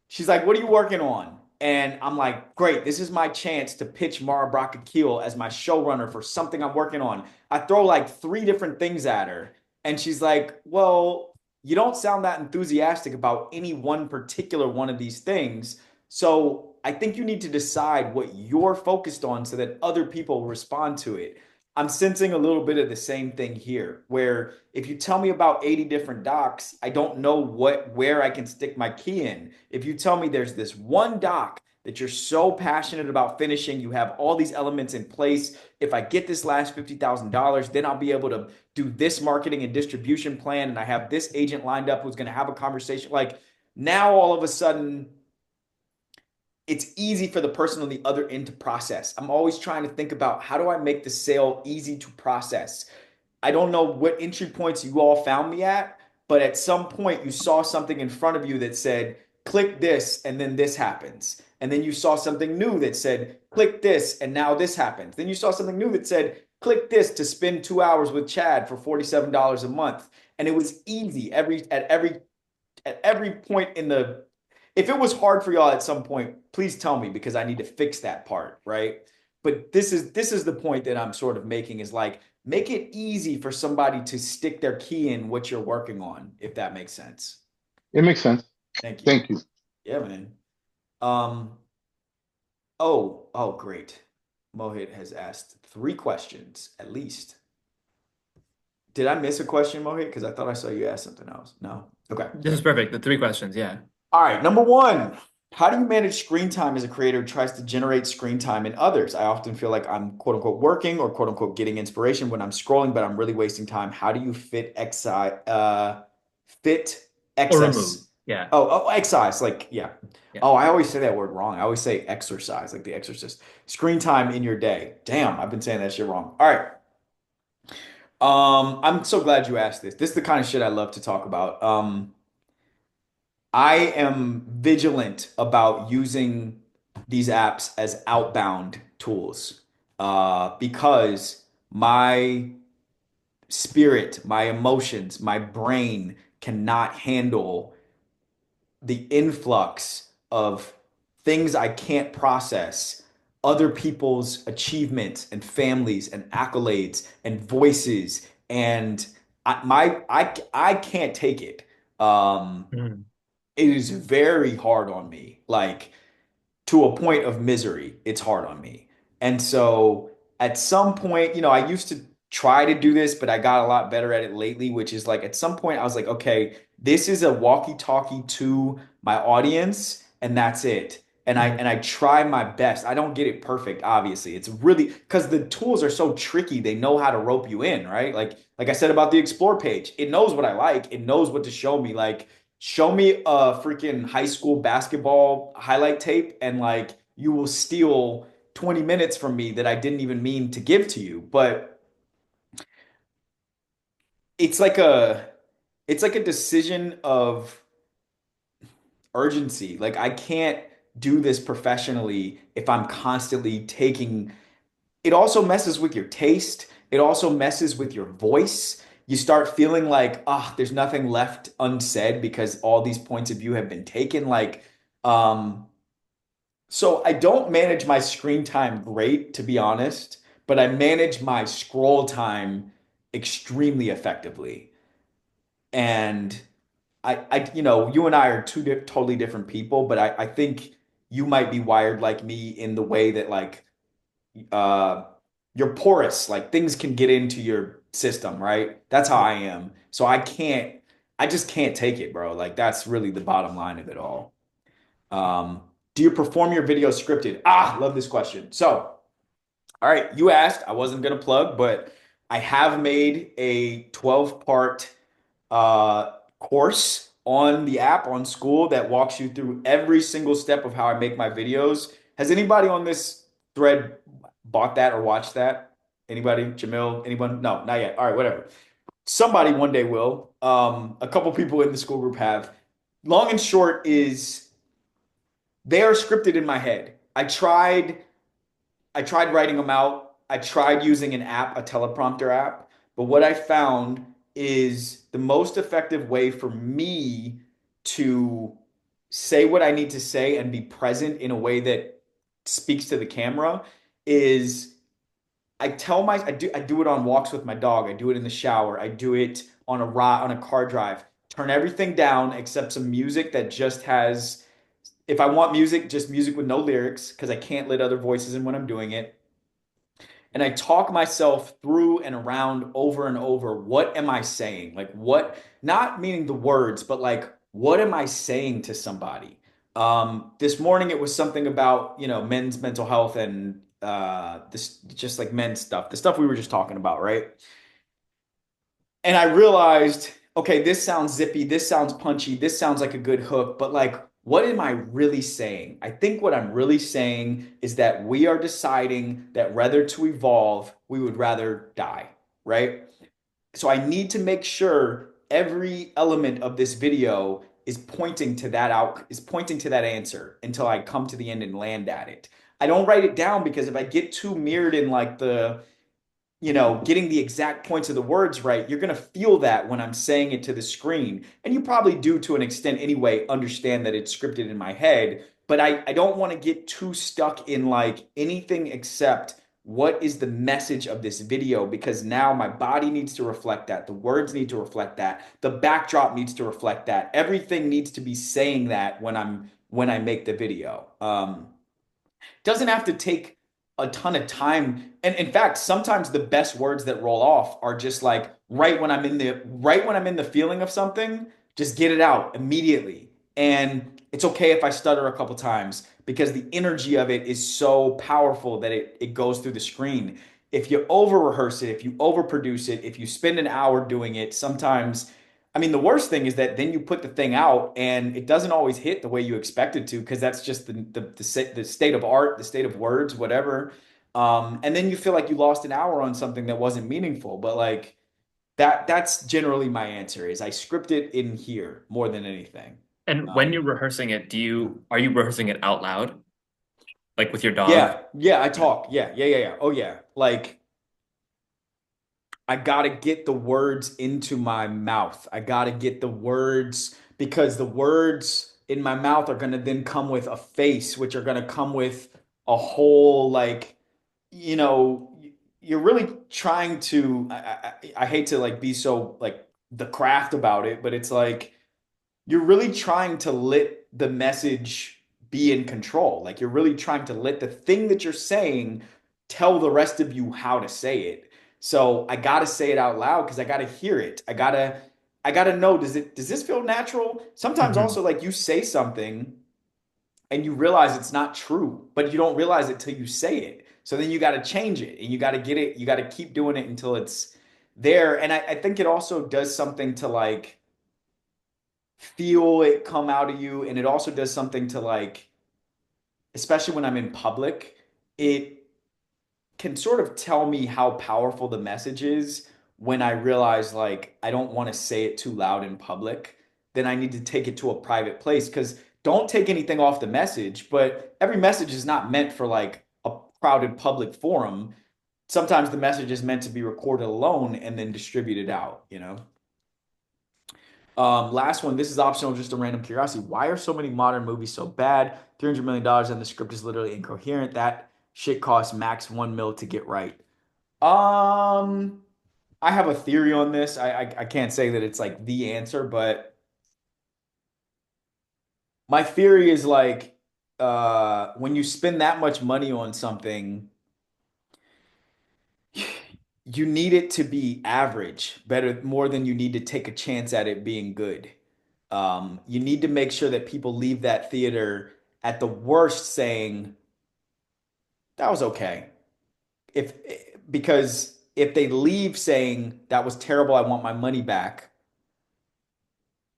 She's like, "What are you working on?" And I'm like, "Great, this is my chance to pitch Mara Brock as my showrunner for something I'm working on." I throw like three different things at her, and she's like, "Well, you don't sound that enthusiastic about any one particular one of these things. So I think you need to decide what you're focused on so that other people respond to it." I'm sensing a little bit of the same thing here, where if you tell me about 80 different docs, I don't know where I can stick my key in. If you tell me there's this one doc that you're so passionate about finishing, you have all these elements in place. If I get this last $50,000, then I'll be able to do this marketing and distribution plan. And I have this agent lined up who's going to have a conversation. Like, now all of a sudden, it's easy for the person on the other end to process. I'm always trying to think about, how do I make the sale easy to process? I don't know what entry points you all found me at, but at some point you saw something in front of you that said, "Click this," and then this happens. And then you saw something new that said, "Click this," and now this happens. Then you saw something new that said, "Click this to spend 2 hours with Chad for $47 a month." And it was easy at every point in the, if it was hard for y'all at some point, please tell me, because I need to fix that part, right? But this is the point that I'm sort of making, is like, make it easy for somebody to stick their key in what you're working on, if that makes sense. It makes sense. Thank you. Thank you. Yeah, man. Um, oh, great. Mohit has asked 3 questions at least. Did I miss a question, Mohit? Because I thought I saw you ask something else. No. Okay. This is perfect. The 3 questions, yeah. All right, number one, how do you manage screen time as a creator who tries to generate screen time in others? I often feel like I'm quote unquote working or quote unquote getting inspiration when I'm scrolling, but I'm really wasting time. How do you fit Or remove. excess? Yeah. Oh, excise, like, yeah. Yeah. Oh, I always say that word wrong. I always say exercise, like The Exorcist. Screen time in your day. Damn, I've been saying that shit wrong. All right. I'm so glad you asked this. This is the kind of shit I love to talk about. I am vigilant about using these apps as outbound tools, because my spirit, my emotions, my brain cannot handle the influx of things I can't process, other people's achievements and families and accolades and voices, and I can't take it. Mhm. It is very hard on me. Like, to a point of misery. It's hard on me. And so at some point, I used to try to do this, but I got a lot better at it lately, which is like, at some point I was like, okay, this is a walkie-talkie to my audience, and that's it. And I Mhm. and I try my best. I don't get it perfect, obviously. It's really because the tools are so tricky. They know how to rope you in, right? Like I said about the explore page. It knows what I like. It knows what to show me. Like, show me a freaking high school basketball highlight tape, and like, you will steal 20 minutes from me that I didn't even mean to give to you. But it's like a it's like a decision of urgency. Like, I can't do this professionally if I'm constantly taking it also messes with your taste. It also messes with your voice. You start feeling like, ah, there's nothing left unsaid because all these points of view have been taken. Um, so I don't manage my screen time great, to be honest, but I manage my scroll time extremely effectively. And you and I are two totally different people, but I think you might be wired like me in the way that uh you're porous, like things can get into your system, right? That's how I am. So I just can't take it, bro. Like that's really the bottom line of it all. Um, do you perform your video scripted? Ah, love this question. So, all right, you asked, I wasn't gonna plug, but I have made a 12-part course on the app on school that walks you through every single step of how I make my videos. Has anybody on this thread bought that or watched that? Anybody? Jamil? Anyone? No, not yet. All right, whatever. Somebody one day will. A couple people in the school group have. Long and short is they are scripted in my head. I tried writing them out. I tried using an app, a teleprompter app. But what I found is the most effective way for me to say what I need to say and be present in a way that speaks to the camera is I do it on walks with my dog. I do it in the shower. I do it on a car drive. Turn everything down except some music that just has if I want music, just music with no lyrics because I can't let other voices in when I'm doing it and I talk myself through and around over and over. What am I saying? Like, what, not meaning the words, but like, what am I saying to somebody? This morning it was something about, men's mental health and this just like men's stuff, the stuff we were just talking about, right? And I realized, okay, this sounds zippy, this sounds punchy, this sounds like a good hook, but like, what am I really saying? I think what I'm really saying is that we are deciding that rather to evolve, we would rather die, right? So I need to make sure every element of this video is pointing to that answer until I come to the end and land at it. I don't write it down because if I get too mirrored in like getting the exact points of the words right, you're going to feel that when I'm saying it to the screen. And you probably do to an extent anyway, understand that it's scripted in my head. But I don't want to get too stuck in like anything except what is the message of this video because now my body needs to reflect that. The words need to reflect that. The backdrop needs to reflect that. Everything needs to be saying that when I make the video. Doesn't have to take a ton of time. And in fact, sometimes the best words that roll off are just like right when I'm in the feeling of something, just get it out immediately. And it's okay if I stutter a couple times because the energy of it is so powerful that it goes through the screen. If you over rehearse it, if you overproduce it, if you spend an hour doing it, sometimes I mean, the worst thing is that then you put the thing out and it doesn't always hit the way you expect it to because that's just the state of art, the state of words, whatever. And then you feel like you lost an hour on something that wasn't meaningful. But like that's generally my answer is I script it in here more than anything. And when you're Um, rehearsing it, are you rehearsing it out loud, like with your dog? yeah, yeah, I Yeah. talk. Yeah, yeah, yeah, yeah. Oh yeah. Like I gotta get the words into my mouth. I gotta get the words because the words in my mouth are gonna then come with a face, which are gonna come with a whole like, you know, you're really trying to. I hate to like be so like the craft about it, but it's like you're really trying to let the message be in control. Like you're really trying to let the thing that you're saying tell the rest of you how to say it. So I got to say it out loud because I got to hear it. I got to know does this feel natural? Sometimes Mhm. also like you say something and you realize it's not true, but you don't realize it till you say it. So then you got to change it and you got to get it, you got to keep doing it until it's there. And I think it also does something to like feel it come out of you. And it also does something to like, especially when I'm in public, it can sort of tell me how powerful the message is when I realize like I don't want to say it too loud in public. Then I need to take it to a private place because don't take anything off the message, but every message is not meant for like a crowded public forum. Sometimes the message is meant to be recorded alone and then distributed out, you know? Last one. This is optional, just a random curiosity. Why are so many modern movies so bad? $300 million and the script is literally incoherent. That shit costs max 1 mil to get right. Um, I have a theory on this. I can't say that it's like the answer, but my theory is like when you spend that much money on something, you need it to be average, better more than you need to take a chance at it being good. You need to make sure that people leave that theater at the worst saying that was okay. If because if they leave saying that was terrible, I want my money back,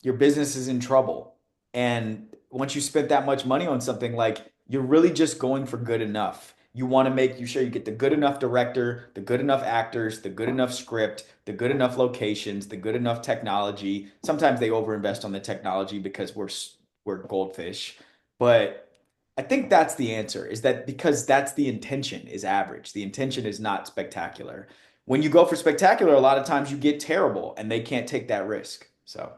your business is in trouble. And once you spent that much money on something, like you're really just going for good enough. You want to make you sure you get the good enough director, the good enough actors, the good enough script, the good enough locations, the good enough technology. Sometimes they overinvest on the technology because we're goldfish. But I think that's the answer is that because that's the intention is average. The intention is not spectacular. When you go for spectacular, a lot of times you get terrible and they can't take that risk. So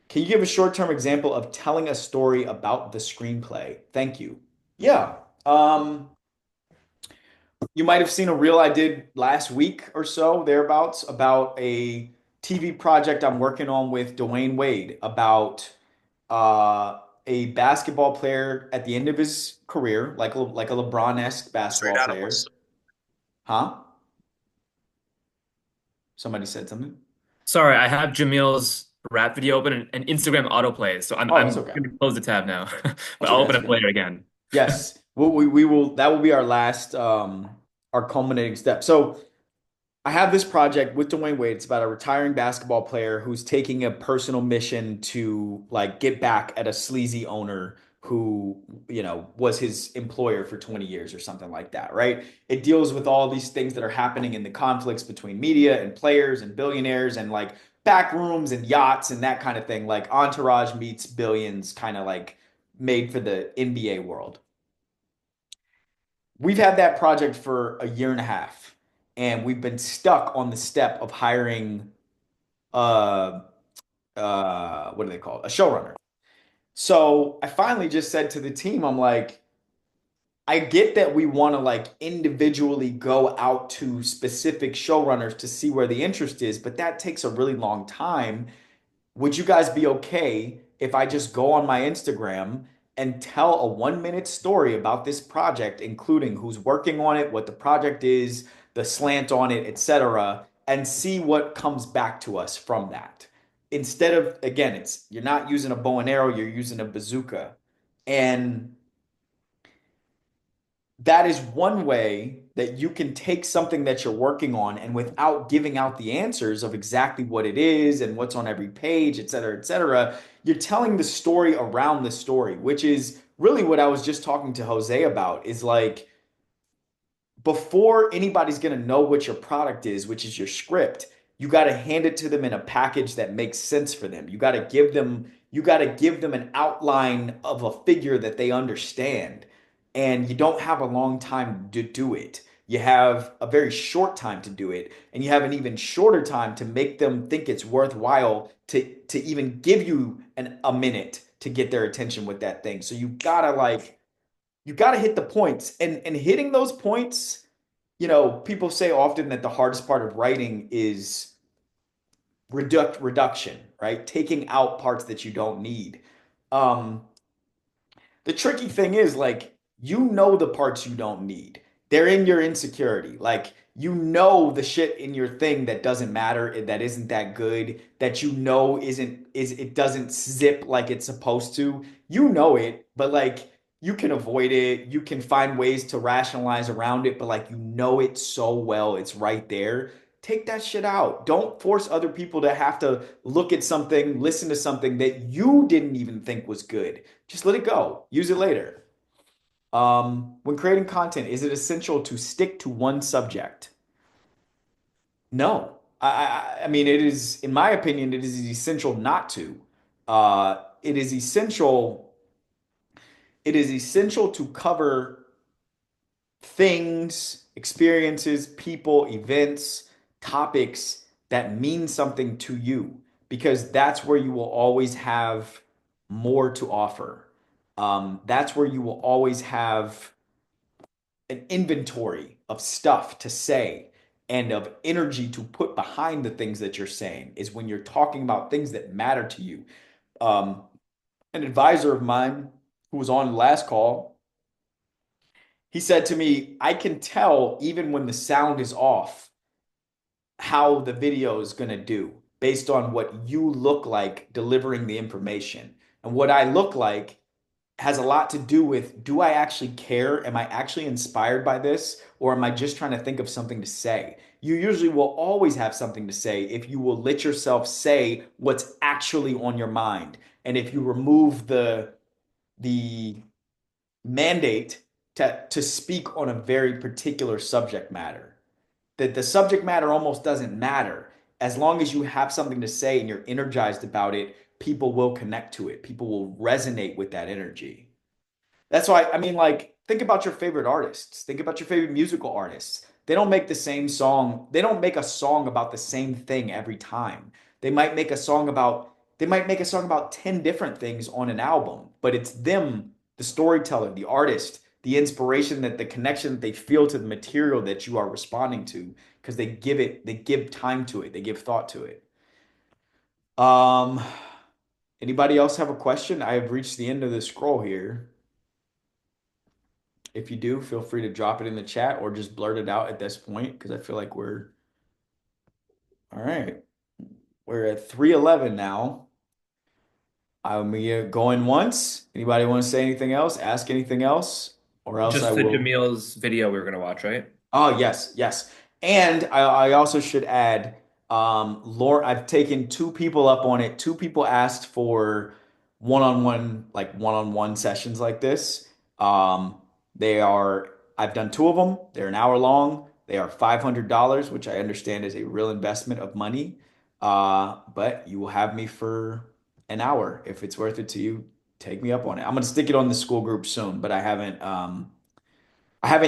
can you give a short-term example of telling a story about the screenplay? Thank you. Yeah. Um, you might have seen a reel I did last week or so, thereabouts, about a TV project I'm working on with Dwayne Wade about a basketball player at the end of his career, like a LeBron-esque Straight basketball out of player. Huh? Somebody said something? Sorry, I have Jamil's rap video open and Instagram autoplays, so I'm Oh, that's I'm okay. gonna close the tab now, but That's I'll okay. open That's it okay. later again. Yes, we will. That will be our last, our culminating step. So I have this project with Dwayne Wade. It's about a retiring basketball player who's taking a personal mission to like get back at a sleazy owner who, was his employer for 20 years or something like that, right? It deals with all these things that are happening in the conflicts between media and players and billionaires and like back rooms and yachts and that kind of thing, like Entourage meets Billions, kind of like made for the NBA world. We've had that project for a year and a half, and we've been stuck on the step of hiring uh what do they call it? A showrunner. So I finally just said to the team, I'm like, I get that we want to like individually go out to specific showrunners to see where the interest is, but that takes a really long time. Would you guys be okay if I just go on my Instagram and tell a 1 minute story about this project, including who's working on it, what the project is, the slant on it, etc., and see what comes back to us from that? Instead of, again, it's you're not using a bow and arrow, you're using a bazooka. And that is one way that you can take something that you're working on and without giving out the answers of exactly what it is and what's on every page, et cetera, you're telling the story around the story, which is really what I was just talking to Jose about is like before anybody's going to know what your product is, which is your script, you got to hand it to them in a package that makes sense for them. You got to give them an outline of a figure that they understand. And you don't have a long time to do it. You have a very short time to do it, and you have an even shorter time to make them think it's worthwhile to even give you a minute to get their attention with that thing. So you gotta hit the points and hitting those points, people say often that the hardest part of writing is reduction, right? Taking out parts that you don't need. Um, the tricky thing is like the parts you don't need. They're in your insecurity. Like the shit in your thing that doesn't matter, that isn't that good, that it doesn't zip like it's supposed to. You know it, but like you can avoid it. You can find ways to rationalize around it, but like it so well, it's right there. Take that shit out. Don't force other people to have to look at something, listen to something that you didn't even think was good. Just let it go. Use it later. When creating content, is it essential to stick to one subject? No. I mean, it is, in my opinion, it is essential not to. It is essential. it is essential to cover things, experiences, people, events, topics that mean something to you, because that's where you will always have more to offer. That's where you will always have an inventory of stuff to say and of energy to put behind the things that you're saying, is when you're talking about things that matter to you. Um, an advisor of mine who was on the last call, he said to me, I can tell even when the sound is off how the video is going to do based on what you look like delivering the information. And what I look like has a lot to do with, do I actually care? Am I actually inspired by this? Or am I just trying to think of something to say? You usually will always have something to say if you will let yourself say what's actually on your mind. And if you remove the mandate to speak on a very particular subject matter, that the subject matter almost doesn't matter. As long as you have something to say and you're energized about it, people will connect to it. People will resonate with that energy. That's why, I mean, like, think about your favorite artists. Think about your favorite musical artists. They don't make the same song. They don't make a song about the same thing every time. They might make a song about 10 different things on an album, but it's them, the storyteller, the artist, the inspiration, that the connection that they feel to the material that you are responding to, because they give time to it, they give thought to it. Um, Anybody else have a question? I have reached the end of the scroll here. If you do, feel free to drop it in the chat or just blurt it out at this point, because I feel like we're all right. We're at 3:11 now. I'm going once. Anybody want to say anything else? Ask anything else? Or else I Just the will. Jamil's video we were gonna watch, right? Oh, yes, yes. And I also should add, Laura, I've taken two people up on it. Two people asked for one-on-one sessions like this. Um, I've done two of them. They're an hour long. They are $500, which I understand is a real investment of money. But you will have me for an hour. If it's worth it to you, take me up on it. I'm gonna stick it on the school group soon, but I haven't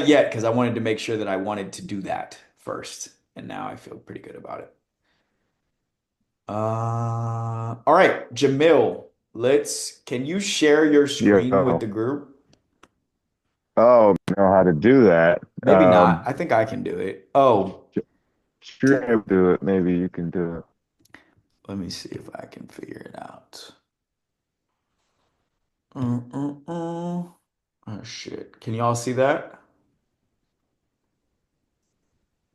yet, because I wanted to make sure that I wanted to do that first. And now I feel pretty good about it. All right, Jamil, can you share your screen with Yo, the group? oh, know how to do that. Maybe not. I think I can do it. Oh, Sure, able to do it. Maybe you can do it. let me see if I can figure it out. Oh, shit. Can you all see that?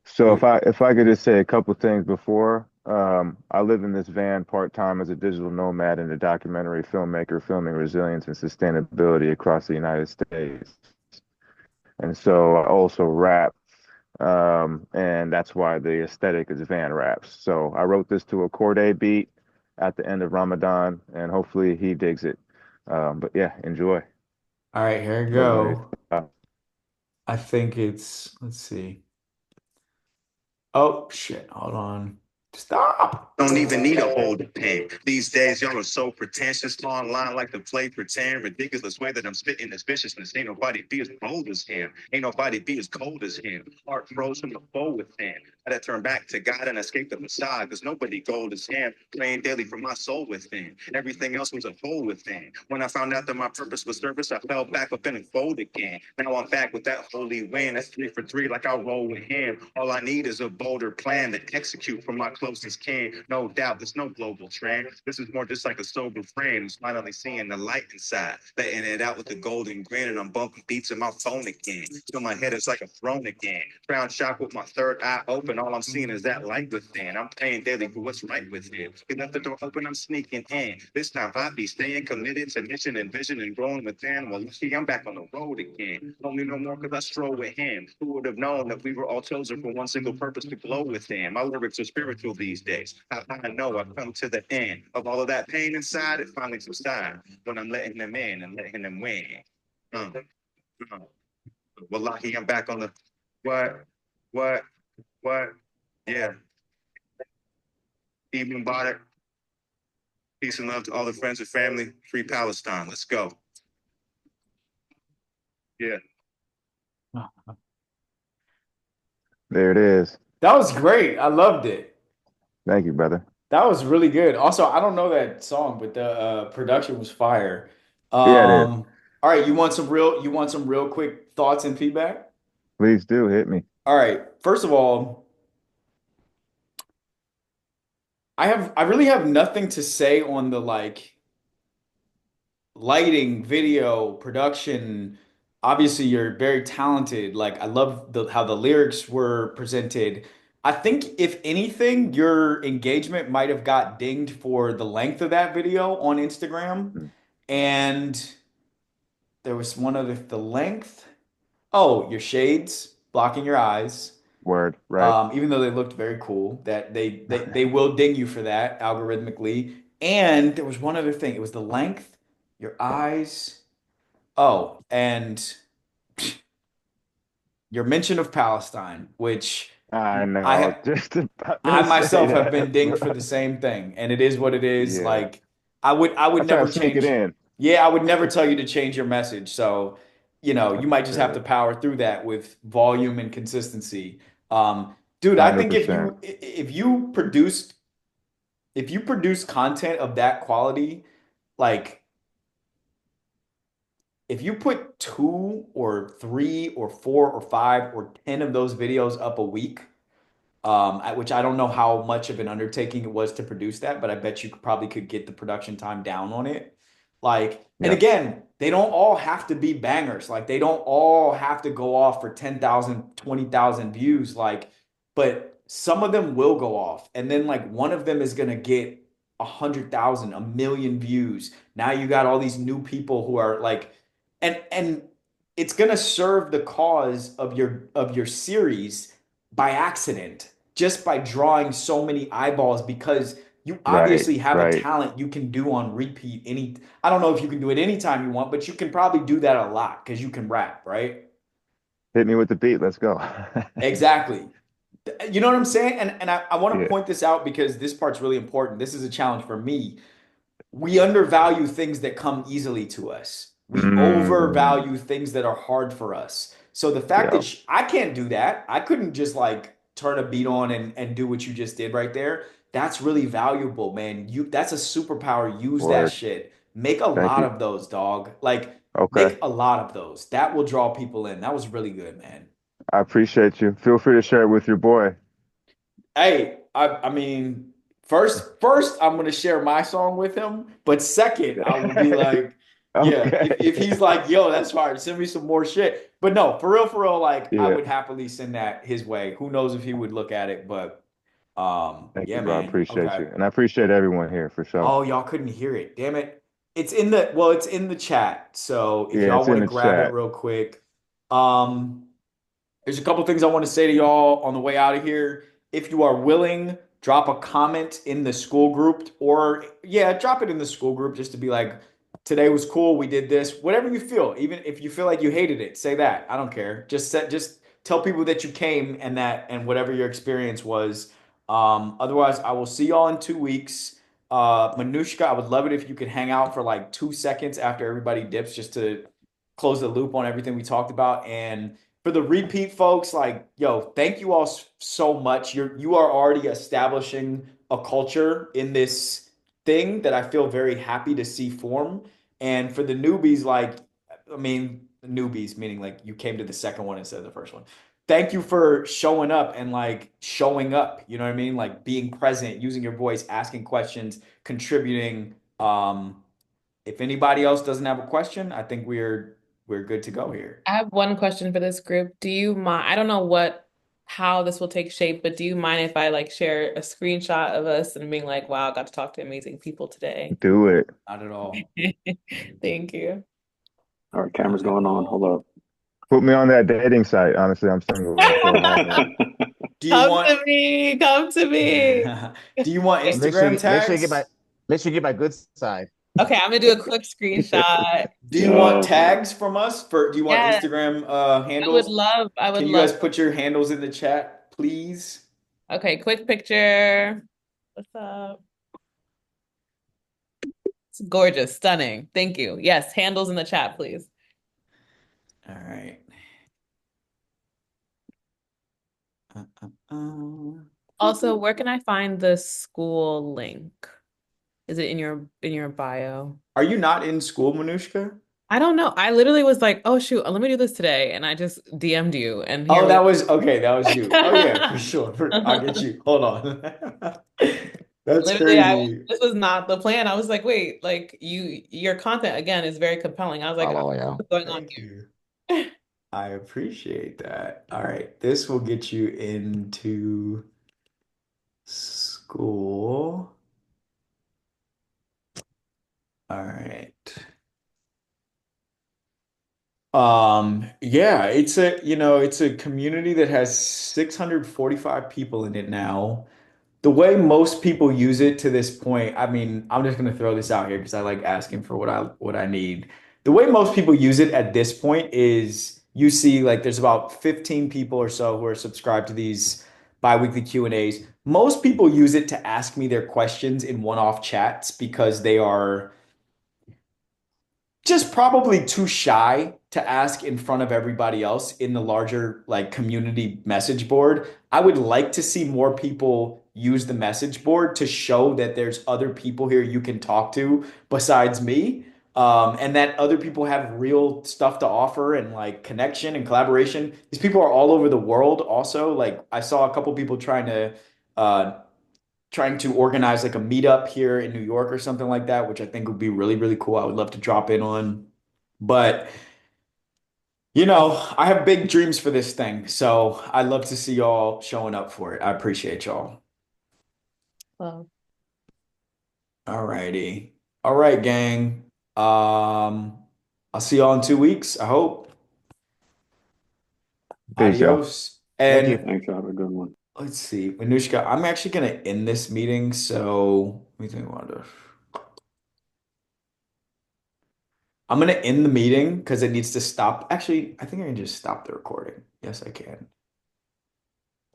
So You, if I could just say a couple things before, I live in this van part-time as a digital nomad and a documentary filmmaker, filming resilience and sustainability across the United States. And so I also rap, and that's why the aesthetic is van raps. So I wrote this to a Corday beat at the end of Ramadan, and hopefully he digs it. But yeah, enjoy. all right, here we Nobody. go. I think let's see. Oh, shit. Hold on. Stop. Don't even need a hold pen. These days, y'all are so pretentious. Online like to play pretend. Ridiculous way that I'm spitting this viciousness. Ain't nobody be as bold as him. Ain't nobody be as cold as him. Heart froze from the foe within. I had to turn back to God and escape the facade. Cause nobody gold as him. Praying daily for my soul within. Everything else was a hole within. When I found out that my purpose was service, I fell back up in the fold again. Now I'm back with that holy win. That's 3 for 3, like I roll with him. All I need is a bolder plan to execute for my closest kin. No doubt, there's no global trend. This is more just like a sober friend who's finally seeing the light inside, letting it out with the golden grin, and I'm bumping beats in my phone again. Till my head is like a throne again. Crown shock with my third eye open. All I'm seeing is that light within. I'm paying daily for what's right within. Get left the door open, I'm sneaking in. This time I be staying committed to mission and vision and growing within. Well, you see, I'm back on the road again. Don't need no more because I stroll with him. Who would have known that we were all chosen for one single purpose, to glow with him? My lyrics are spiritual these days. I know I've come to the end of all of that pain inside. It finally subsides when I'm letting them in and letting them win. Uh, uh. Wallahi, I'm back on the what, what, what? Yeah. Evening Mubarak. Peace and love to all the friends and family. Free Palestine. Let's go. Yeah. There it is. That was great. I loved it. Thank you, brother. That was really good. Also, I don't know that song, but the production was fire. Yeah, it is. All right, you want some real quick thoughts and feedback? Please do hit me. All right. First of all, I really have nothing to say on the like lighting, video, production. Obviously, you're very talented. Like I love how the lyrics were presented. I think if anything, your engagement might have got dinged for the length of that video on Instagram. Mm. And there was one other, the length. Oh, your shades blocking your eyes. Word, right? Even though they looked very cool, that they will ding you for that algorithmically. And there was one other thing. It was the length, your eyes. Oh, and your mention of Palestine, which I know. I was I just about I to say myself have that, been bro. dinged for the same thing, and it is what it is. Yeah. Like I would I try to never sneak it change. in. Yeah, I would never tell you to change your message. So, you might just have to Understood. power through that with volume and consistency. Dude, I think 100%. if you produce content of that quality, like if you put two or three or four or five or 10 of those videos up a week, which I don't know how much of an undertaking it was to produce that, but I bet you probably could get the production time down on it. Like, and Yeah. again, they don't all have to be bangers. Like, they don't all have to go off for 10,000, 20,000 views. Like, but some of them will go off. And then, like, one of them is going to get 100,000, a million views. Now you got all these new people who are like, and it's going to serve the cause of your series by accident, just by drawing so many eyeballs because you Right. obviously have a Right. talent you can do on repeat any. I don't know if you can do it anytime you want, but you can probably do that a lot because you can rap, right? Hit me with the beat. Let's go. Exactly. You know what I'm saying? And I want to Yeah. point this out because this part's really important. This is a challenge for me. We undervalue things that come easily to us. We Mm. overvalue things that are hard for us. So the fact Yeah. that I can't do that, I couldn't just like turn a beat on and do what you just did right there. That's really valuable, man. That's a superpower. Use that Word. shit. Make a Thank lot you. of those, dog. Like Okay. make a lot of those. That will draw people in. That was really good, man. I appreciate you. Feel free to share it with your boy. Hey, I mean, first I'm gonna share my song with him, but second I will be like, yeah, Okay. if he's like, yo, that's fine, send me some more shit. But no, for real, like I Yeah. would happily send that his way. Who knows if he would look at it, but Thank yeah, you, bro. I man. appreciate Okay. you. And I appreciate everyone here for sure. Oh, y'all couldn't hear it. Damn it. It's in the chat. So if Yeah, y'all it's want in to the grab it chat. real quick. Um there's a couple things I want to say to y'all on the way out of here. If you are willing, drop a comment in the school group or yeah, drop it in the school group just to be like, today was cool, we did this. Whatever you feel, even if you feel like you hated it, say that. I don't care. Just tell people that you came and whatever your experience was. Otherwise, I will see y'all in 2 weeks. Manushka, I would love it if you could hang out for like 2 seconds after everybody dips just to close the loop on everything we talked about. And for the repeat folks, like, yo, thank you all so much. You are already establishing a culture in this thing that I feel very happy to see form. And for the newbies, like, I mean, newbies meaning like you came to the second one instead of the first one. Thank you for showing up and like showing up. You know what I mean? Like being present, using your voice, asking questions, contributing. If anybody else doesn't have a question, I think we're good to go here. I have one question for this group. Do you mind? I don't know how this will take shape, but do you mind if I like share a screenshot of us and being like, wow, I got to talk to amazing people today? Do it. Not at all. Thank you. All right, camera's Not at going on. all. Hold Put me on that dating site. Honestly, I'm single. Let's go ahead. up. Do you Come want to me, come to me. do you want Make sure Instagram make sure you get tags? my good side. Okay, I'm gonna do a quick screenshot. Do you want Oh boy. tags from us do you want Yes, Instagram handles? I would Can you love. guys put your handles in the chat, please? Okay, quick picture. What's up? It's gorgeous, stunning. Thank you. Yes, handles in the chat, please. All right. uh. Also, where can I find the school link? Is it in your bio? Are you not in school, Manushka? I don't know. I literally was like, "Oh shoot, let me do this today," and I just DM'd you, and here Oh, we that was okay. That was you. Oh yeah, for are. sure. I'll get you. Hold on. That's Literally, crazy. this was not the plan. I was like, "Wait, like your content again is very compelling." I was like, Follow, yeah. "What's going on Thank you. here?" I appreciate that. All right, this will get you into school. All right. Yeah, it's a community that has 645 people in it now. The way most people use it to this point, I mean, I'm just gonna throw this out here because I like asking for what I need. The way most people use it at this point is you see like there's about 15 people or so who are subscribed to these biweekly Q&As. Most people use it to ask me their questions in one-off chats because they are just probably too shy to ask in front of everybody else in the larger like community message board. I would like to see more people use the message board to show that there's other people here you can talk to besides me. And that other people have real stuff to offer and like connection and collaboration. These people are all over the world also. Like I saw a couple people uh, trying to organize like a meetup here in New York or something like that, which I think would be really, really cool. I would love to drop in on. But, I have big dreams for this thing. So I'd love to see y'all showing up for it. I appreciate y'all. Well, All righty. All right, gang. I'll see y'all in 2 weeks, I hope. Peace, y'all. Adios. Thank you. And Thanks, y'all. Have a good one. let's see, Manushka, I'm actually gonna end this meeting. So let me think about this. I'm gonna end the meeting because it needs to stop. Actually, I think I can just stop the recording. Yes, I can.